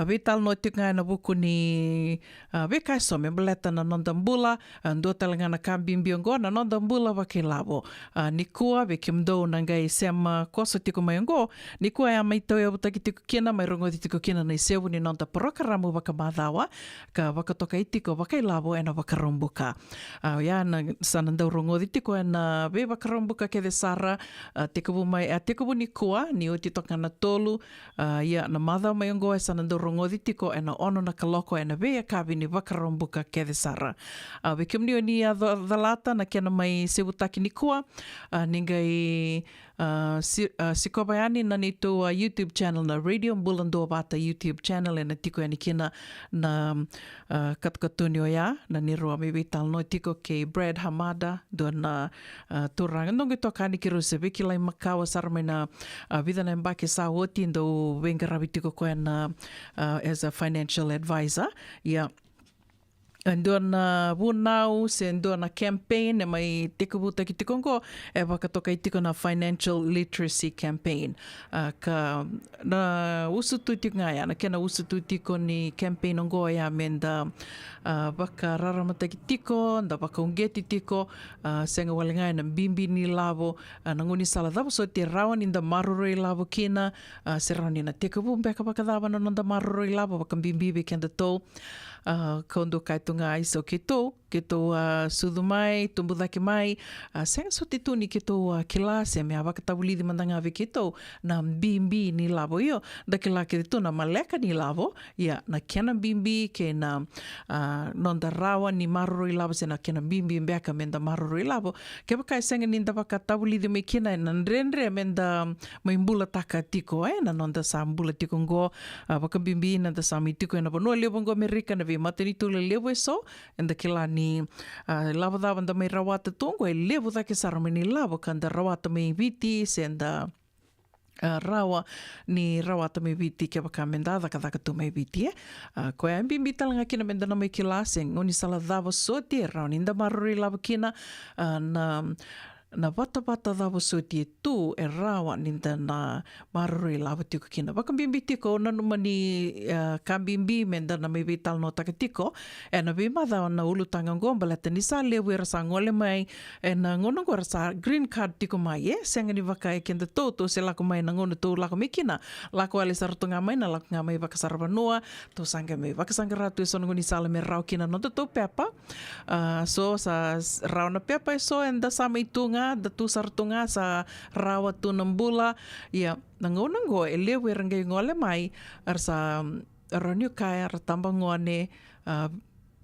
vital no tika na buku ni veka some bleta na nonda mbula ndo talanga na kambimbi ngo na nonda mbula wakilabo. Ni kua vekimdo nangai sema koso tiko mai ngo ni kua ya mai tau ya butaki tiko kina mai rongo tiko kina na sevu ni nonda porokaramu wakamadhawa ka wakatoka itiko wakailabo ena wakarombuka. Ya na sananda rongo tiko ena ve wakarombuka ke de sara tikubu mai tikubu ni kua ni o titoka na tolu ia na madha mai ngo e sanando rongothi tiko e na ono na kaloko e na vea kavi ni wakarombuka ke de sara. Wikimni o ni a dhalata na kena mai sewutaki ni kua ningai sikobayani na nito YouTube channel na Radio Bula Duavata YouTube channel e na tiko e ni kena na katukatuni o ya na nirua me vital no tiko ke Brad Hamada do na turanga nongi toka ni kiro se viki lai makawa sarmai na vida na mbake sa oti ndo venga rabi tiko koe na as a financial advisor. Yeah. Ndo na wunau se ndo na campaign e mai teko buta ki tiko ngo e wakatoka i tiko na financial literacy campaign. Ka na usutu tiko ngaya, na kena usutu tiko ni campaign ngo ya menda waka raramata ki tiko, nda waka ungeti tiko, senga wale ngai na bimbi ni lavo, na nguni sala dhavo so te rawan inda maruro i lavo kina, se rawan ina teko bumbeka waka dhava na nonda maruro i lavo, waka bimbi we kenda tau. Kondo kaitunga iso ke tō sudu mai, tumbudake mai, senga so te tūni ke tō kila se mea wakatawulidi mandanga ave ke tō na bimbi ni lavo io, da ke la ke tō na maleka ni lavo, ia na kena bimbi ke na nonda rawa ni maroro i lavo se na kena bimbi mbeka menda maroro i lavo, ke wakai senga ni nda wakatawulidi me kina e na nrenre menda mai mbula taka tiko na nonda sa mbula tiko ngo, wakabimbi na da sa mi tiko e na bonua leo bongo Amerika na vi matani tula levo e so, and the kila ni lava dava nda mai rawata tongo e levo dake sarame ni lavo kanda rawata mai viti se nda rawa ni rawata mai viti ke waka menda dhaka tu mai viti koe ambi talanga kina menda na mai kila se ngoni sala dava soti e rao ninda maruri lava kina na vata dhava soti e tu e rawa ninda na maruri lava tiko kina. Waka bimbi tiko na numa ni kambimbi menda na mai vital no taka tiko e na vimadha na ulutanga ngomba leta ni sa lewe rasa ngole mai e na ngono ngora sa green card tiko mai senga ni waka e kenda toto se lako mai na ngono tō lako mikina lako ale saratunga mai na lako ngā mai waka sarabanoa tō sanga mai waka sanga ratu e sonongo ni sala me rau kina no tō pepa so sa rau na pepa e so enda sa mai tunga da tu sartunga sa rawa tu nambula ia nango e lewe rangai ngole mai ar sa roniu kai ar tamba ngone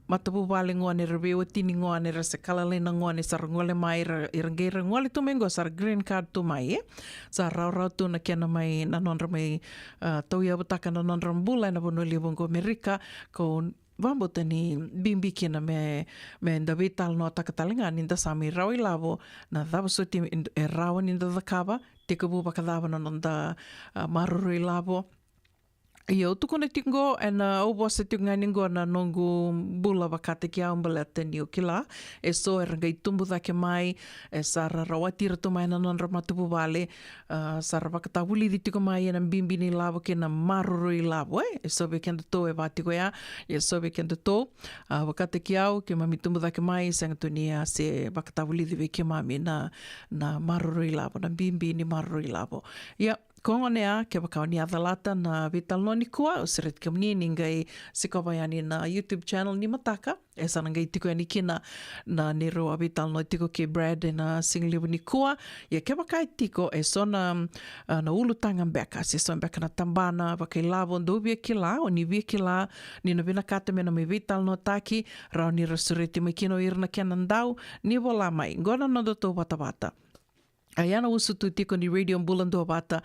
matapu wale ngone reveo tini ngone ra se kalale na ngone sa ngole mai rangai ngole tu mengo sa green card tu mai sa rau tu na kena mai na nonra mai tau ia butaka na nonra mbula na bono lebongo Amerika ko vambota ni bimbi kina me nda vital no takatalinga ninda sami rawi lavo na dhava soti e rawa ninda dhakava teka buba kadhava na nonda maruru i lavo Ia tukuna tingo na o bosa tinga ningo na nongu bula wakate ki au mbalete ni o kila e so e rangai tumbu dhake mai e sara rawatira tu mai na nonra matupu wale sara wakatawuli di tiko mai e na bimbi ni lavo ke na maruru i lavo e so be kenda tō e vātiko ea e so be kenda tō wakate ki au ke mami tumbu dhake mai sanga tuni se wakatawuli di ke mami na maruru i lavo na bimbi ni maruru i lavo ia Kongo nea, ke wakao ni adhalata na vital no ni kua, o seret ke mni ningai sikawaiani na YouTube channel ni mataka, e sana ngai tiko ni kina na nero a vital no tiko ke Brad e na singlibu ni kua, ia ke wakai tiko e sona na ulutanga mbeka, se sona mbeka na tambana, wakai lavo ndo via ki la, o ni via ki la, ni na vina kata mena mai vital no taki, rao ni rasureti mai kino irna kena ndau, ni wola mai, ngona no do tō Vata. Ai ana usu tu tiko ni Radio Bula Duavata,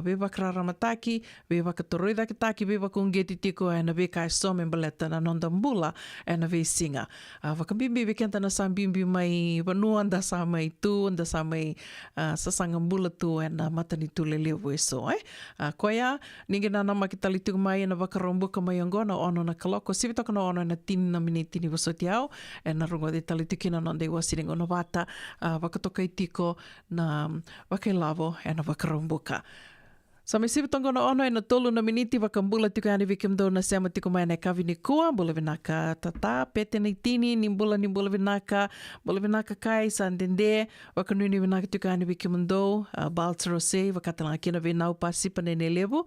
be waka ramataki, be waka toroida kitaki, be waka ungeti tiko ana be kai some baleta na nonda mbula ana be singa. Waka bimbi be kenta na sa bimbi mai vanua anda sa mai tu, anda sa mai sasanga mbula tu ana matani tu leleo weso. Koia, ninge na nama ki tali tuku mai ana waka rombuka mai angona ono na kaloko, sivitaka na ono na tini na minitini wasoti au, ana rungo de tali tuki na nonda iwasiringo na Vata, waka toka i tiko na wakelavo e na wakarombuka. Sa me sivitongo na ono e na tolu na miniti wakambula tiko ane vikimdo na sema tiko mai na kavini kua, bula vinaka tata, pete na itini, nimbula vinaka kai, sandende, wakanuni vinaka tiko ane vikimdo, baltero se, wakatala kina vinau pasipa nene levu,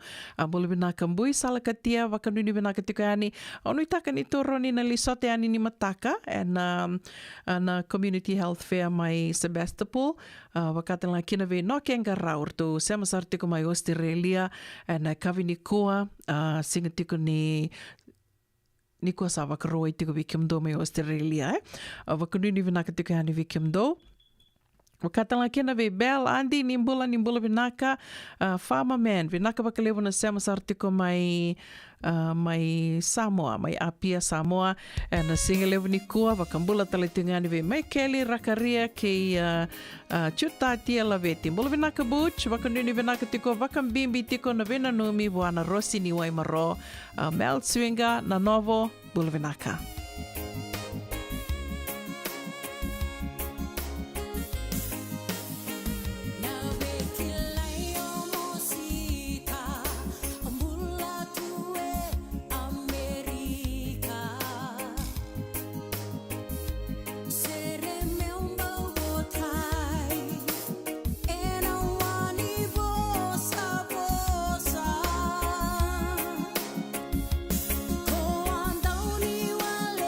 bula vinaka mbui salakatia, wakanuni vinaka tiko ane, ono itaka ni toro ni na lisote ane ni mataka, na Community Health Fair mai Sebastopol, wakatala kina vinau kenga raur tu, sema sar tiko mai Australia, na kavini koa, singa tiko ni koa sa wakaroa i tiko vikimdo mai Australia. Wakanuni vinaka tiko hani vikimdo. Wakatala kena ve Bell, Andy, nimbula vinaka, Farmer Man, vinaka wakalevo na sema sartiko mai Samoa, mai Apia Samoa, na singa levo ni kua, wakambula talitingani ve mai Kelly, Rakaria, kei Chutatia laveti. Mbula vinaka Butch, wakanuni vinaka tiko, wakambimbi tiko na vina numi, wana Rossi ni Waimaro, Mel Swinga, na Novo, bula vinaka.
Ko andau ni wale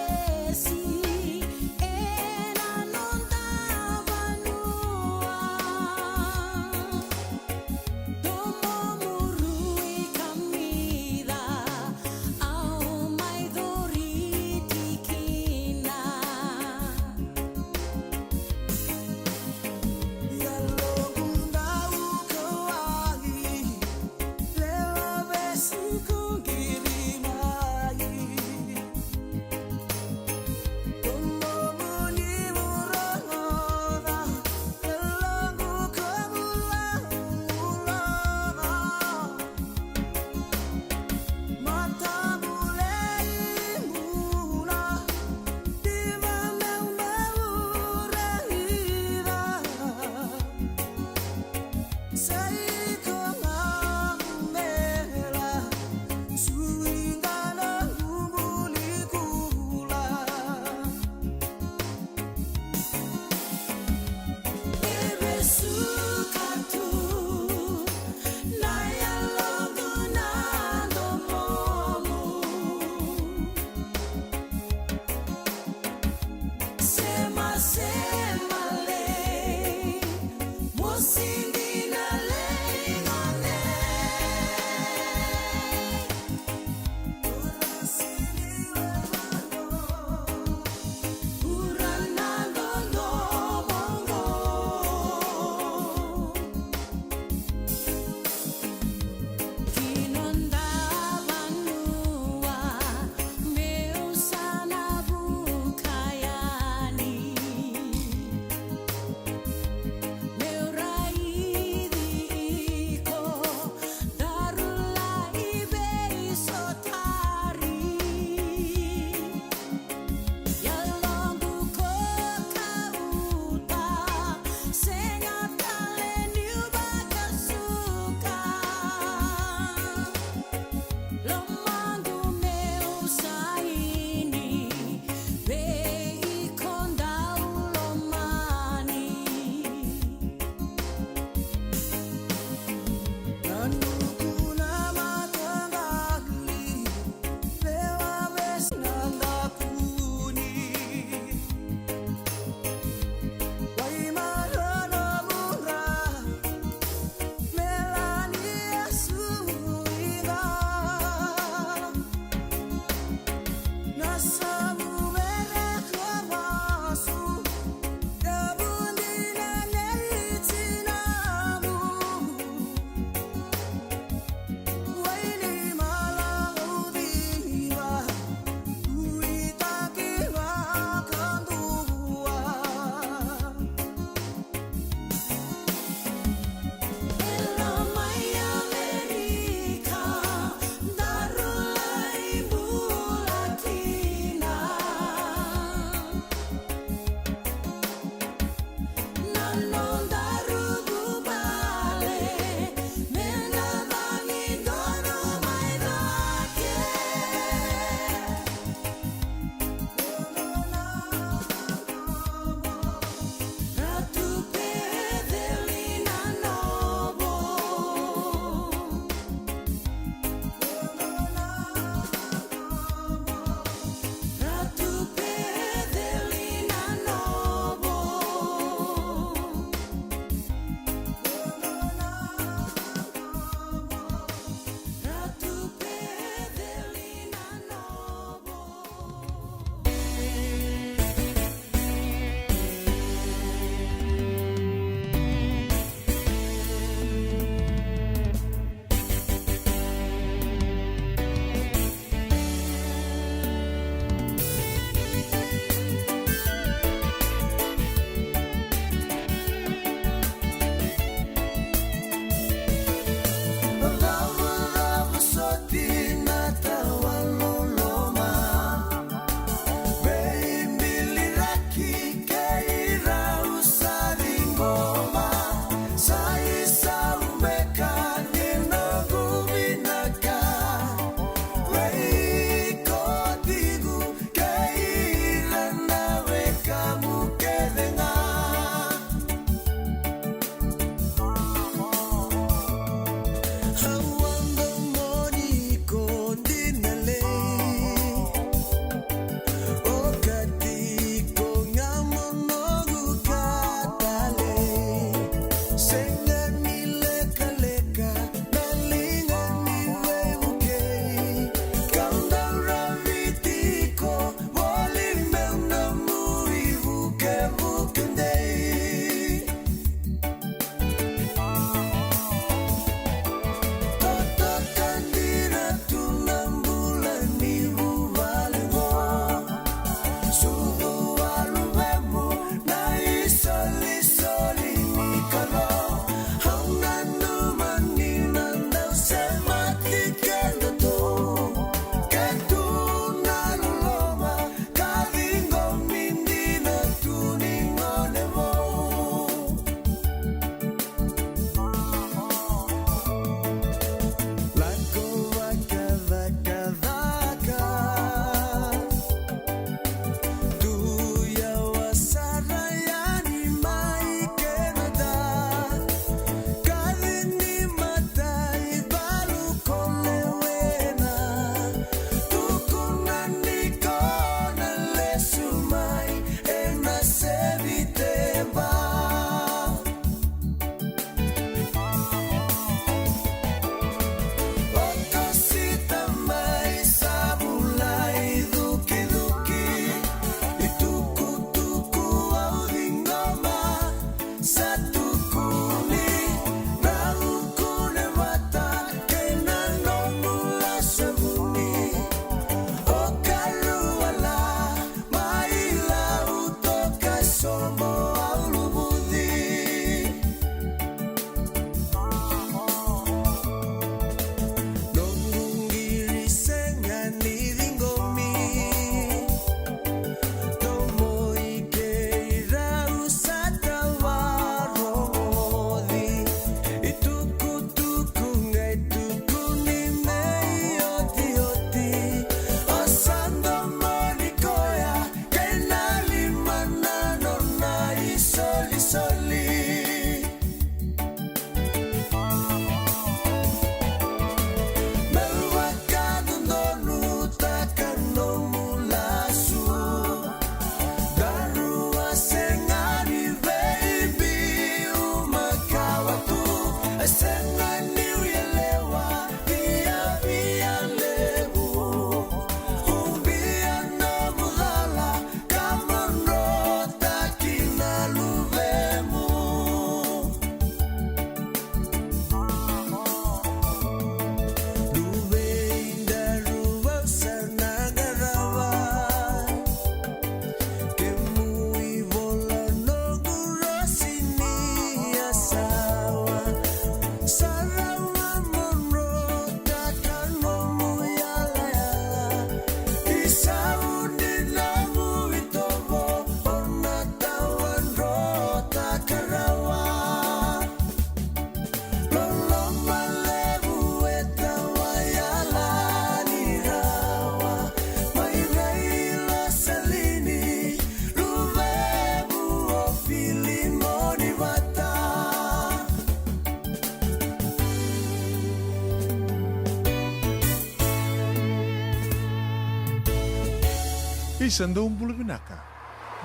Kisando Bula Binaka.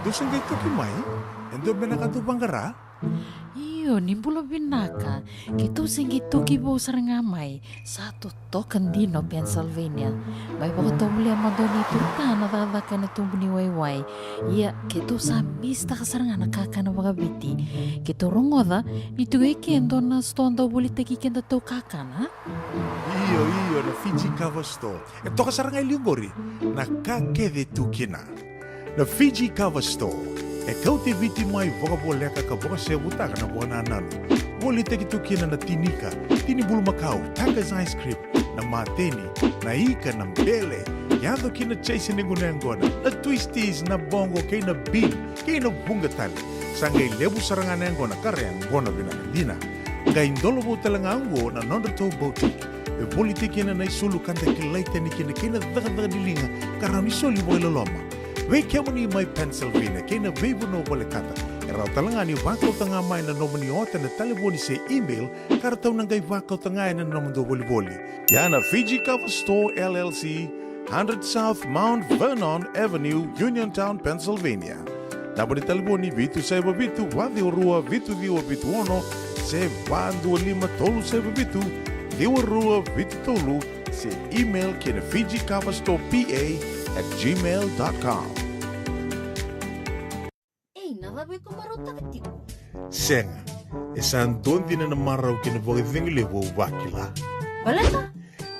Doon ngay toki mai, endo benaka tu bangara.
Iyo, ni Bula Binaka. Kito singi toki bo sarangamay. Satu token dino Pennsylvania. May baka tumuli ang madoni turta na dadakan na tumbuni wayway. Iya, kito sa mista kasarangan nakaka na mga biti. Kito rongoda, nito ay kendo na stonda ulit kikenda to kakana.
Iyo, na Fiji Cover Store. Ito kasarangay liugori, nakakede tu kina. Na Fiji Cover Store. Kauti viti mai vokaboleka ka voka se butaka na bona nanu. Woli teki tukina na tinika, tini bulu makau, Taka's ice cream, na mateni, na ika na mbele. Yado kina chase ningunengona, na twisties na bongo kay na bean, kay na bungatali. Sangay lebu saranganengona kareang gona binakadina. Ngay indolo bo talangango na nondato boutique. E woli teki na isulu kanta kilaita ni kina kina daga dilinga karami soli boy loloma. Wei kemuni mai Pennsylvania, kena vebu no bole kata. Era talangani wakau tanga mai na nomani ota na taliboni se email, kara tau nangai wakau tanga na nomando boli. Yana Fiji Cover Store LLC, 100 South Mount Vernon Avenue, Uniontown, Pennsylvania. Naboni taliboni vitu saiba vitu, wadi orua vitu diwa vitu ono, se vandu lima tolu saiba vitu, diwa rua vitu tolu, se email kena Fiji Cover Store PA@gmail.com. Senga, esan dondi na marau kina voga thingile wo wakila.
Baleta?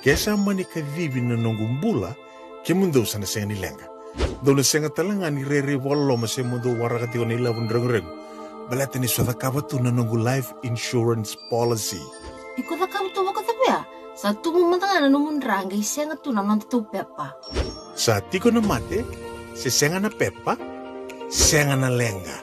Kesa mani ka vivi na nongumbula, ke mundo sana senga ni lenga. Dona senga talanga ni rere wala ma se mundo warakati o ni lavun reng. Baleta ni swada kabatu na nongu life insurance policy.
Iko da kamu to waka tapia. Sa tumu matanga na numun ranga senga tu na nontu pepa.
Sa tiko na mate, se senga na pepa, senga na lenga.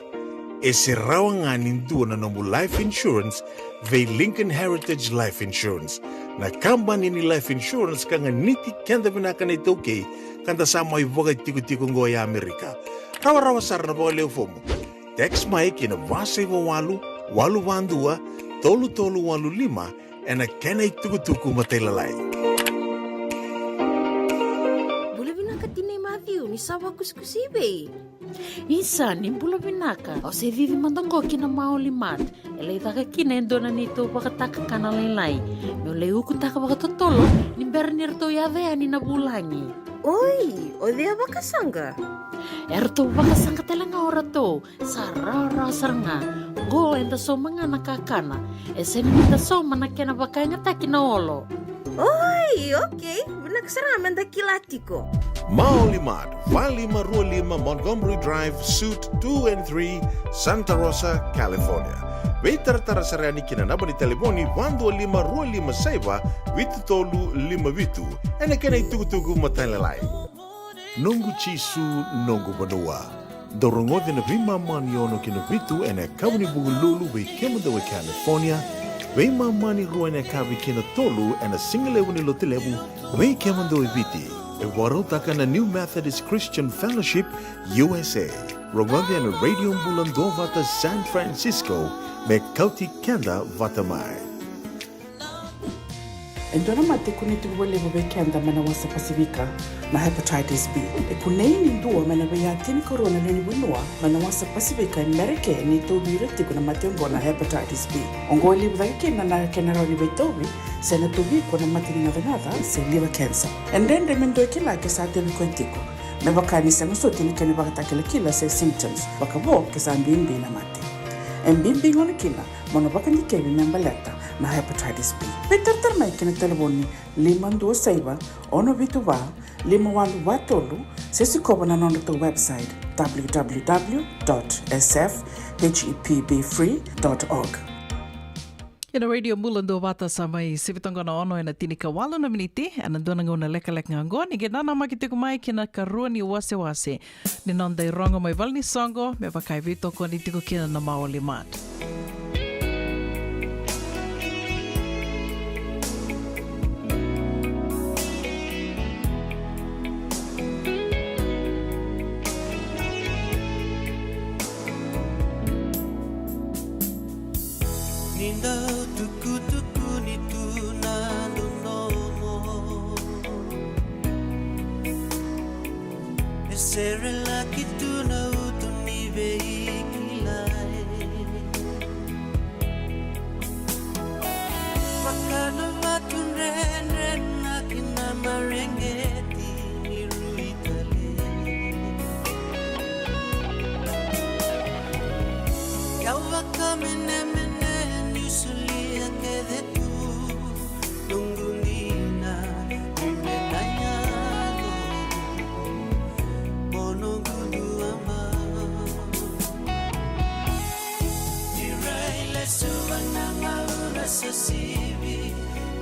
E se rawanganin dua na nomu life insurance ve Lincoln Heritage Life Insurance. Na kambani ni life insurance ka nga niti kenda vinaka na itoke kanda sama ivoga tiko-tiko ngoya Amerika. Rawa-rawa sar na bawa leo fomo. Text mai kina vasa iwa walu vandua, tolu walu lima, ena kena ituku-tuku matelalai.
Boleh binaka tinay Matthew, ni sawa kuskusibe.
Isa, ni Bula Binaka. O se vivi mandongo kina maoli mat. Ele taka kina endona nito pakataka kana lailai. Me ole uku taka pakatotolo, ni bernir to yadea ni nabulangi.
Oi, o dia bakasanga.
Erto bakasanga telanga ora to. Sarara saranga. Go enda so mga nakakana. Esen minta so manakena bakanya takina olo.
Oi, okay. Binakasaraman da kilatiko.
Maulimad, 5525 Montgomery Drive, Suite 2 and 3, Santa Rosa, California. Veitartara sarani kina nabani telefoni 125 saiba vitu tolu 5 vitu. Ena kena itugu matalalai. Nungu chisu nungu banua. Dorongothi na vima maniono kina vitu ena kabuni bugululu ve kemuda we California. Vima mani ruene kavi kina tolu ena singalewu ni lotilevu ve kemuda we viti. E warotaka na New Methodist Christian Fellowship, USA. Rongondi na Radio Bula Duavata, San Francisco, me Kauti Keda, Vata mai.
Endona mate kuniti wale bobe kenda mana wasa Pasifika na hepatitis B. E kuneini ndua mana beya tini corona leni winua mana wasa Pasifika Amerike ni tobi reti kuna matengo na hepatitis B. Ongo libu dhake na kenara ni betobi sena tobi kuna matini ngadha se liver cancer. Endende mendo kila kesa tebi kwentiko. Me bakani sanga soti ni kene bakatakila kila se symptoms. Bakabo kesa mbimbi na mate. Mbimbi ngone kila mono bakani kebi membaleta na hepatitis B. Peter mai kena telefoni 526 ono vituva 51watolu sesi koba na nondo to website www.sfhepbfree.org.
Ina Radio Bula Duavata samai sivitangona ono ina tinika walo na miniti anandona ngona leka ngoni genana makitiko mai kina karua ni wase ni nonda irongo mai valni songo me vakai vito koni tiko kina na maoli mat.
Sere sasivi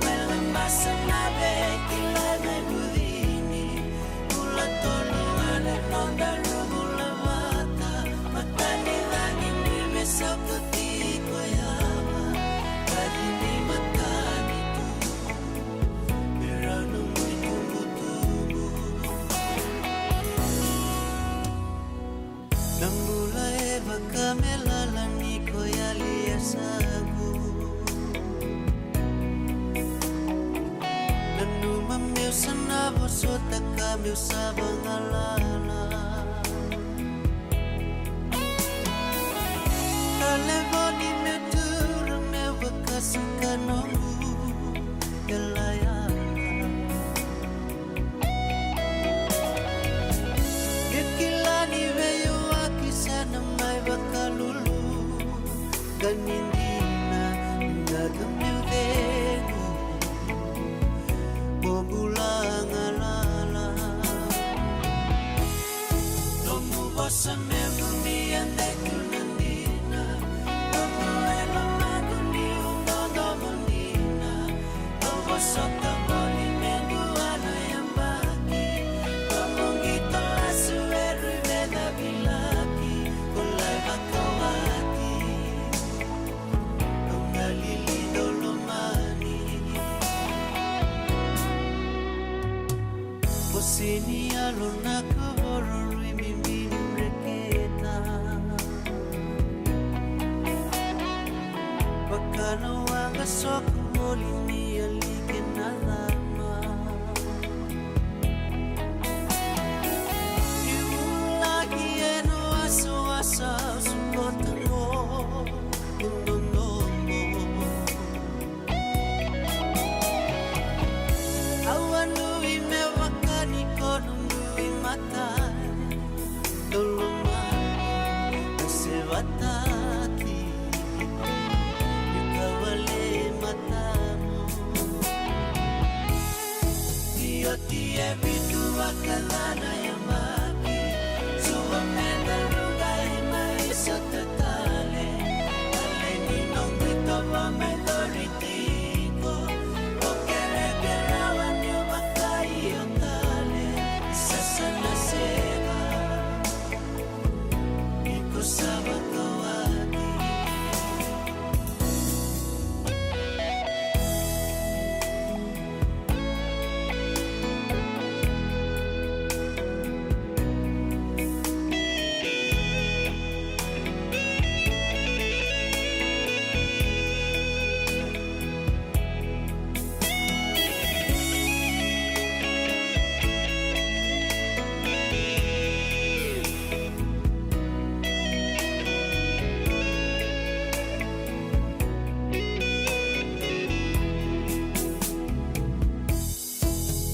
Mela masa nabe kila me budini Bula tonu ale nonda Bula Vata Matani lani ni mesoku tiko yama Kadini matani tu Miranu muitumbu-tumbu Nambula eva kamela niko yalia sagu Nanuma meu sanabo sota ka meu sabangalala Kalevoni me dura me vakasuka nongu Yalayana Gekilani veyo akisana mai bakalulu Ganindina nagameu degu Bobulangalala Tomu bosa mevumi andeku nandina Tomu ela maguni ungondo mondina Tomu sota moli menduana yambaki Tomu ngito asu eru veda bilaki Kulai bakawati Nongalili dolomani Posini alona kavoro lui mimbini mreketa Bakana wanga soku moli ni alike nadama Iulagi eno aso asa supota ngo Nundonombo Awanui me wakani konunui matai Dolomani nasevatati Yukawale matamu Iotie vitu wakalana yamaki Suwa menda rugai maisa tatale Ale ninongwito wa mendoritiko Okerekerawa ni wakai otale Sasa nasega Iko sabakawati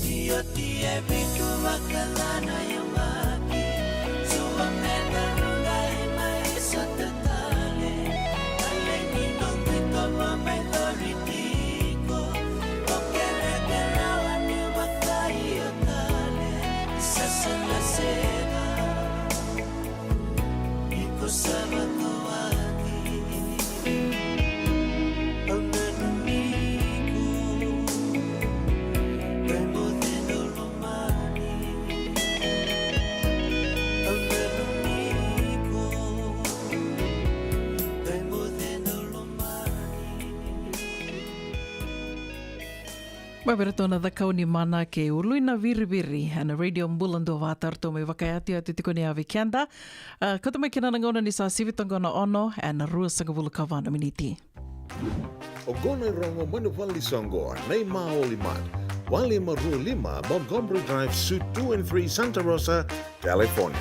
Iotie vitu wakalana yamaki Suwa menda rugai maisa tatale Ale ninongwito wa mendoritiko Okerekerawa ni wakai otale Sasa nasega Iko sabakawati Aunanuniku Remo de Dolomani Aunanuniku Remo de Dolomani
Maveretona da kauni mana ke uluina viriviri ana radio Bula Duavata arto me wakaiati atu tiko ni awe Keda. Kato mai kina nangona ni sa sivitongona ono ana rua sangavulu kawana miniti.
O gona rongo manu wali songo nei maoli mat. Wali maru lima Montgomery Drive, Suite 2 and 3, Santa Rosa, California.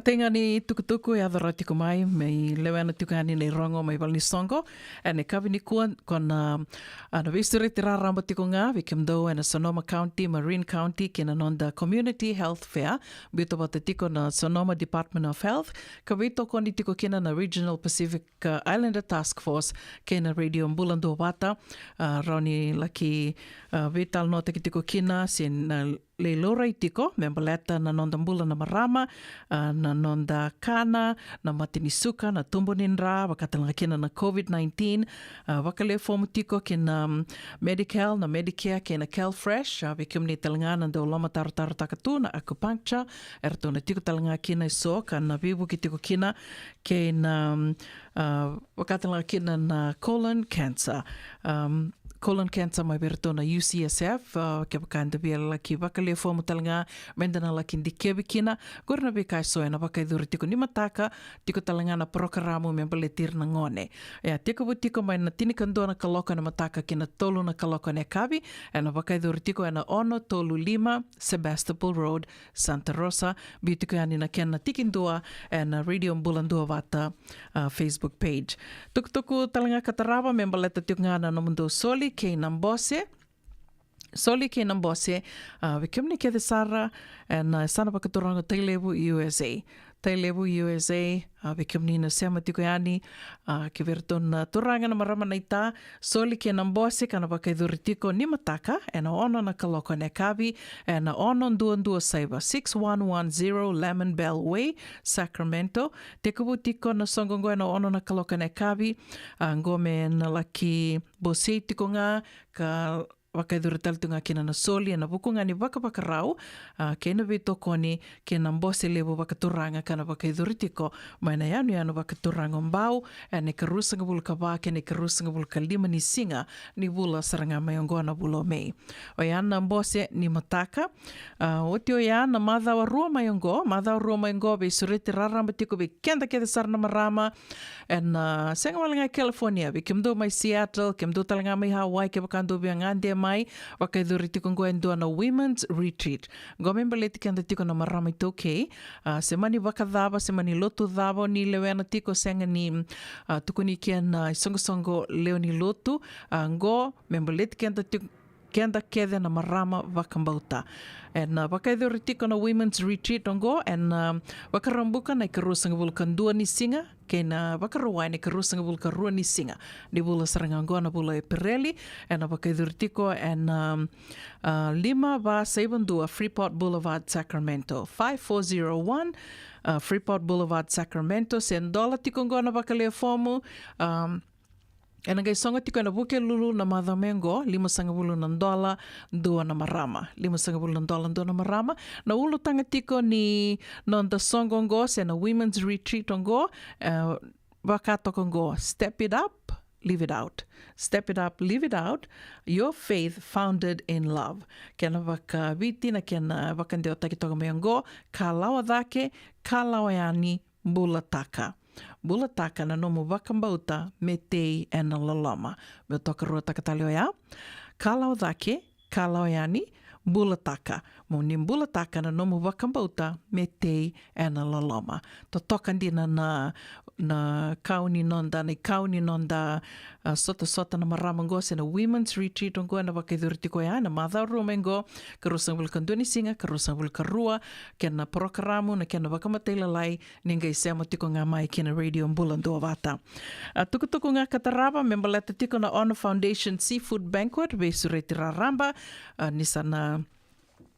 Tenga ni tukutuku e adara tiko mai mei lewe ana tuku ani nei rongo mai wali songo ane kawi ni kua kona ana visture te raramba tiko ngā we kimdo ana Sonoma County, Marin County kena nonda Community Health Fair bito wata tiko na Sonoma Department of Health ka wito koni tiko kena na Regional Pacific Islander Task Force kena radio Bula Duavata rauni laki vital no tiki tiko kina sin le lorai tiko, me baleta na nonda mbula na marama, na nonda kana, na matini suka, na tumbunin ra, wakatalanga kina na COVID-19, wakale fomu tiko kina Medical, na Medicare, kina CalFresh, vikimni talanga na do loma taru takatu, na acupuncture, erto na tiko talanga kina so, ka na vivu ki tiko kina, kina wakatalanga kina na colon cancer, colon cancer mai berto na UCSF ke bakanda biela ki bakale fo mutalanga mendana la kindi kebikina gorna be kai so na bakai dur tiko ni mataka tiko talanga na programo me baletir na ngone ya tiko butiko mai na tini kando na kaloka na mataka kina tolu na kaloka ne kabi na bakai dur tiko na ono tolu 5 Sebastopol Road Santa Rosa bitiko yani na ken na tikindua na Radio Bula Duavata Facebook page tuku talanga kataraba me baleta tiko ngana no mundo soli kei nambose vikimni kede sara na sana pakaturanga tailebu USA vikimni na sema tiko yani ke verton na turanga na marama na ita soli ke nambose kana bakaiduri tiko ni mataka na ono na kaloko ne kabi na ono ndua saiba 6110 Lemon Bell Way Sacramento teko tiko na songongo na ono na kaloko ne kabi ngome na laki bose tiko nga ka wakaiduri taltunga kina na soli na bukunga ni wakapakarau kena vitokoni kena mbose levo wakaturanga kana wakaiduri tiko maina yanu wakaturanga mbau ne karusanga bulka wake ne karusanga bulka 5 ni singa ni bula saranga mayongona bulo mei o yana mbose ni mataka otio yana madhawa rua mayongo be sureti raramba tiko be kenda keda sarna marama senga walanga California be kimdo mai Seattle kimdo talanga mai Hawaii ke bakando be ngande mai wakaiduri tiko ngoendua na Women's Retreat. Gomemba leti kanda tiko na marama itoke. Semani wakadhaba, semani lotu dhabo ni lewena tiko senga ni tukuni kia na songo leo ni lotu. Ngo memba leti kanda tiko kenda kede na marama wakambauta. Wakaiduri tiko na Women's Retreat ongo wakarambuka na ikarusanga vulkan 2 ni singa kena wakarawai ni karusanga vulka 2 ni singa ni bula saranga na bula e Pirelli wakaiduri tiko 5 Freeport Boulevard Sacramento 5401 Freeport Boulevard Sacramento $10 tiko ngona wakalea fomu ngai songa tiko na buke lulu na madhamengo $5 2 na marama $5 2 na marama na ulu tanga tiko ni nonda songo ngo se na Women's Retreat ngo wakato ngo step it up leave it out. Step it up, leave it out. Your faith founded in love. Kena waka viti na kena wakandeo takitoga meongo. Ka lawa dhake, ka lawa yani bula taka. Bula taka na nomu wakambauta me tei e na lalama. Me toka rua takatalio ya. Ka lawa dhake, ka lawa yani bula taka. Mo ni bula taka na nomu wakambauta me tei e na lalama. To toka ndina na kauni nonda sota na maramango se na Women's Retreat ongo na wakaidurtiko ya na madha rumengo karusang bulkan duni singa karusang bulkan rua kena programo na kena wakamatela lai ninga isema tiko nga mai kena Radio Bula Duavata. Tukutuku nga kataraba membalata tiko na Honor Foundation Seafood Banquet be sureti raramba nisana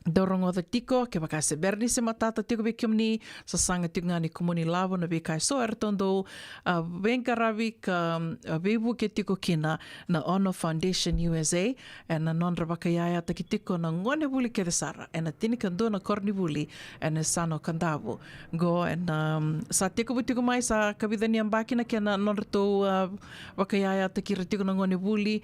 dorong o tiko ke bakase berni se matata tiko be kimni sasanga tiko ngani komuni lavo na be kai so ertondo benkaravi ka bebu ke tiko kina na Honor Foundation USA na nondra bakayaya taki tiko na ngone buli ke desara na tini kando na korni buli na sano kandavu go sa tiko butiko mai sa kabidani ambaki na kena nondra to bakayaya taki tiko na ngone buli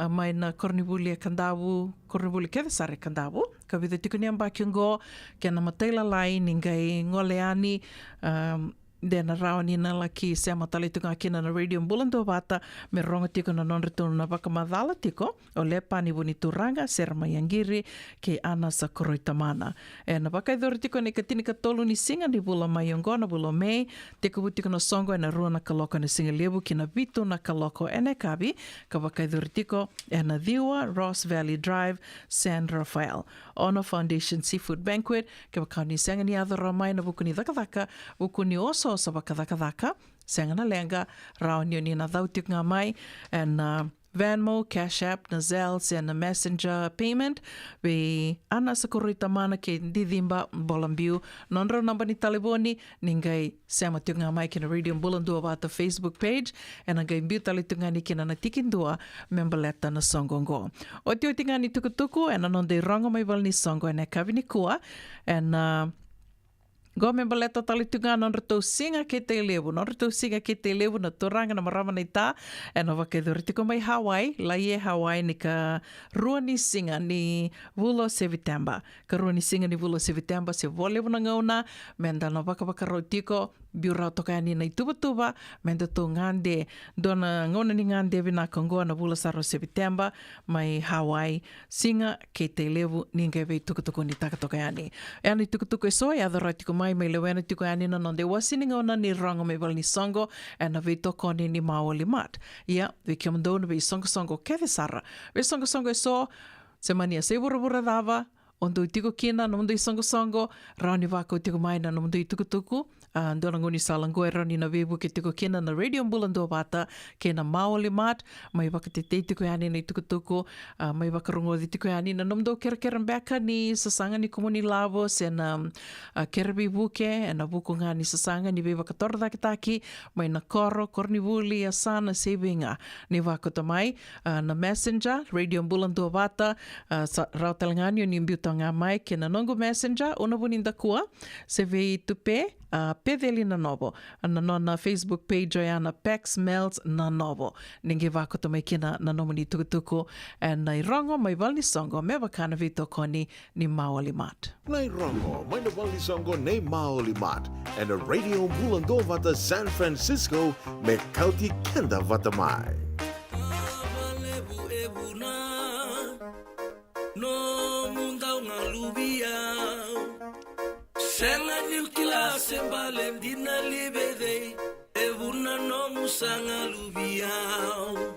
mai na korni buli kandavu korni buli ke desara kandavu kabida tiko ni ambaki ngo kena matela lai ningai ngoleani dena raoni na laki se matali tunga kina na Radio Bula Duavata me ronga tiko na nonretu na wakamadhala tiko o le pani buni turanga serma yangiri ke ana sa koroitamana na wakaidori tiko ni katini katolu ni singa ni bula mayongona bula mei tiko butiko na songo na rua na kaloko na singa lebu kina vitu na kaloko ene kabi ka wakaidori tiko na Diwa Ross Valley Drive San Rafael Honor Foundation Seafood Banquet ke wakani senga ni adhara mai na bukuni dhaka bukuni oso sa wakadhaka senga na lenga rao niyo ni na dhautik nga mai Venmo, Cash App, na Zelle, se na Messenger payment, we ana sa korita mana ke didimba bolambiu, nonro namba ni taliboni, ningai sema tunga mai kina Radio Bula Duavata Facebook page, and ngai biu talitunga ni kina na tikindua, member leta na songongo. O tio tinga ni tukutuku, and anonde rongo mai val ni songo, and kavini kua, and go member leta talitunga non retou singa ke te levu, non retou singa ke te levu na toranga na marama nei tā, e no wakedhoritiko mai Hawaii, lai e Hawaii ni ka rua ni singa ni Vula Duavata. Ka rua ni singa ni Vula Duavata se volevu na ngauna, menda no wakawakarau tiko, biurau toka ani nei tuba, menda tō ngande, dona ngauna ni ngande vina kongoa na Vula Duavata, mai Hawaii, singa ke te levu, ni ngai vei tukutuku ni takatoka ani. E ani tukutuku e soa, e adharai tiko mai lewena tiko ani na nonde wasini ngauna ni rongo me val ni songo, e na vei toko ni maoli mat. Ia, vei kia mandona vei songo kewe sara. Vei songo e so, se mania se wura dava, ondo i tiko kina, no mundo i songo, raoni wako tiko mai na no mundo i tukutuku, ndona nguni salangoe raoni na webu ke tiko kina na Radio Bula Duavata, ke na maoli mat, mai waka te tiko ani na i tukutuku, mai waka rongo di tiko ani na no mundo kera mbeka ni sasanga ni komuni lavo, se na kerabi buke, e na buku ngā ni sasanga ni wei waka toradakitaki, mai na koro ni wuli asana sevinga, ni wako tamai, na Messenger, Radio Bula Duavata, rau talangani o ni mbiuta ngā mai, ke na nongo Messenger, ona wuninda kua, se vei tupe, Pedeli na novo, na nona Facebook page o ana Pax Melts na novo. Ninge wako mai kina na nomani tukutuku, and nai rongo mai valni songo, me wakana vito koni ni maoli mat.
Nai rongo, mai na wali songo nei maoli mat, and a Radio Bula Duavata San Francisco me Kauti Keda Vata mai.
No mundau ngalubia Senga nilkila sembalem dina libedei Evuna no musanga lubiao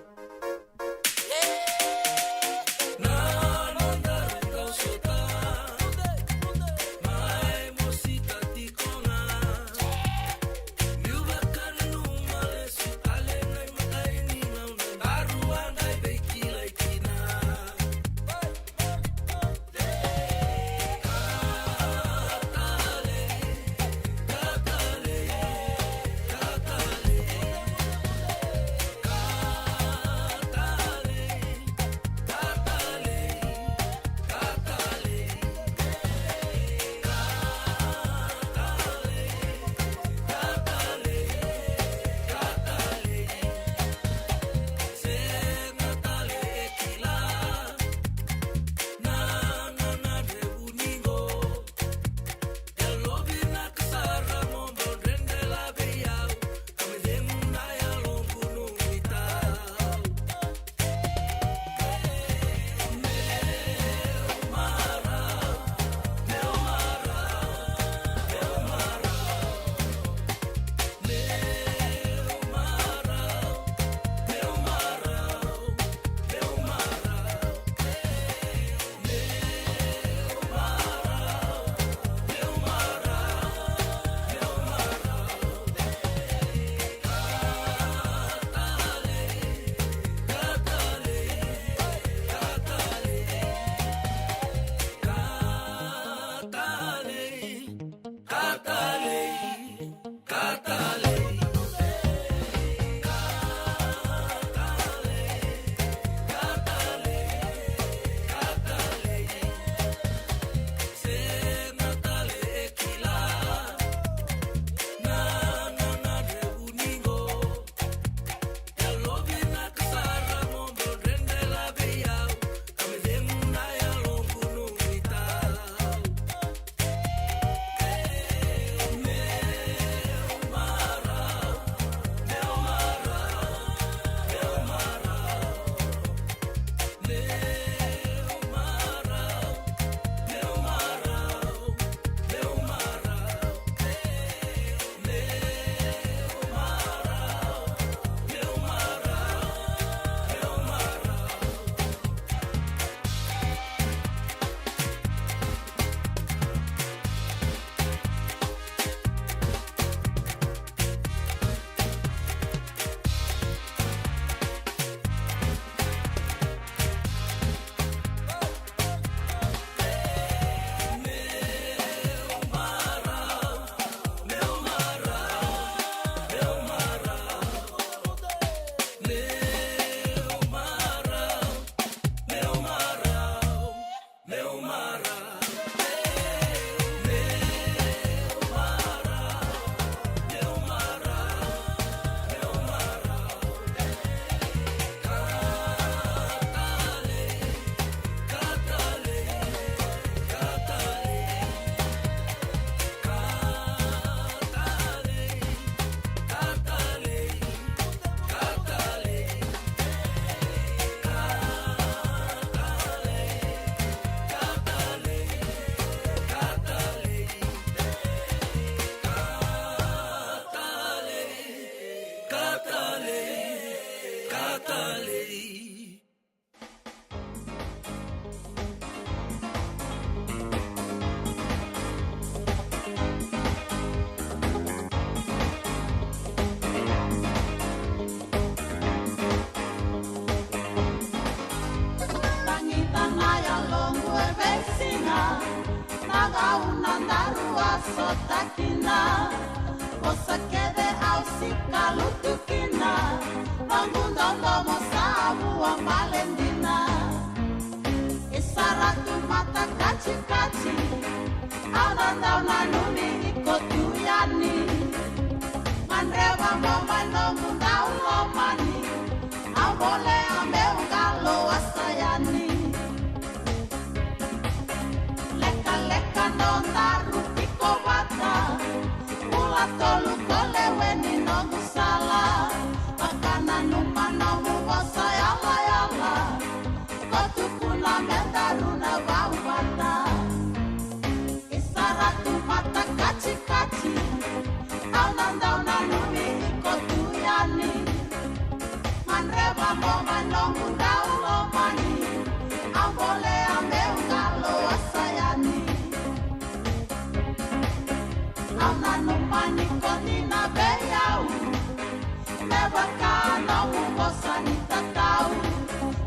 sotakina Osa kede au sika lutukina Mangundondo mosabu wa malendina Isaratu mata kachi-kachi Aunandau nanuni ikotuyani Manreva moma no mundau lomani Ambole ambe ungalo asayani Leka nonda rupiko Vata Bula tolu kole weni no gusala Makana numa no mubosa yala yala Kotu kuna mendaruna bau Vata Isaratu mata kachi-kachi Aunandau nanumi kotu yani Manreva moma no mundau lomani Ambole ambe ungalo asayani Aunanumani konina beyau Mebaka no mubosa ni tatau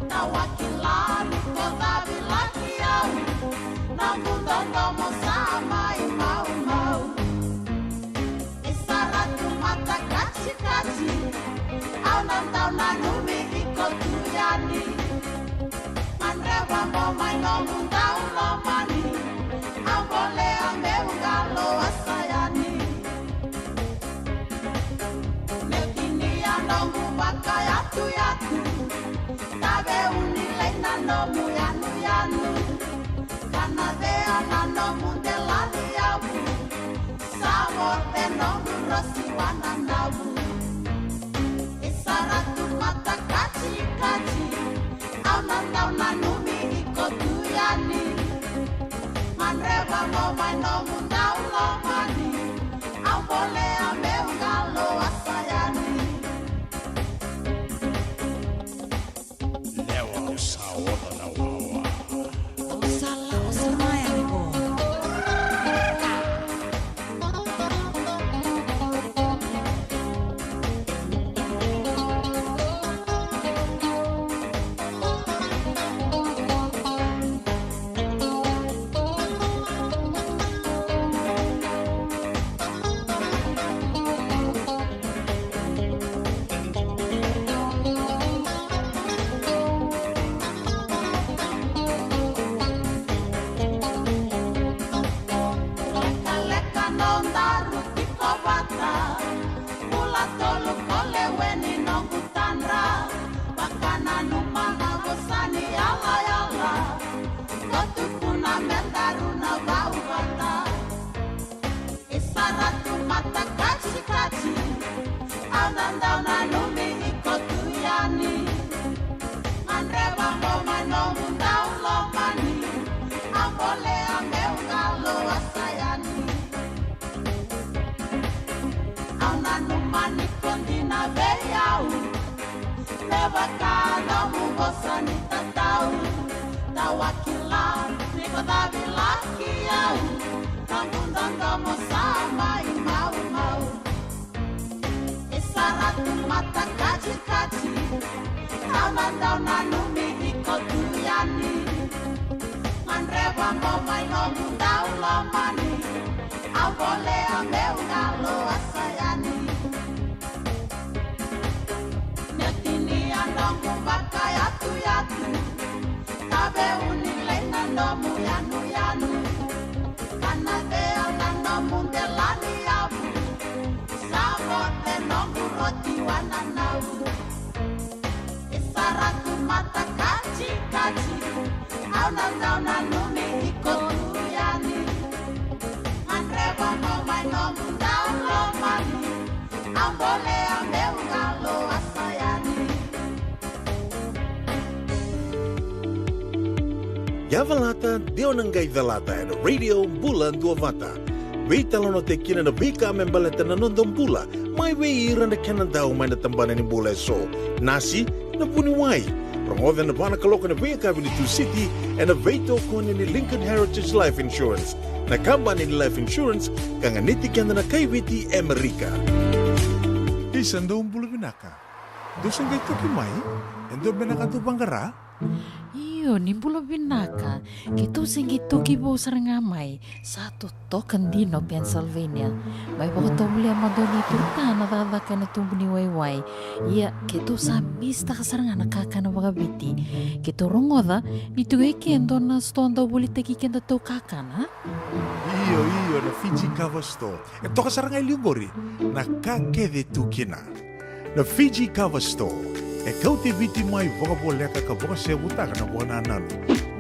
Na wakilani kodabi laki yau Na mundondo mosama imau mau Isaratu mata kachi-kachi Aunandau nanumi ikotuyani Manreva moma no mundau lomani Ambole ambe ungalo asayani Mekinia no mubaka yatu yatu Tabe unilei na no muyanu yanu Kanadea na no mundelani yabu Sabote no murosi wananabu Isaratu mata kachi-kachi Aunandau nanumi ikotuyani Manreva moma no mundau lomani Ambole ambe ungalo asayani
Lewa usawa na wawa.
Osala, osamaya nipo.
Leka nonda rupiko Vata Bula tolu kole weni no gutandra Bakana numana gosani yala yala Kotu kuna mendaruna bau Vata Isaratu mata kachi-kachi Aunandau nanumi ikotuyani Manreva moma no mundau lomani Ambole ambe ungalo asayani Aunanumani kondina beyau Mebaka no mubosa ni tatau Tawakila nikodabi laki yau Namundondo mosama imau mau Isaratu mata kachi-kachi Aunandau nanumi ikotuyani Manreva moma no mundau lomani Ambole ambe ungalo asayani Nyatini andongu baka yatu yatu Tabe unilei na nomu yanu yanu Kanadea na nomu ndelani yabu Sabote nomu roti wananau Isaratu mata kachi-kachi Aunandau nanumi ikotuyani Manreva moma no mundau lomani Ambole ambe ungalo asayani
Yavalata Deonangai Velata and Radio Bula Duavata. Veitalono te kina na vika membaleta na nondong Bula. Mai veira na kanandau mai na tambana ni Bula so. Nasi na puniwai. Promoven na vana kaloko na vika Avenue 2 City and na veito kone ni Lincoln Heritage Life Insurance. Na kambani ni Life Insurance kanganiti kanda na kaiviti Amerika.
Isandong Bula Binaka. Dosang kay Toki Mai, endo benaka tu Bangara?
Iyo, Iyo, ni Bula Binaka, kito singi toki bo sarangamay sa totokan dino Pennsylvania. May bakato muli ang madoni turta na dadaka na tumbuni wayway. Iya, kito sa mista kasarangan nakaka na bagabiti. Kito rongoda, nito kendo na stonda wuli tagi kenda to kakana.
Iyo, na Fiji Cover Store. Ito kasarangay liugori, nakakede tukina. Na Fiji Cover Store. Kauti viti mai vakaboleka ka voka se butaka na bona nanu.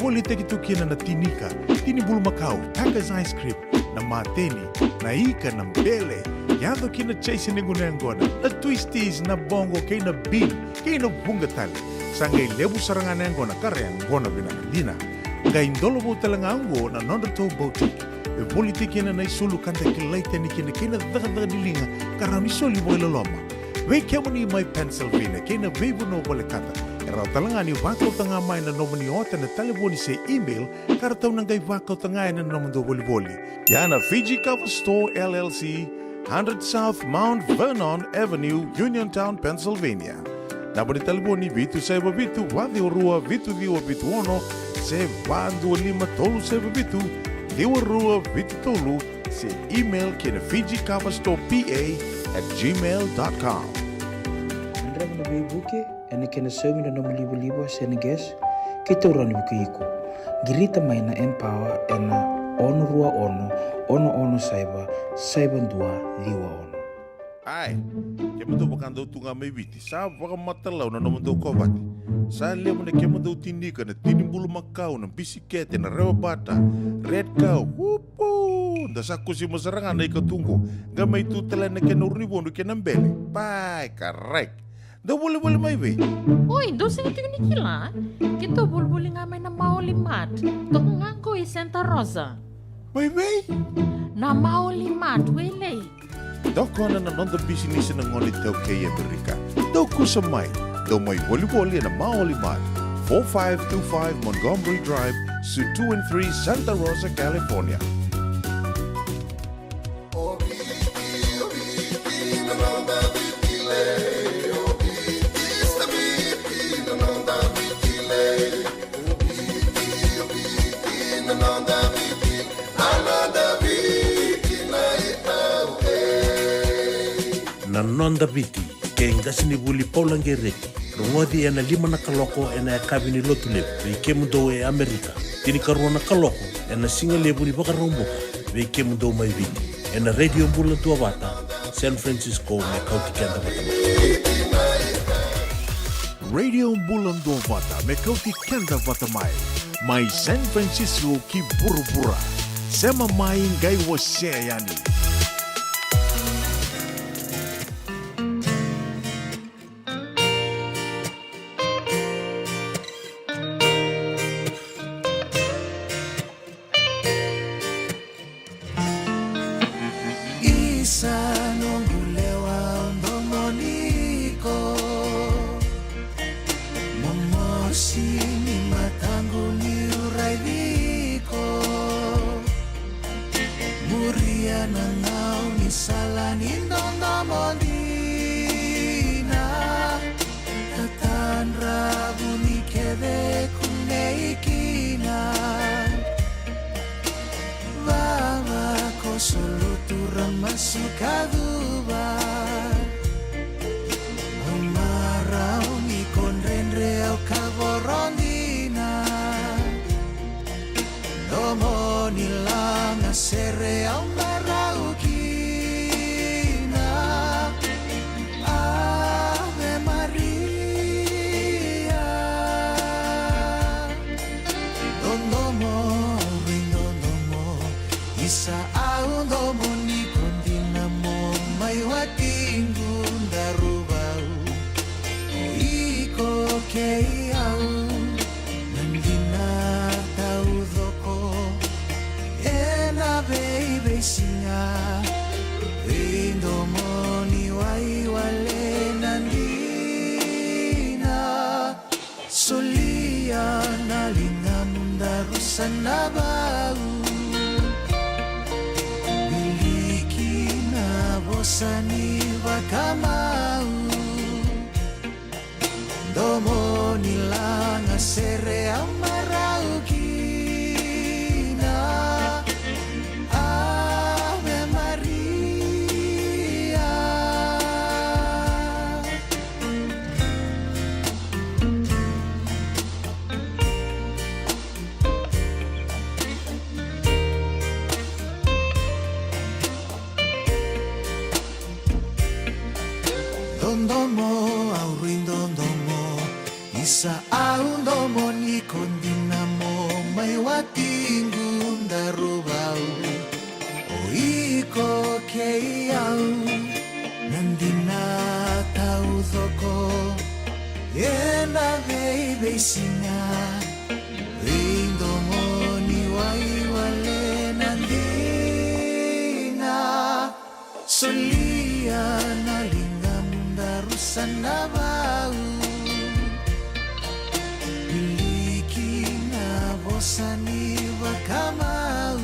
Woli teki tukina na tinika, tini bulu makau, Taka's ice cream, na mateni, na ika na mbele. Yado kina chase ningunengona, na twisties na bongo kay na bean, kay na bungatali. Sangay lebu sarangan nengona kareang gona binakadina. Ngay indolo talangango na nondato boutique. E woli teki na isulu kanta kilaita ni kina kina daga dilinga karani soli boy loloma. Wei kemani mai Pennsylvania, kena vebu no wale kata. Era talangani wakau tanga mai na nomani ota na telefoni se email, kara tau nangai wakau tanga na nomando woli. Yana Fiji Cover Store LLC, 100 South Mount Vernon Avenue, Uniontown, Pennsylvania. Nabani telefoni vitu seba vitu, wadi orua vitu diwa vitu ono, se vandu lima tolu seba vitu, diwa rua vitu tolu, se email kena Fiji Cover Store PA@gmail.com.
Andra na buke ene kena somi na libo Senegas kita urani buku iko. Girita mai na empower ena ono rua ono saiba dua liwa ono.
Ai, kemendo bakando tunga mai viti. Sa baka matalau na nomando kovati. Sa lemo na kemendo tinika na tinimbulu makau na bisikete na rewa bata. Red cow. Wupu. Dasa kusi masarangan na ikatungo. Gamay tutala na kenurnibono kenambele. Pai, karek. Da boleh mai be.
Oi, dosa itu ni kila. Kita boleh ngamai na maulimat. Tok nganggo i Santa Rosa.
Mai be?
Na maulimat wele.
Doko na nonda business na ngoli tau kay Amerika. Doko sa mai. Do mai volleyball na maulimat. 4525 Montgomery Drive, Suite 2 and 3, Santa Rosa, California.
Nonda viti, ke ngasini buli paulangereki. Rungodi ena lima na kaloko ena kabini lotulep, vei mundo e Amerika. Tini karuana kaloko ena singa lebu ni baka romboka, vei mundo mai viti. Ena Radio Bula Duavata, San Francisco me Kauti Keda Vata.
Radio Bula Duavata me Kauti Keda Vata mai San Francisco ki burubura. Sema mai ngai wase yani.
Domo nilang asere amay domo au rindomo isa au domo ni kondinamo mai watingu darubau o iko ke au nandina tau zoko ena baby singa rindomo ni wai wale nandina solia na lingam darusan na bau miliki na bosani wakamau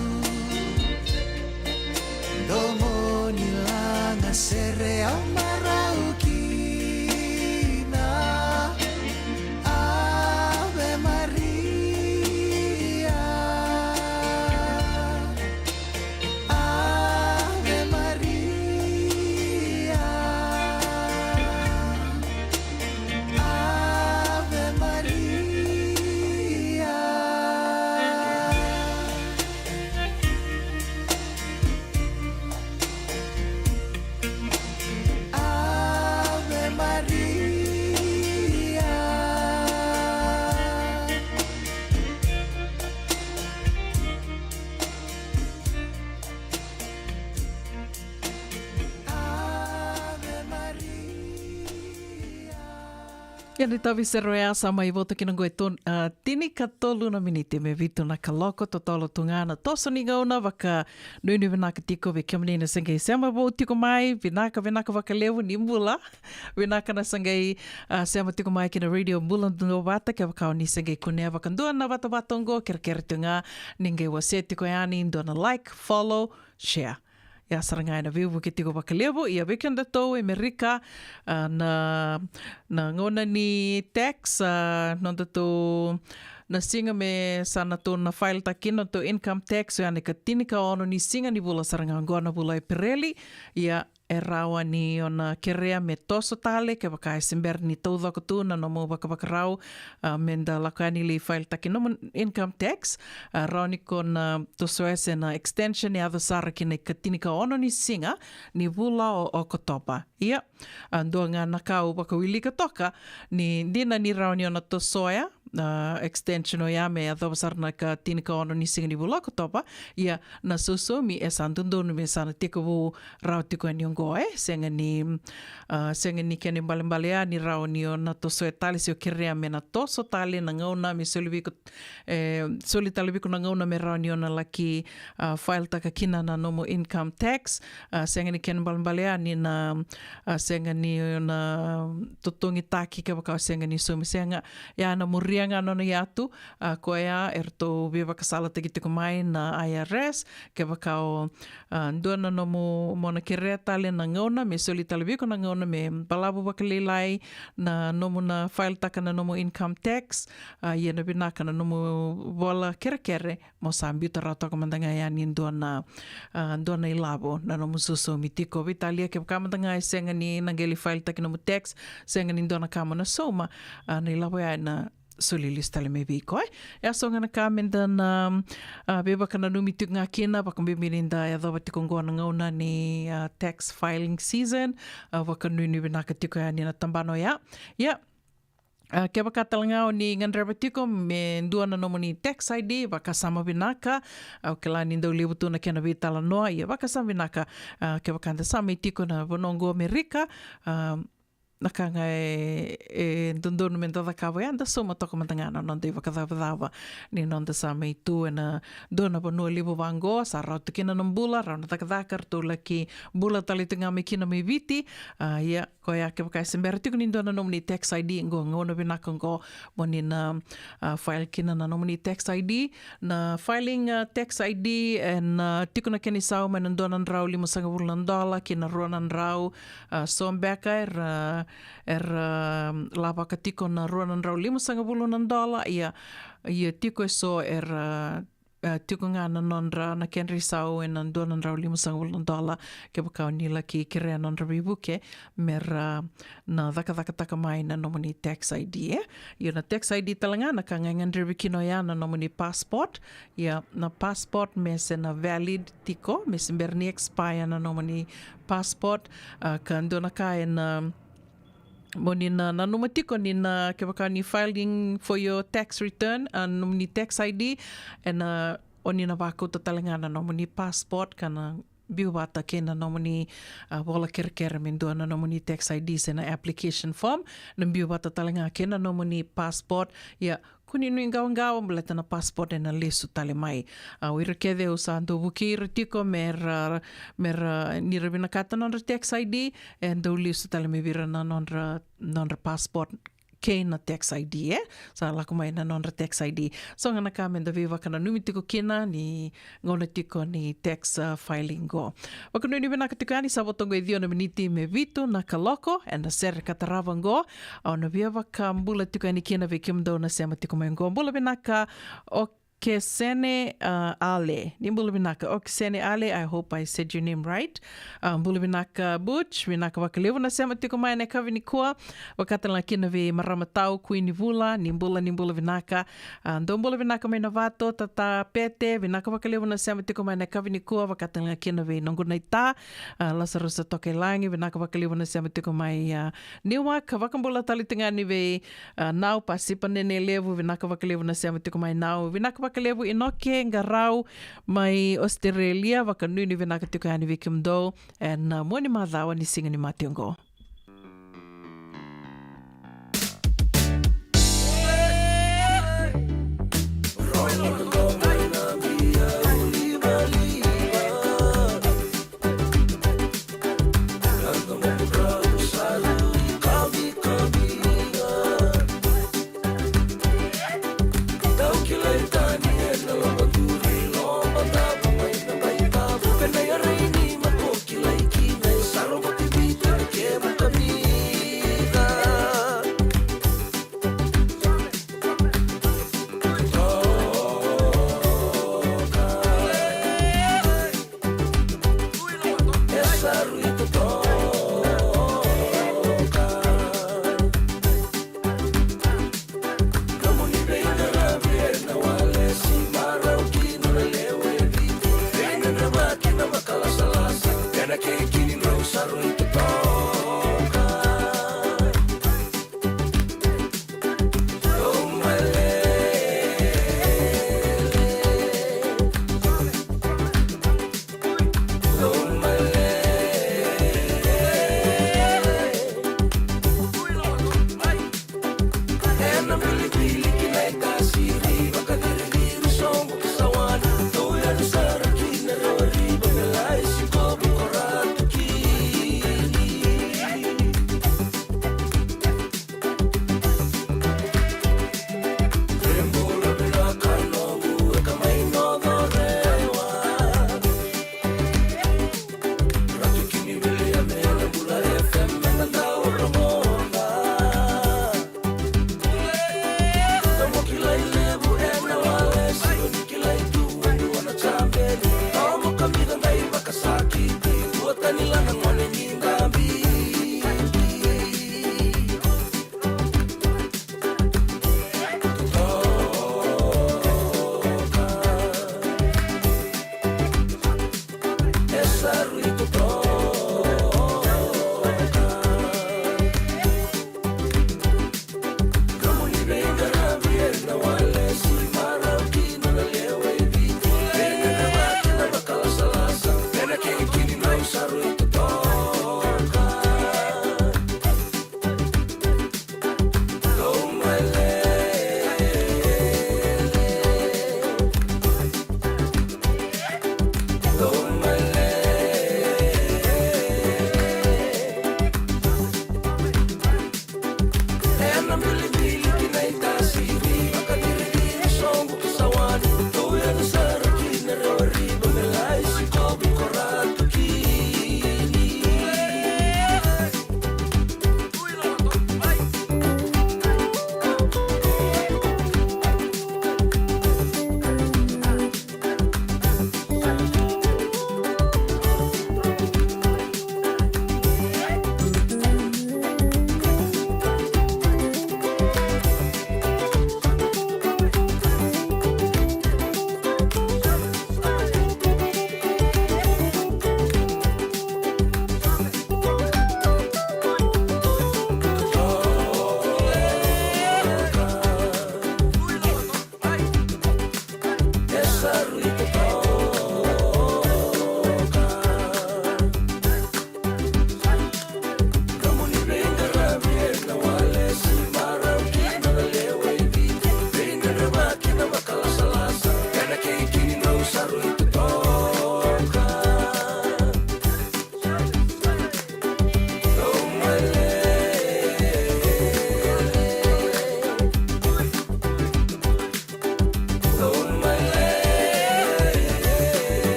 domo nila na sere amarau kina Ave Maria Ave Maria Ave Maria Ave Maria Ave Maria
Ia ni tawi se roea sa mai vota ki nangoe tini ka tolu na miniti me vitu na ka loko to tolo tunga na toso ni ngauna waka nui vinaka tiko ve kia manina sangai sema bo tiko mai vinaka waka lewu ni mbula vinaka na sangai sema tiko mai ki na radio Bula Duavata ke wakao ni sangai kunea wakandua na wata watongo kere tunga ningai wase tiko yani ndona like, follow, share. Ia sarangai na viu ki tiko wakalevo ia weekend tau Amerika na ngona ni tax nonda to na singa me sana to na file takino to income tax ia ne ka tini ka ono ni singa ni bula saranga ngona bula e pereli ia e rawa ni ona kerea me toso tale ke waka e simber ni tau dhaka tu na no mo waka rau menda lakani li file taki no income tax rau ni kona toso ese na extension e adha sara ki ne katini ka ono ni singa ni vula o kotopa ia ndua ngā nakau waka wili ka toka ni dina ni rau ni ona tosoea extension o ia me a dhawasarana ka tini ka ono ni singa ni vula kotopa ia na sosomi e santundonu me sana teka wu rau tiko ni ongoe senga ni kene mbalea ni rau ni o na toso e tali si o kerea me na toso tali na ngauna me soli tali wiko na ngauna me rau ni o na laki file taka kina na nomo income tax senga ni kene mbalea ni na senga ni o na totongi taki ke wakao senga ni somi senga ia na muria nga no ni atu ko ia erto be wakasala teki tiko mai na IRS ke wakao ndua na nomo mona kerea tali na ngauna me soli tali wiko na ngauna me palabu wakalilai na nomo na file taka na nomo income tax ia na binaka na nomo bola kere mo sambiuta rau toka mandanga ia ni ndua na ilabo na nomo suso mitiko vitalia ke wakamandanga i senga ni nangeli file taki nomo tax senga ni ndua na kama na soma na ilabo ia na solilis tale me biko ya songa na kamenda na beba kana numi tuk ngā kina waka mbimirinda ya dhawa tiko ngona ngauna ni tax filing season waka nuni winaka tiko ya ni na tambano ya ke wakatalangao ni ngandrewa tiko me ndua na nomo ni tax ID waka sama winaka ke la ni ndau libutu na kena vitala noa ia waka sama winaka ke wakanda sama i tiko na wanongo Amerika nakanga e ndondonu me ntada kawa anda soma toka matangana non te wakadhawa ni non te sa mei tu e na dona panua libo wango sa rau te kina ng bula rau na takadhakar tu laki bula tali te ngā me kina me viti ia ko ia ke wakai sembera tiku ni dona nomini tax ID ngo ngona binaka ngo moni na file kina na nomini tax ID na filing tax ID and tiku na keni sau me nandona rau $5,000 kina ruanan rau sombeka lava ka tiko na ruanan rau $5,000 ia tiko e so tiko ngā na nonra na kenri sau e na duanan rau $5,000 ke pakau nila ki rea nonra bibuke mera na dhaka taka mai na nomini tax ID ia na tax ID talanga na ka ngangandri bikino ia na nomini passport ia na passport me se na valid tiko me se berni expire na nomini passport ka ndona ka e na 2 na Mo nina nanumatiko nina ke waka ni filing for your tax return no ni tax ID and o nina wako to talangana no ni passport kana biwata kena no ni wala kere min do no ni tax ID sena application form no biwata talanga kena no ni passport ya kuni nui ngau mleta na passport na lesu tale mai. Wira kede o sa ando buki tiko mer nirabina kata non tax ID and do lesu tale me vira na non passport ke na tax ID sa lako mai na non tax ID so ngana ka menda viva kana numi tiko kena ni ngona tiko ni tax filing go wakano ni bena katiko ani sa botongo dio na miniti me vitu na kaloko and na ser kataravan go ona viva ka mbula tiko ani kena ve kimdo na sema tiko mai go mbula bena ka o Kesene Ale. Nimbula binaka. O Kesene Ale, I hope I said your name right. Mbula binaka Butch, binaka wakalevu na sema tiko mai na kawini kua. Wakata la kina ve maramatau kui ni vula, nimbula binaka. Ndo mbula binaka mai na vato, tata pete, binaka wakalevu na sema tiko mai na kawini kua. Wakata la kina ve nongunai ta. Lasarusa toke langi, binaka wakalevu na sema tiko mai niwa. Kawakambula talitingani ve nau pasipa nene levu, binaka wakalevu na sema tiko mai nau. Binaka wakalevu inoke ngarau mai Australia wakanui ni vinaka tuka ani vikimdo and mwani madhawa ni singa ni mationgo.
Quebra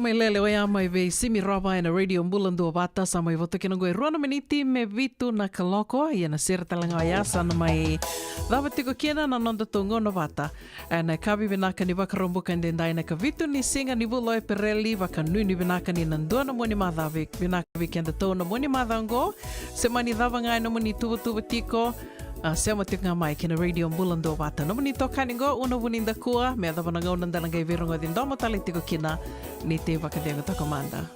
mai lele o ia mai vei simi roba na radio Bula Duavata sa mai voto kina goe ruana miniti me vitu na kaloko ia na sera talanga ia sa na mai lava tiko kina na nonda tongo na Vata. Na kavi vinaka ni wakarombuka ndendai na ka vitu ni singa ni vulo e pereli wakanui ni vinaka ni nandua na moni madha vinaka vikenda tau na moni madha ngo se mani dhava ngai na moni tuva tiko se mo tika mai kina radio Bula Duavata. No moni toka ni go una vuninda kua me dhava na ngau nandala ngai virongo din domo tali tiko kina ni te wakadenga takomanda.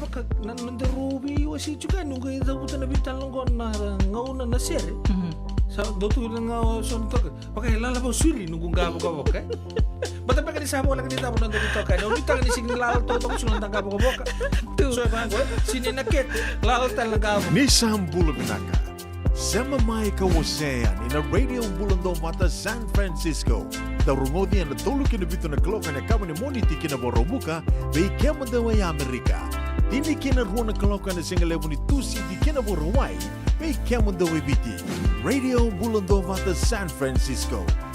sabe que não derrubi o assim juga nunca ainda buta na vital não na ngauna na série. Sabe doutor não son toque. Pakai lá lava suri nunca gabo gabo okay. Bata pakai di sabo lagi kita pun nanti tokai. Não kita ni sing lal to to sunan tangkap gabo boka. So bang sini naket lal tal gabo.
Nisam Bula Binaka. Sama mai ka wasean in a radio Bula Duavata San Francisco. Da rungodi na tolu kina bito na kloka na kama ni moniti kina borobuka bei kema da wai Amerika. Tini kina ruona kloka na singa levo ni tusi di kina borowai bei kema da wai biti. Radio Bula Duavata San Francisco.